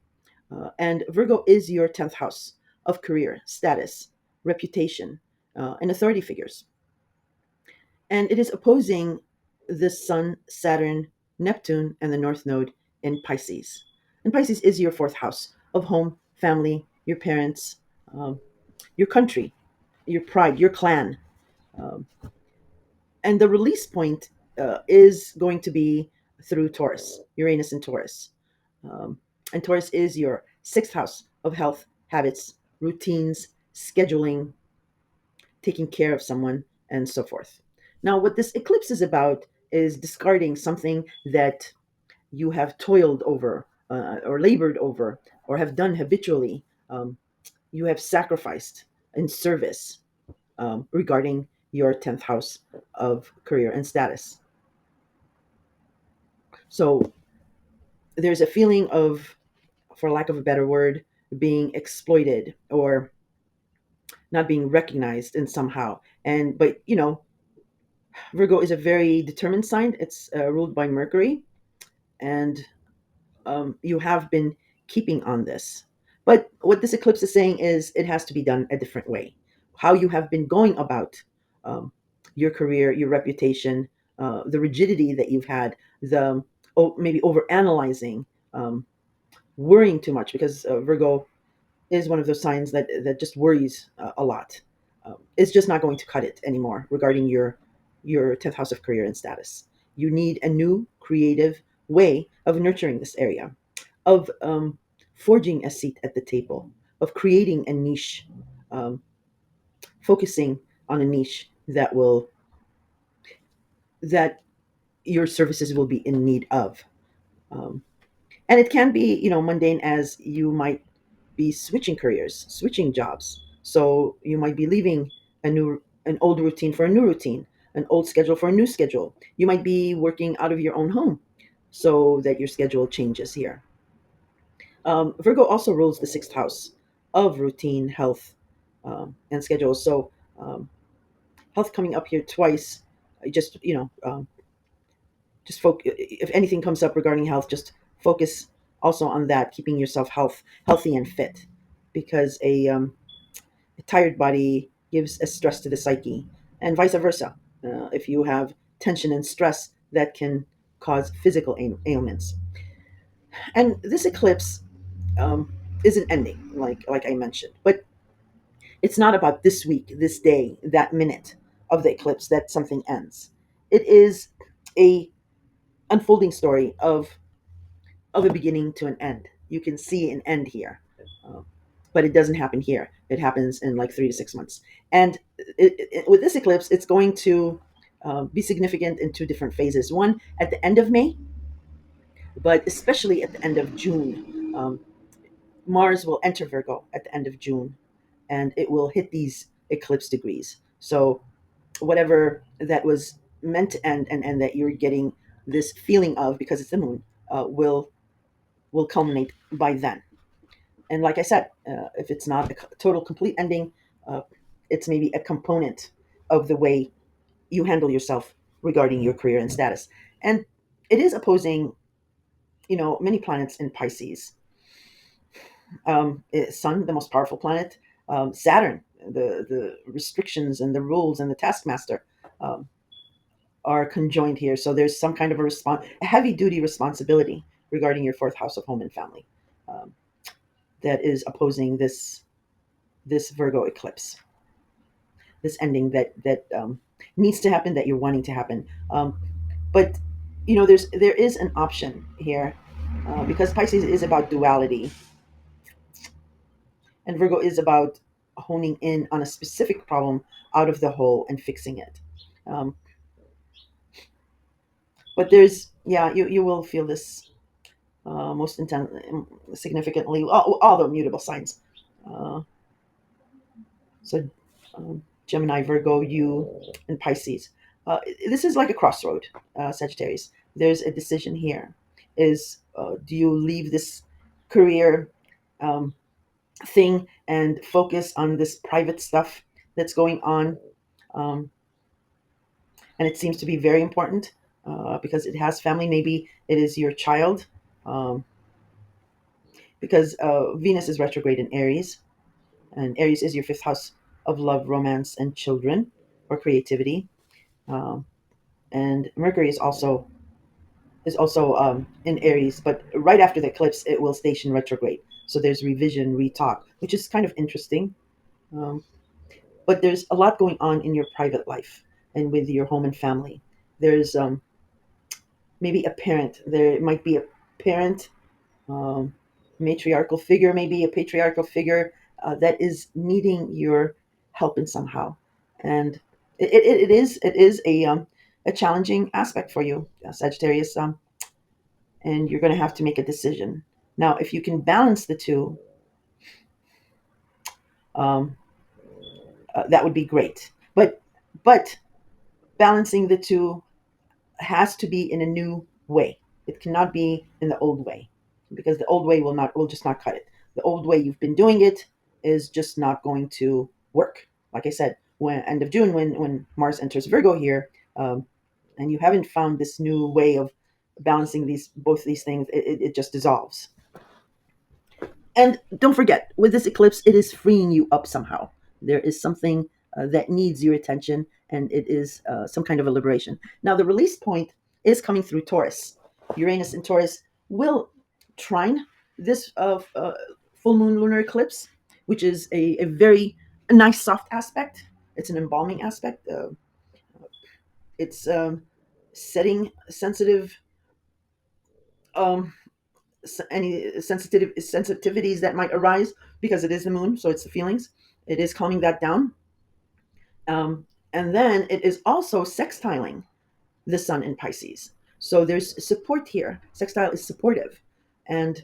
And Virgo is your 10th house of career, status, reputation, and authority figures. And it is opposing the Sun, Saturn, Neptune, and the North Node in Pisces. And Pisces is your fourth house of home, family, your parents, um, your country, your pride, your clan. Um, and the release point is going to be through Taurus, Uranus and Taurus. And Taurus is your sixth house of health, habits, routines, scheduling, taking care of someone, and so forth. Now, what this eclipse is about is discarding something that you have toiled over, or labored over, or have done habitually. You have sacrificed in service, regarding your 10th house of career and status. So there's a feeling of, for lack of a better word, being exploited or not being recognized in somehow. And but Virgo is a very determined sign. It's ruled by Mercury, and you have been keeping on this. But what this eclipse is saying is it has to be done a different way. How you have been going about um, your career, your reputation, the rigidity that you've had, the maybe over analyzing, um, worrying too much, because Virgo is one of those signs that just worries a lot. It's just not going to cut it anymore regarding your 10th house of career and status. You need a new creative way of nurturing this area, of forging a seat at the table, of creating a niche, um, focusing on a niche that your services will be in need of. Um, and it can be, mundane, as you might be switching careers, switching jobs. So you might be leaving an old routine for a new routine, an old schedule for a new schedule. You might be working out of your own home so that your schedule changes here. Virgo also rules the sixth house of routine, health, and schedules. So health coming up here twice. Just just focus. If anything comes up regarding health, just focus also on that, keeping yourself healthy and fit, because a tired body gives a stress to the psyche, and vice versa. If you have tension and stress, that can cause physical ailments. And this eclipse isn't ending, like I mentioned, but it's not about this week, this day, that minute of the eclipse that something ends. It is a unfolding story of a beginning to an end. You can see an end here, uh, but it doesn't happen here. It happens in like 3 to 6 months. And with this eclipse, it's going to be significant in two different phases. One at the end of May, but especially at the end of June. Mars will enter Virgo at the end of June, and it will hit these eclipse degrees. So whatever that was meant to end, and that you're getting this feeling of because it's the moon, will culminate by then. And like I said, if it's not a total complete ending, uh, it's maybe a component of the way you handle yourself regarding your career and status. And it is opposing, many planets in Pisces. Sun, the most powerful planet, Saturn, the restrictions and the rules and the taskmaster, um, are conjoined here. So there's some kind of a heavy duty responsibility regarding your fourth house of home and family, um, that is opposing this Virgo eclipse, this ending that needs to happen, that you're wanting to happen. But there is an option here, because Pisces is about duality, and Virgo is about honing in on a specific problem out of the whole and fixing it. Um, but there's, yeah, you will feel this most intense, significantly, all the mutable signs. Uh, so Gemini, Virgo, you, and Pisces. This is like a crossroad, Sagittarius. There's a decision here. Do you leave this career um, thing and focus on this private stuff that's going on? Um, and it seems to be very important, because it has family. Maybe it is your child, um, because Venus is retrograde in Aries, and Aries is your fifth house of love, romance, and children, or creativity. Um, and Mercury is also in Aries, but right after the eclipse, it will station retrograde. So there's revision, retalk, which is kind of interesting. Um, but there's a lot going on in your private life and with your home and family. There's maybe a parent. There might be a parent, um, matriarchal figure, maybe a patriarchal figure, that is needing your help in somehow. And it is a challenging aspect for you, Sagittarius. And you're going to have to make a decision. Now, if you can balance the two, um, that would be great. But balancing the two has to be in a new way. It cannot be in the old way, because the old way will just not cut it. The old way you've been doing it is just not going to work. Like I said, when end of June, when Mars enters Virgo here, and you haven't found this new way of balancing both these things, it just dissolves. And don't forget, with this eclipse, it is freeing you up somehow. There is something that needs your attention, and it is some kind of a liberation. Now, the release point is coming through Taurus. Uranus in Taurus will trine. this full moon lunar eclipse, which is a very nice soft aspect. It's an embalming aspect. It's setting sensitive um, any sensitive sensitivities that might arise because it is the moon, so it's the feelings. It is calming that down, and then it is also sextiling the sun in Pisces. So there's support here. Sextile is supportive, and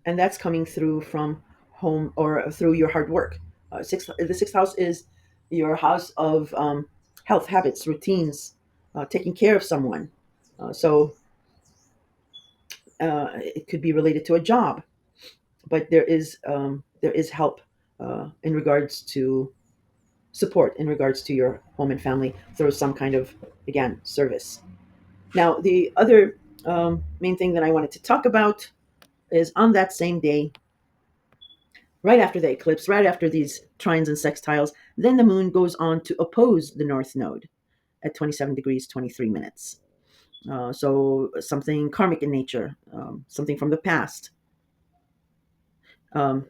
that's coming through from home or through your hard work. The sixth house is your house of health, habits, routines, taking care of someone. So it could be related to a job, but there is help in regards to support in regards to your home and family through some kind of, again, service. Now, the other main thing that I wanted to talk about is on that same day, right after the eclipse, right after these trines and sextiles, then the moon goes on to oppose the north node at 27 degrees 23 minutes. So something karmic in nature, something from the past, um,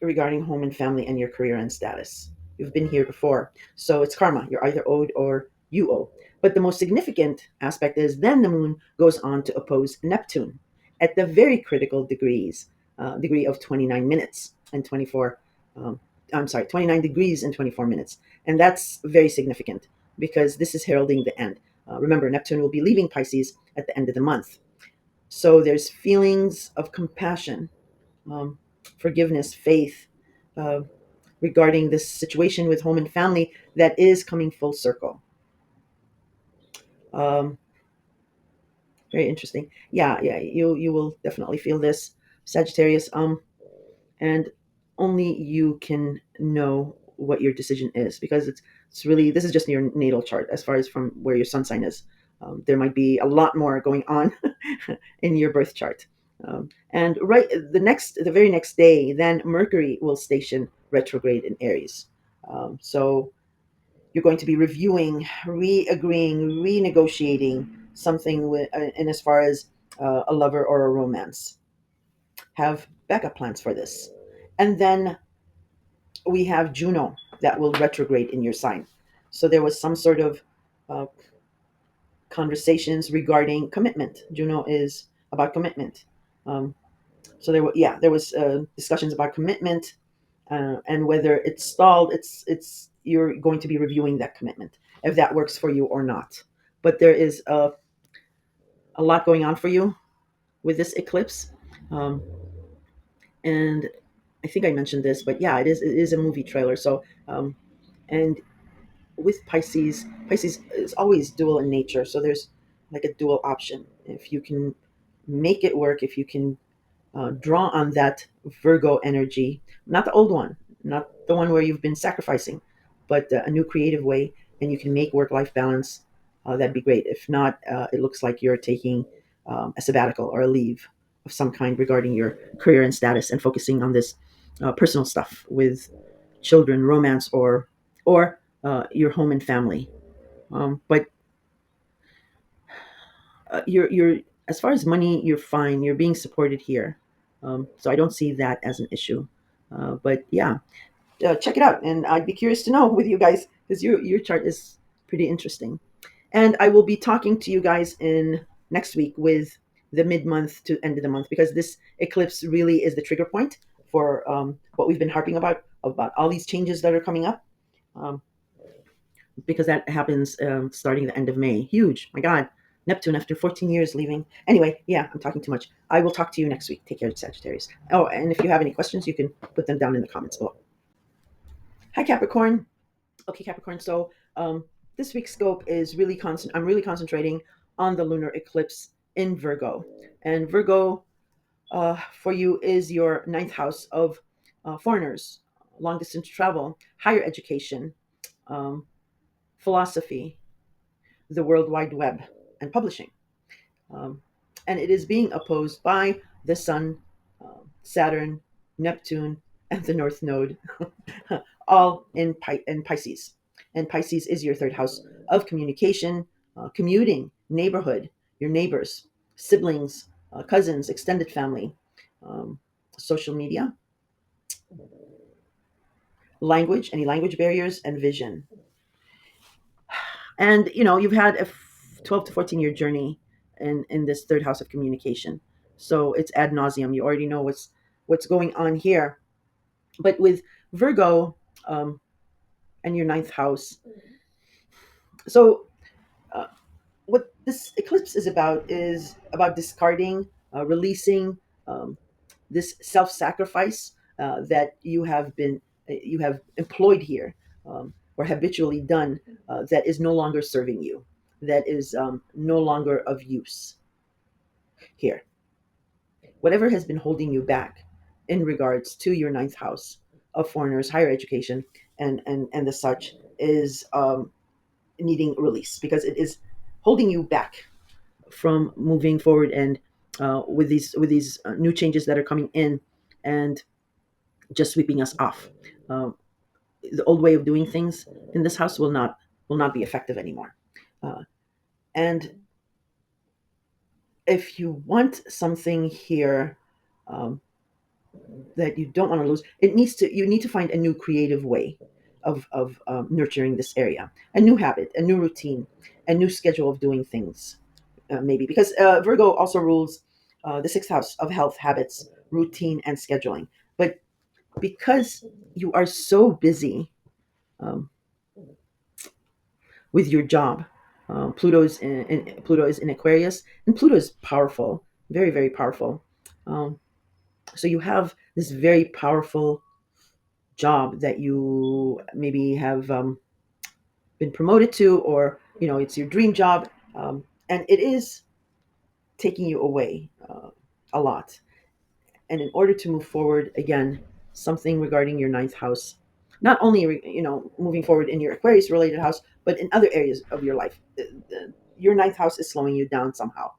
regarding home and family and your career and status. You've been here before. So it's karma. You're either owed or you owe. But the most significant aspect is then the moon goes on to oppose Neptune at the very critical degree of 29 minutes and 24, um, I'm sorry, 29 degrees and 24 minutes. And that's very significant because this is heralding the end. Remember, Neptune will be leaving Pisces at the end of the month. So there's feelings of compassion, um, forgiveness, faith, uh, regarding this situation with home and family that is coming full circle. Um, Very interesting. Yeah, yeah, you will definitely feel this, Sagittarius. And only you can know what your decision is because it's really, this is just your natal chart as far as from where your sun sign is. There might be a lot more going on in your birth chart. And right the very next day, then Mercury will station retrograde in Aries. So you're going to be reviewing, re-agreeing, renegotiating something with, in as far as a lover or a romance. Have backup plans for this. And then we have Juno that will retrograde in your sign. So there was some sort of uh, conversations regarding commitment. Juno is about commitment. Um, so there was discussions about commitment, and whether it's stalled. It's you're going to be reviewing that commitment if that works for you or not. But there is a lot going on for you with this eclipse, um, and I think I mentioned this, but yeah, it is a movie trailer. So and with Pisces is always dual in nature. So there's like a dual option. If you can make it work, if you can draw on that Virgo energy, not the old one, not the one where you've been sacrificing, but a new creative way, and you can make work life balance, that'd be great. If not, it looks like you're taking a sabbatical or a leave of some kind regarding your career and status and focusing on this personal stuff with children, romance, or your home and family. But you're as far as money, you're fine. You're being supported here, so I don't see that as an issue. But yeah, check it out, and I'd be curious to know with you guys because your chart is pretty interesting. And I will be talking to you guys in next week with the mid month to end of the month because this eclipse really is the trigger point for what we've been harping about all these changes that are coming up. Um, because that happens starting the end of May. Huge. My God. Neptune after 14 years leaving. Anyway, yeah, I'm talking too much. I will talk to you next week. Take care, Sagittarius. Oh, and if you have any questions, you can put them down in the comments below. Hi, Capricorn. Okay, Capricorn. So this week's scope is really I'm really concentrating on the lunar eclipse in Virgo. And Virgo for you is your ninth house of foreigners, long distance travel, higher education, um, philosophy, the World Wide Web, and publishing. Um, and it is being opposed by the Sun, Saturn, Neptune, and the North Node, all in Pisces. And Pisces is your third house of communication, commuting, neighborhood, your neighbors, siblings, cousins, extended family, um, social media, language, any language barriers, and vision. And you've had a 12 to 14-year journey in this third house of communication, so it's ad nauseum. You already know what's going on here. But with Virgo, um, and your ninth house, so uh, what this eclipse is about discarding, releasing, um, this self-sacrifice that you have employed here, or habitually done, that is no longer serving you, that is no longer of use here. Whatever has been holding you back in regards to your ninth house of foreigners, higher education, and the such, is needing release, because it is holding you back from moving forward, and with these new changes that are coming in, and just sweeping us off. Um, the old way of doing things in this house will not be effective anymore. Uh, and if you want something here, um, that you don't want to lose, you need to find a new creative way of nurturing this area, a new habit, a new routine, a new schedule of doing things, maybe, because Virgo also rules the sixth house of health, habits, routine, and scheduling. But because you are so busy, um, with your job, Pluto is in Aquarius, and Pluto is powerful, very very powerful. Um, so you have this very powerful job that you maybe have been promoted to, or it's your dream job, and it is taking you away a lot. And in order to move forward again, something regarding your ninth house, not only moving forward in your Aquarius related house, but in other areas of your life, your ninth house is slowing you down somehow,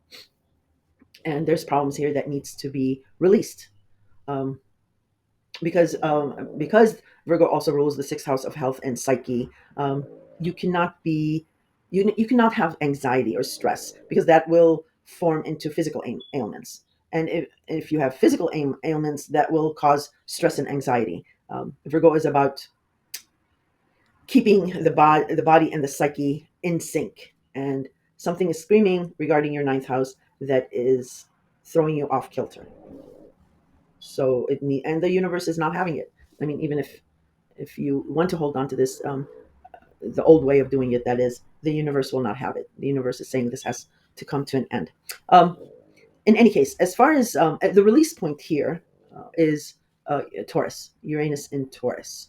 and there's problems here that needs to be released. um, because Virgo also rules the sixth house of health and psyche. You cannot be you cannot have anxiety or stress, because that will form into physical ailments. And if you have physical ailments, that will cause stress and anxiety. Virgo is about keeping the body and the psyche in sync, and something is screaming regarding your ninth house that is throwing you off kilter. So and the universe is not having it. I mean, even if you want to hold on to this, the old way of doing it, that is, the universe will not have it. The universe is saying this has to come to an end. um, in any case, as far as the release point here, is Taurus, Uranus in Taurus,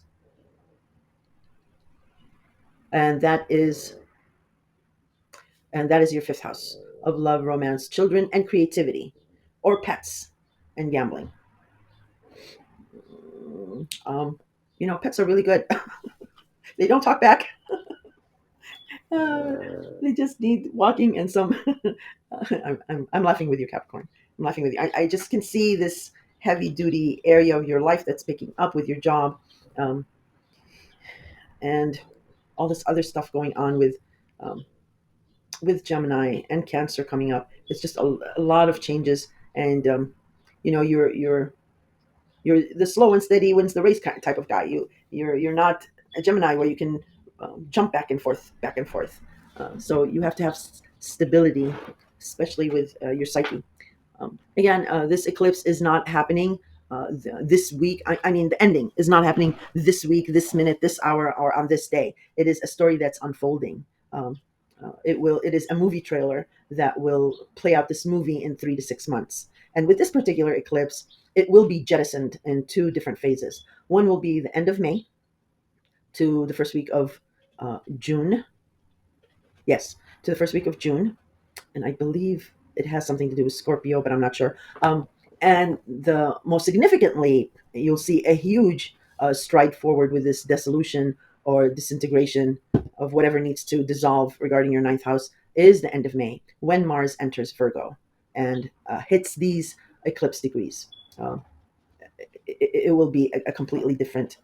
and that is your fifth house of love, romance, children, and creativity, or pets and gambling. um, Pets are really good. They don't talk back. Uh, they just need walking and some. I'm laughing with you, Capricorn. I'm laughing with you. I just can see this heavy duty area of your life that's picking up with your job, um, and all this other stuff going on um, with Gemini and Cancer coming up. It's just a lot of changes, and you're the slow and steady wins the race type of guy. You're not a Gemini where you can jump back and forth, back and forth. So you have to have stability, especially with your psyche. Again, this eclipse is not happening this week. I mean, the ending is not happening this week, this minute, this hour, or on this day. It is a story that's unfolding. It is a movie trailer that will play out this movie in 3 to 6 months. And with this particular eclipse, it will be jettisoned in two different phases. One will be the end of May to the first week of June. Yes, to the first week of June, and I believe it has something to do with Scorpio, but I'm not sure. And the most significantly, you'll see a huge stride forward with this dissolution or disintegration of whatever needs to dissolve regarding your ninth house, is the end of May, when Mars enters Virgo and hits these eclipse degrees. Um, it will be a completely different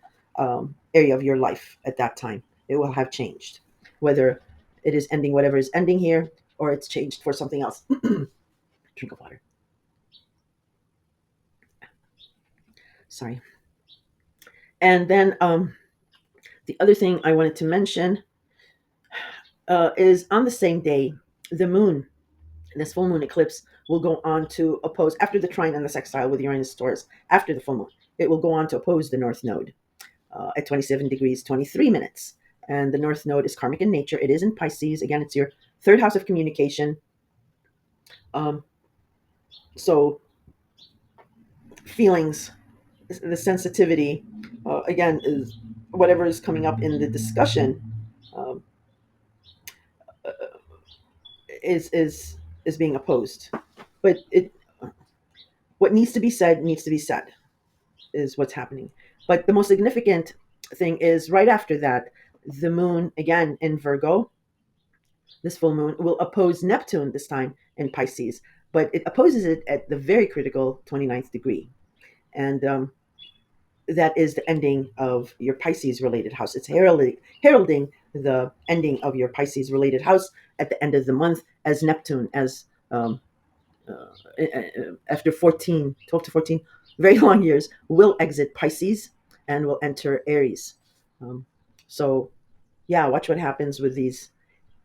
area of your life at that time. It will have changed, whether it is ending whatever is ending here, or it's changed for something else. Drink of water. Sorry. And then the other thing I wanted to mention is on the same day, the moon, this full moon eclipse, will go on to oppose, after the trine and the sextile with Uranus Taurus, after the full moon, it will go on to oppose the North Node at 27 degrees 23 minutes. And the North Node is karmic in nature. It is in Pisces. Again, it's your third house of communication. So feelings, the sensitivity, again, is whatever is coming up in the discussion, um, is being opposed. But what needs to be said needs to be said, is what's happening. But the most significant thing is right after that, the moon, again in Virgo, this full moon will oppose Neptune, this time in Pisces, but it opposes it at the very critical 29th degree. And that is the ending of your Pisces related house. It's heralding the ending of your Pisces related house at the end of the month, as Neptune, as after 12 to 14 very long years, will exit Pisces and will enter Aries. So yeah, watch what happens with these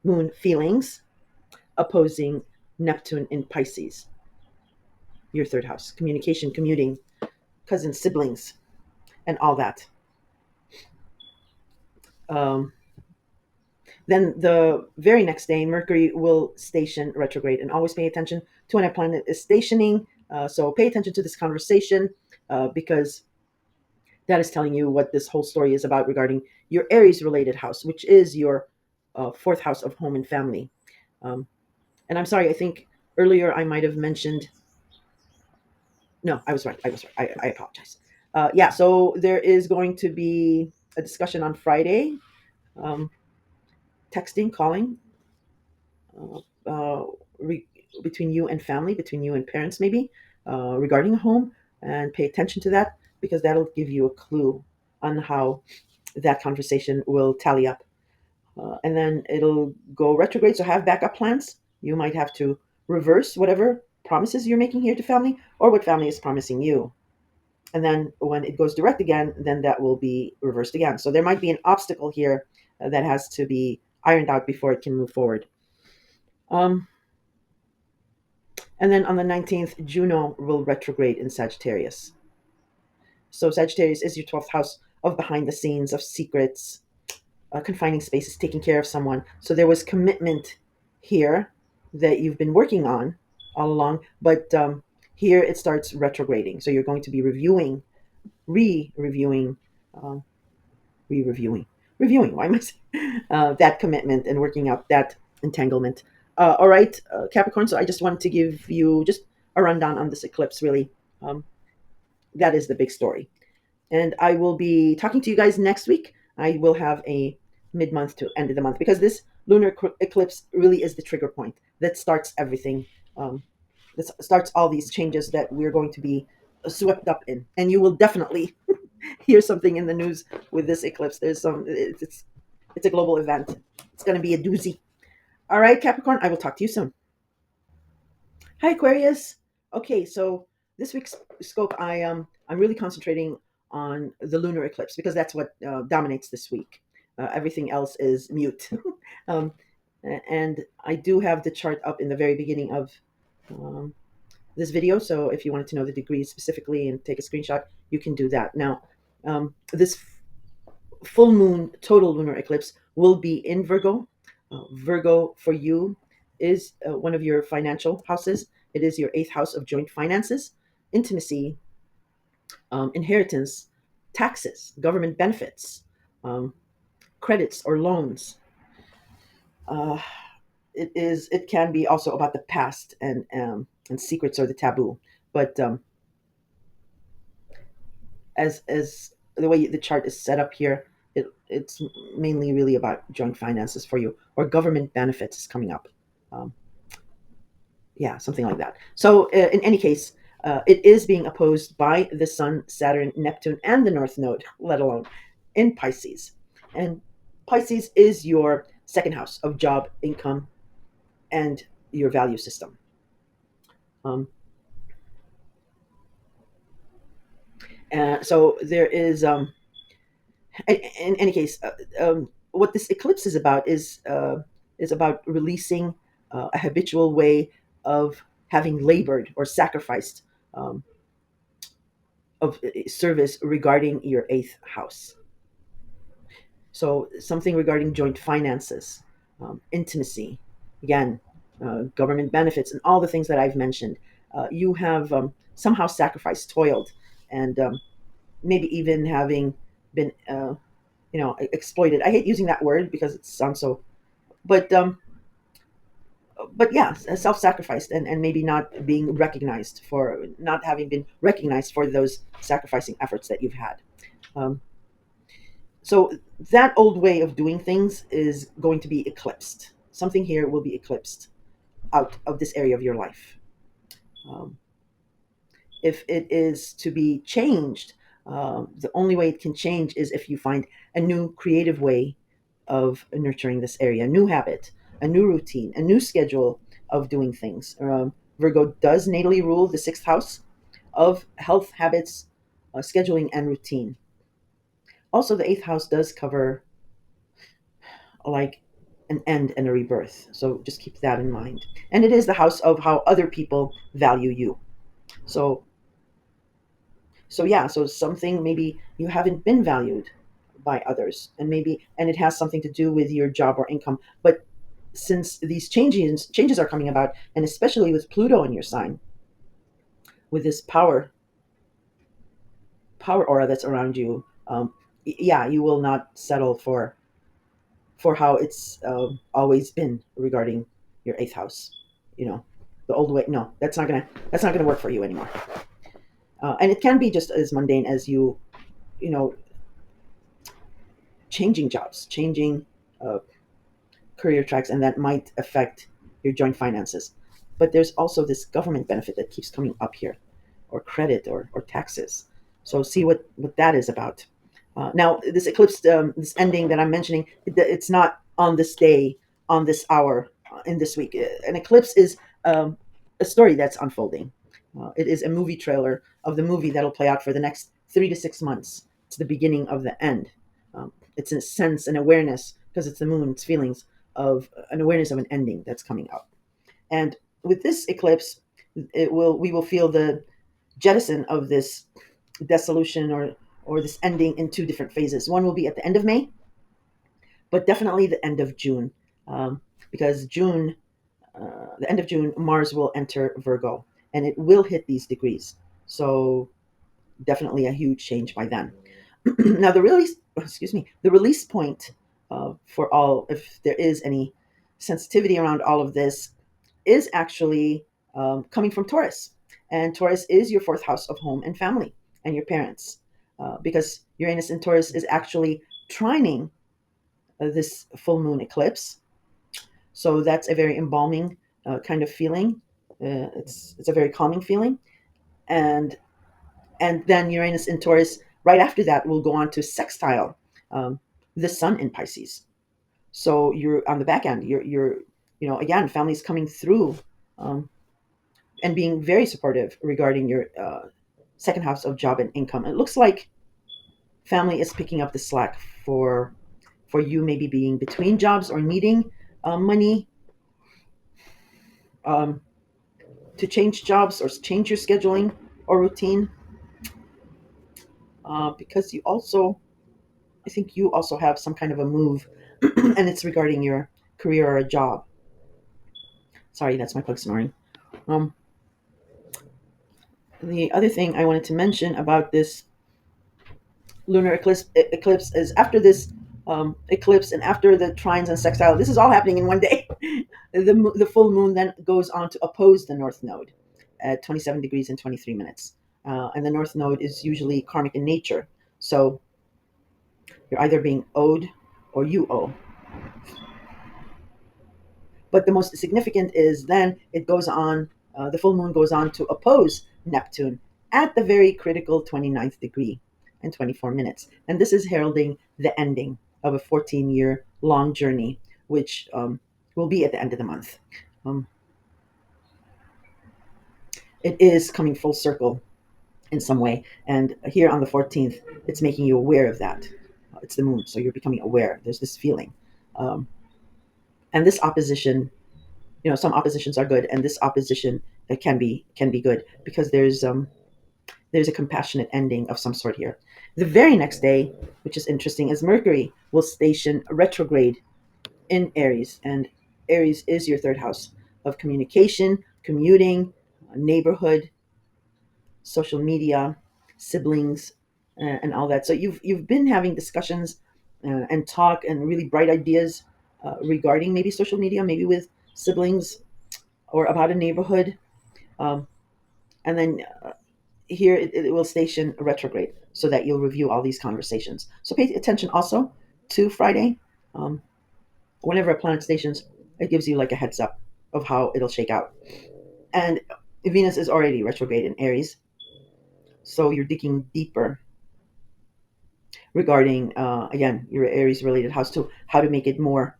moon feelings opposing Neptune in Pisces, your third house, communication, commuting, cousins, siblings, and all that. Um, then the very next day, Mercury will station retrograde, and always pay attention to when a planet is stationing. So pay attention to this conversation because that is telling you what this whole story is about regarding your Aries related house, which is your fourth house of home and family. Um, and I'm sorry, I think earlier I might have mentioned. No, I was right. I was right. I apologize. Yeah, so there is going to be a discussion on Friday, um, texting, calling, uh, uh, re- between you and family, between you and parents, maybe, regarding a home, and pay attention to that because that'll give you a clue on how that conversation will tally up. And then it'll go retrograde, so have backup plans. You might have to reverse whatever promises you're making here to family or what family is promising you. And then when it goes direct again, then that will be reversed again. So there might be an obstacle here that has to be ironed out before it can move forward. Um, and then on the 19th, Juno will retrograde in Sagittarius. So Sagittarius is your 12th house of behind the scenes, of secrets, confining spaces, taking care of someone. So there was commitment here that you've been working on all along, but here it starts retrograding. So you're going to be reviewing, re-reviewing, um, re-reviewing, reviewing. Why am I saying that commitment and working out that entanglement? All right, Capricorn. So I just wanted to give you just a rundown on this eclipse. Really, um, that is the big story. And I will be talking to you guys next week. I will have a mid-month to end of the month because this lunar eclipse really is the trigger point that starts everything. That starts all these changes that we're going to be swept up in, and you will definitely hear something in the news with this eclipse. There's some. It's a global event. It's going to be a doozy. All right, Capricorn. I will talk to you soon. Hi, Aquarius. Okay, so this week's scope, I'm really concentrating on the lunar eclipse because that's what dominates this week. Everything else is mute. um, and I do have the chart up in the very beginning of um, this video. So if you wanted to know the degrees specifically and take a screenshot, you can do that. Now, this full moon total lunar eclipse will be in Virgo. Virgo for you is one of your financial houses. It is your eighth house of joint finances, intimacy, inheritance, taxes, government benefits, um, credits or loans. Uh, it can be also about the past and secrets or the taboo. But as the way the chart is set up here, it's mainly really about joint finances for you, or government benefits is coming up. Um, yeah, something like that. So in any case, it is being opposed by the Sun, Saturn, Neptune, and the North Node, let alone in Pisces. And Pisces is your second house of job, income, and your value system. Um, So there is, in any case, what this eclipse is about releasing a habitual way of having labored or sacrificed, um, of service regarding your eighth house. So something regarding joint finances, intimacy, again, government benefits, and all the things that I've mentioned. You have somehow sacrificed, toiled, and maybe even having been, exploited. I hate using that word because it sounds so, but yeah, self-sacrificed, and maybe not being recognized for not having been recognized for those sacrificing efforts that you've had. Um, so that old way of doing things is going to be eclipsed. Something here will be eclipsed out of this area of your life. Um, if it is to be changed, the only way it can change is if you find a new creative way of nurturing this area, a new habit, a new routine, a new schedule of doing things. Virgo does natally rule the sixth house of health, habits, scheduling, and routine. Also, the eighth house does cover like an end and a rebirth. So just keep that in mind. And it is the house of how other people value you. So yeah, so something maybe you haven't been valued by others, and it has something to do with your job or income. But since these changes are coming about, and especially with Pluto in your sign, with this power aura that's around you, yeah, you will not settle for how it's always been regarding your eighth house. You know, the old way. No, that's not gonna work for you anymore. And it can be just as mundane as you know, changing jobs, changing uh, career tracks, and that might affect your joint finances. But there's also this government benefit that keeps coming up here, or credit, or taxes. So see what that is about. Now, this eclipse, this ending that I'm mentioning, it's not on this day, on this hour, in this week. An eclipse is a story that's unfolding. It is a movie trailer of the movie that'll play out for the next 3 to 6 months. It's the beginning of the end. It's a sense, an awareness, because it's the moon, it's feelings of an awareness of an ending that's coming up. And with this eclipse, we will feel the jettison of this dissolution, or this ending, in two different phases. One will be at the end of May, but definitely the end of June, because the end of June, Mars will enter Virgo, and it will hit these degrees. So definitely a huge change by then. Now the release point, for all, if there is any sensitivity around all of this, is actually coming from Taurus. And Taurus is your fourth house of home and family and your parents, because Uranus in Taurus is actually trining this full moon eclipse. So that's a very embalming kind of feeling. It's a very calming feeling. And then Uranus in Taurus, right after that, will go on to sextile um, the Sun in Pisces. So you're on the back end. You're again, families coming through, um, and being very supportive regarding your second house of job and income. It looks like family is picking up the slack for you, maybe being between jobs or needing money, um, to change jobs or change your scheduling or routine, because I think you also have some kind of a move, and it's regarding your career or a job. Sorry, that's my pug snoring. Um, the other thing I wanted to mention about this lunar eclipse is, after this eclipse and after the trines and sextile, this is all happening in one day. The full moon then goes on to oppose the north node at 27 degrees and 23 minutes. And the north node is usually karmic in nature. So you're either being owed or you owe. But the most significant is then it goes on, the full moon goes on to oppose Neptune at the very critical 29th degree and 24 minutes. And this is heralding the ending of a 14-year long journey, which will be at the end of the month. Um, it is coming full circle. in some way. And here on the 14th, it's making you aware of that. It's the moon, so you're becoming aware. There's this feeling. Um, and this opposition, some oppositions are good, and this opposition can be good because there's a compassionate ending of some sort here. The very next day, which is interesting, is Mercury will station retrograde in Aries, and Aries is your third house of communication, commuting, neighborhood, social media, siblings, and all that. So you've been having discussions and talk and really bright ideas regarding maybe social media, maybe with siblings or about a neighborhood, um, and then here it will station retrograde so that you'll review all these conversations. So pay attention also to Friday. Um, Whenever a planet stations, it gives you like a heads up of how it'll shake out. And Venus is already retrograde in Aries, so you're digging deeper regarding again your Aries related house to how to make it more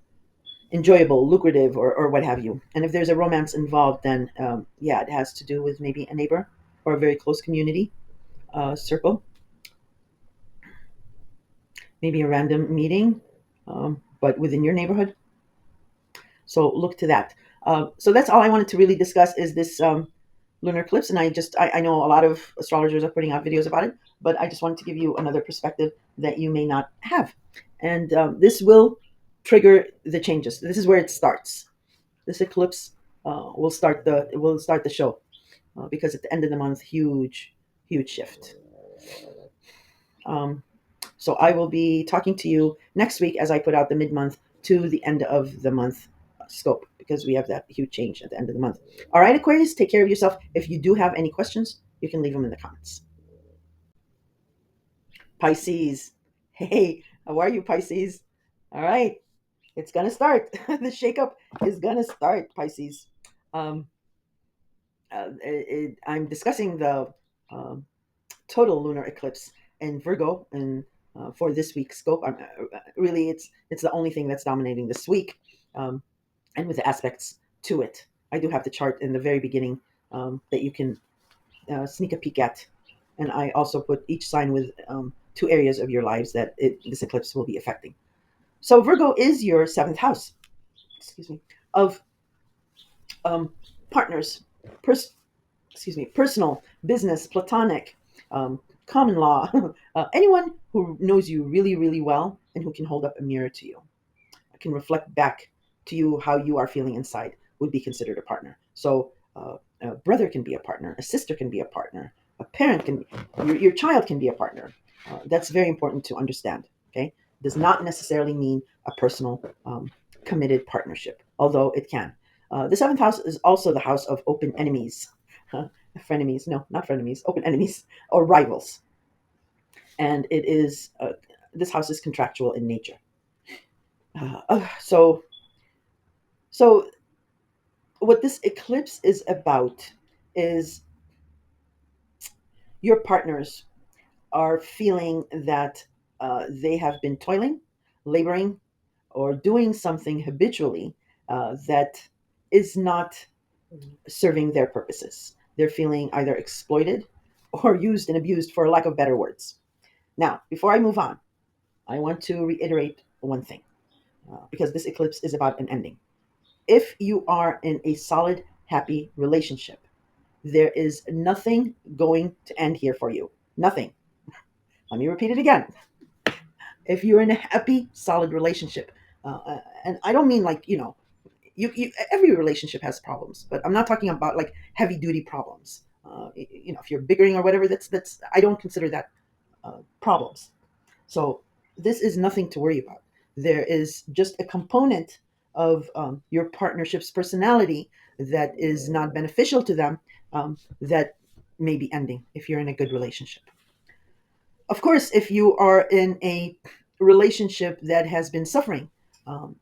enjoyable, lucrative, or what have you. And if there's a romance involved, then yeah, it has to do with maybe a neighbor or a very close community circle, maybe a random meeting, but within your neighborhood. So look to that. So that's all I wanted to really discuss is this lunar eclipse. And I know a lot of astrologers are putting out videos about it, but I just wanted to give you another perspective that you may not have. And this will trigger the changes. This is where it starts. This eclipse will start the show because at the end of the month, huge shift. Um, so I will be talking to you next week as I put out the mid-month to the end of the month scope because we have that huge change at the end of the month. All right, Aquarius, take care of yourself. If you do have any questions, you can leave them in the comments. Pisces, hey, how are you, Pisces? All right, it's gonna start. The shakeup is gonna start, Pisces. Um, I'm discussing the um, total lunar eclipse in Virgo, and for this week's scope, really it's the only thing that's dominating this week, and with the aspects to it. I do have the chart in the very beginning that you can sneak a peek at, and I also put each sign with two areas of your lives that this eclipse will be affecting. So Virgo is your seventh house. Excuse me, of um, partners, pers- personal, business, platonic, common law, anyone who knows you really, really well and who can hold up a mirror to you, can reflect back to you how you are feeling inside would be considered a partner. So a brother can be a partner, a sister can be a partner, a parent can, your child can be a partner. That's very important to understand. Okay, does not necessarily mean a personal committed partnership, although it can. The seventh house is also the house of open enemies. Frenemies, no, not frenemies, open enemies or rivals. And it is, this house is contractual in nature. So what this eclipse is about is your partners are feeling that they have been toiling, laboring, or doing something habitually that is not serving their purposes. They're feeling either exploited or used and abused, for lack of better words. Now, before I move on, I want to reiterate one thing because this eclipse is about an ending. If you are in a solid, happy relationship, there is nothing going to end here for you. Nothing. Let me repeat it again. If you're in a happy, solid relationship, and I don't mean like, every relationship has problems, but I'm not talking about like heavy duty problems. If you're bickering or whatever, that's I don't consider that problems. So this is nothing to worry about. There is just a component of your partnership's personality that is not beneficial to them, that may be ending if you're in a good relationship. Of course, if you are in a relationship that has been suffering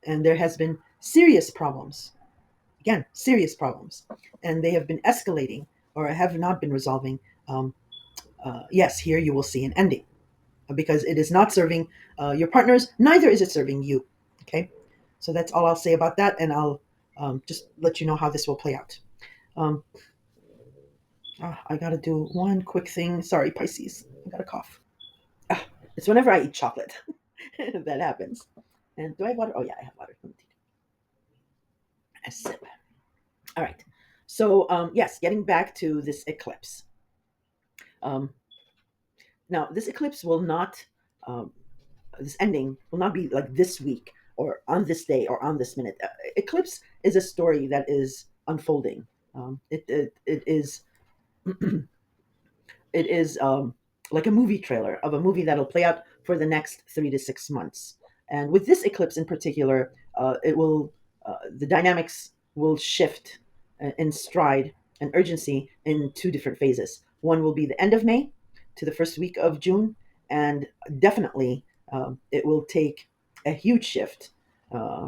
and there has been serious problems, again, serious problems, and they have been escalating or have not been resolving, yes, here you will see an ending because it is not serving your partners, neither is it serving you. Okay, so that's all I'll say about that, and I'll just let you know how this will play out. Um, I gotta do one quick thing. Sorry, Pisces. I got a cough. Ah, it's whenever I eat chocolate that happens. And do I have water? Oh yeah, I have water. Let me take a sip. All right. So yes, getting back to this eclipse. Um, Now this eclipse will not. This ending will not be like this week or on this day or on this minute. Eclipse is a story that is unfolding. It is it is like a movie trailer of a movie that'll play out for the next 3 to 6 months. And with this eclipse in particular, it will the dynamics will shift in stride and urgency in two different phases. One will be the end of May to the first week of June, and definitely it will take a huge shift uh,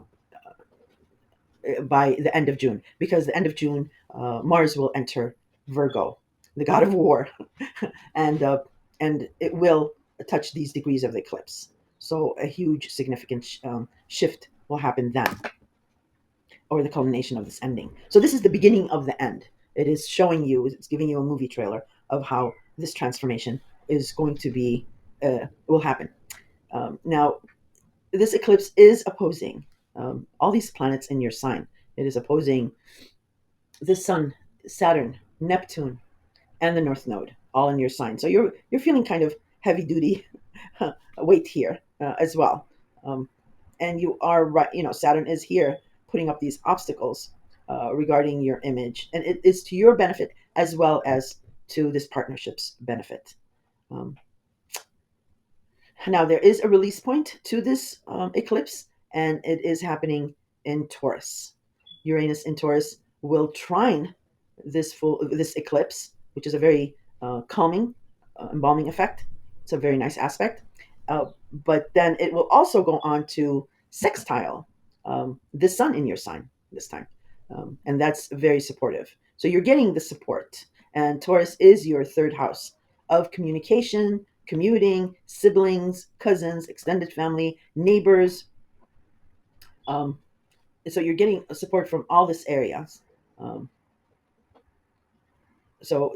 by the end of June, because the end of June, Mars will enter Virgo, the god of war, and it will touch these degrees of the eclipse. So a huge, significant shift will happen then, or the culmination of this ending. So this is the beginning of the end. It is showing you, it's giving you a movie trailer of how this transformation is going to be, will happen. Now, this eclipse is opposing all these planets in your sign. It is opposing the Sun, Saturn, Neptune, and the North Node, all in your sign. So you're feeling kind of heavy duty weight here as well. Um, and you are right. You know, Saturn is here putting up these obstacles regarding your image, and it is to your benefit as well as to this partnership's benefit. Um, Now, there is a release point to this eclipse, and it is happening in Taurus. Uranus in Taurus will trine this eclipse, which is a very calming, embalming effect. It's a very nice aspect. But then it will also go on to sextile the sun in your sign this time, and that's very supportive. So you're getting the support, and Taurus is your third house of communication, commuting, siblings, cousins, extended family, neighbors. Um, so you're getting support from all this areas. Um, so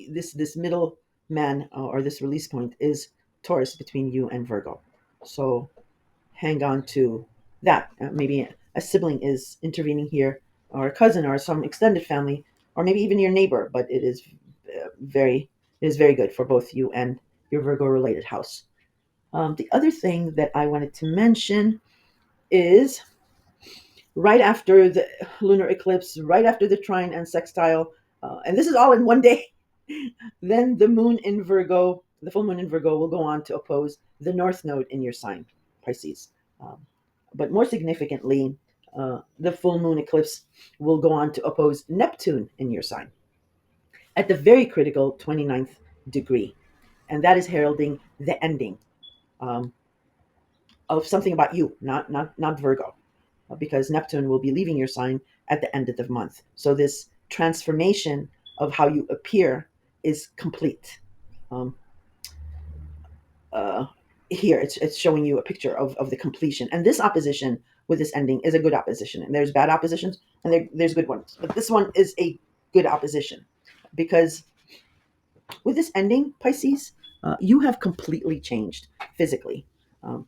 this middle man or this release point is Taurus between you and Virgo. So hang on to that. Maybe a sibling is intervening here, or a cousin, or some extended family, or maybe even your neighbor. But very it is very good for both you and your Virgo related house. The other thing that I wanted to mention is right after the lunar eclipse, right after the trine and sextile, and this is all in one day, then the moon in Virgo, the full moon in Virgo, will go on to oppose the north node in your sign, Pisces. Um, but more significantly, the full moon eclipse will go on to oppose Neptune in your sign at the very critical 29th degree. And that is heralding the ending um, of something about you, not Virgo, because Neptune will be leaving your sign at the end of the month. So this transformation of how you appear is complete. Um, uh, Here, it's showing you a picture of the completion. And this opposition with this ending is a good opposition. And there's bad oppositions, and there's good ones. But this one is a good opposition because with this ending, Pisces, you have completely changed physically, um,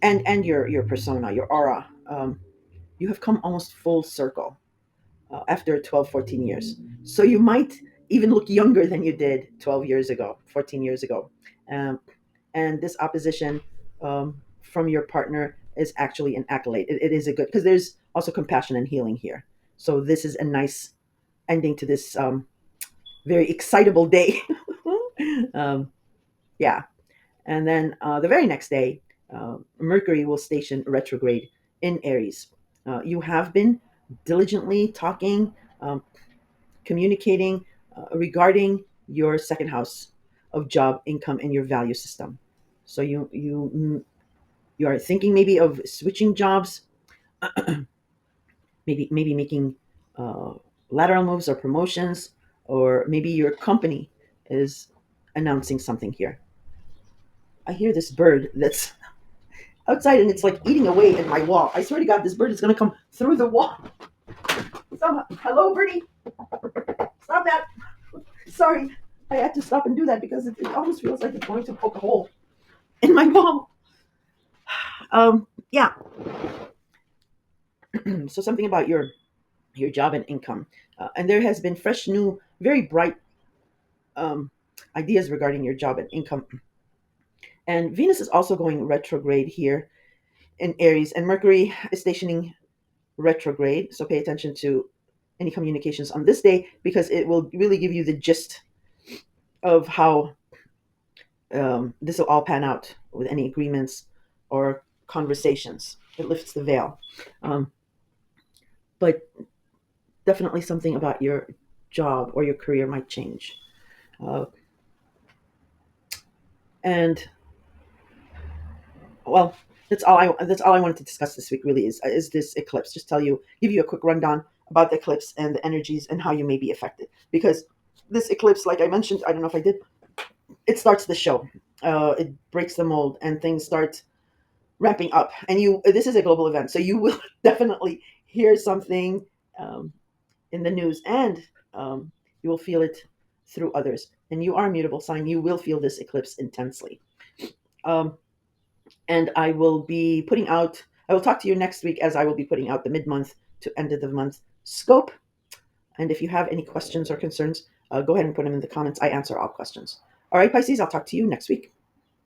and your persona, your aura. You have come almost full circle after 12, 14 years. So you might even look younger than you did 12 years ago, 14 years ago. Um, and this opposition from your partner is actually an accolade. It is a good, because there's also compassion and healing here. So this is a nice ending to this very excitable day. um, yeah. And then the very next day, Mercury will station retrograde in Aries. You have been diligently talking, um, communicating regarding your second house of job, income, and your value system. So you are thinking maybe of switching jobs, maybe making uh, lateral moves or promotions, or maybe your company is announcing something here. I hear this bird that's outside and it's like eating away at my wall. I swear to God, this bird is going to come through the wall. Hello, Bertie. Stop that. Sorry, I had to stop and do that because it almost feels like it's going to poke a hole in my wall. Yeah. So something about your job and income, and there has been fresh, new, very bright um, ideas regarding your job and income. And Venus is also going retrograde here in Aries, and Mercury is stationing retrograde. So pay attention to any communications on this day because it will really give you the gist of how this will all pan out with any agreements or conversations. It lifts the veil. Um, but definitely something about your job or your career might change. Uh, and well, that's all I wanted to discuss this week. Really is this eclipse. Just give you a quick rundown about the eclipse and the energies and how you may be affected. Because this eclipse, like I mentioned, I don't know if I did, it starts the show. It breaks the mold and things start ramping up. And this is a global event, so you will definitely hear something um, in the news, and you will feel it through others. And you are a mutable sign. You will feel this eclipse intensely. Um, and I will be putting out. I will talk to you next week as I will be putting out the mid-month to end of the month scope. And if you have any questions or concerns, go ahead and put them in the comments. I answer all questions. All right, Pisces, I'll talk to you next week.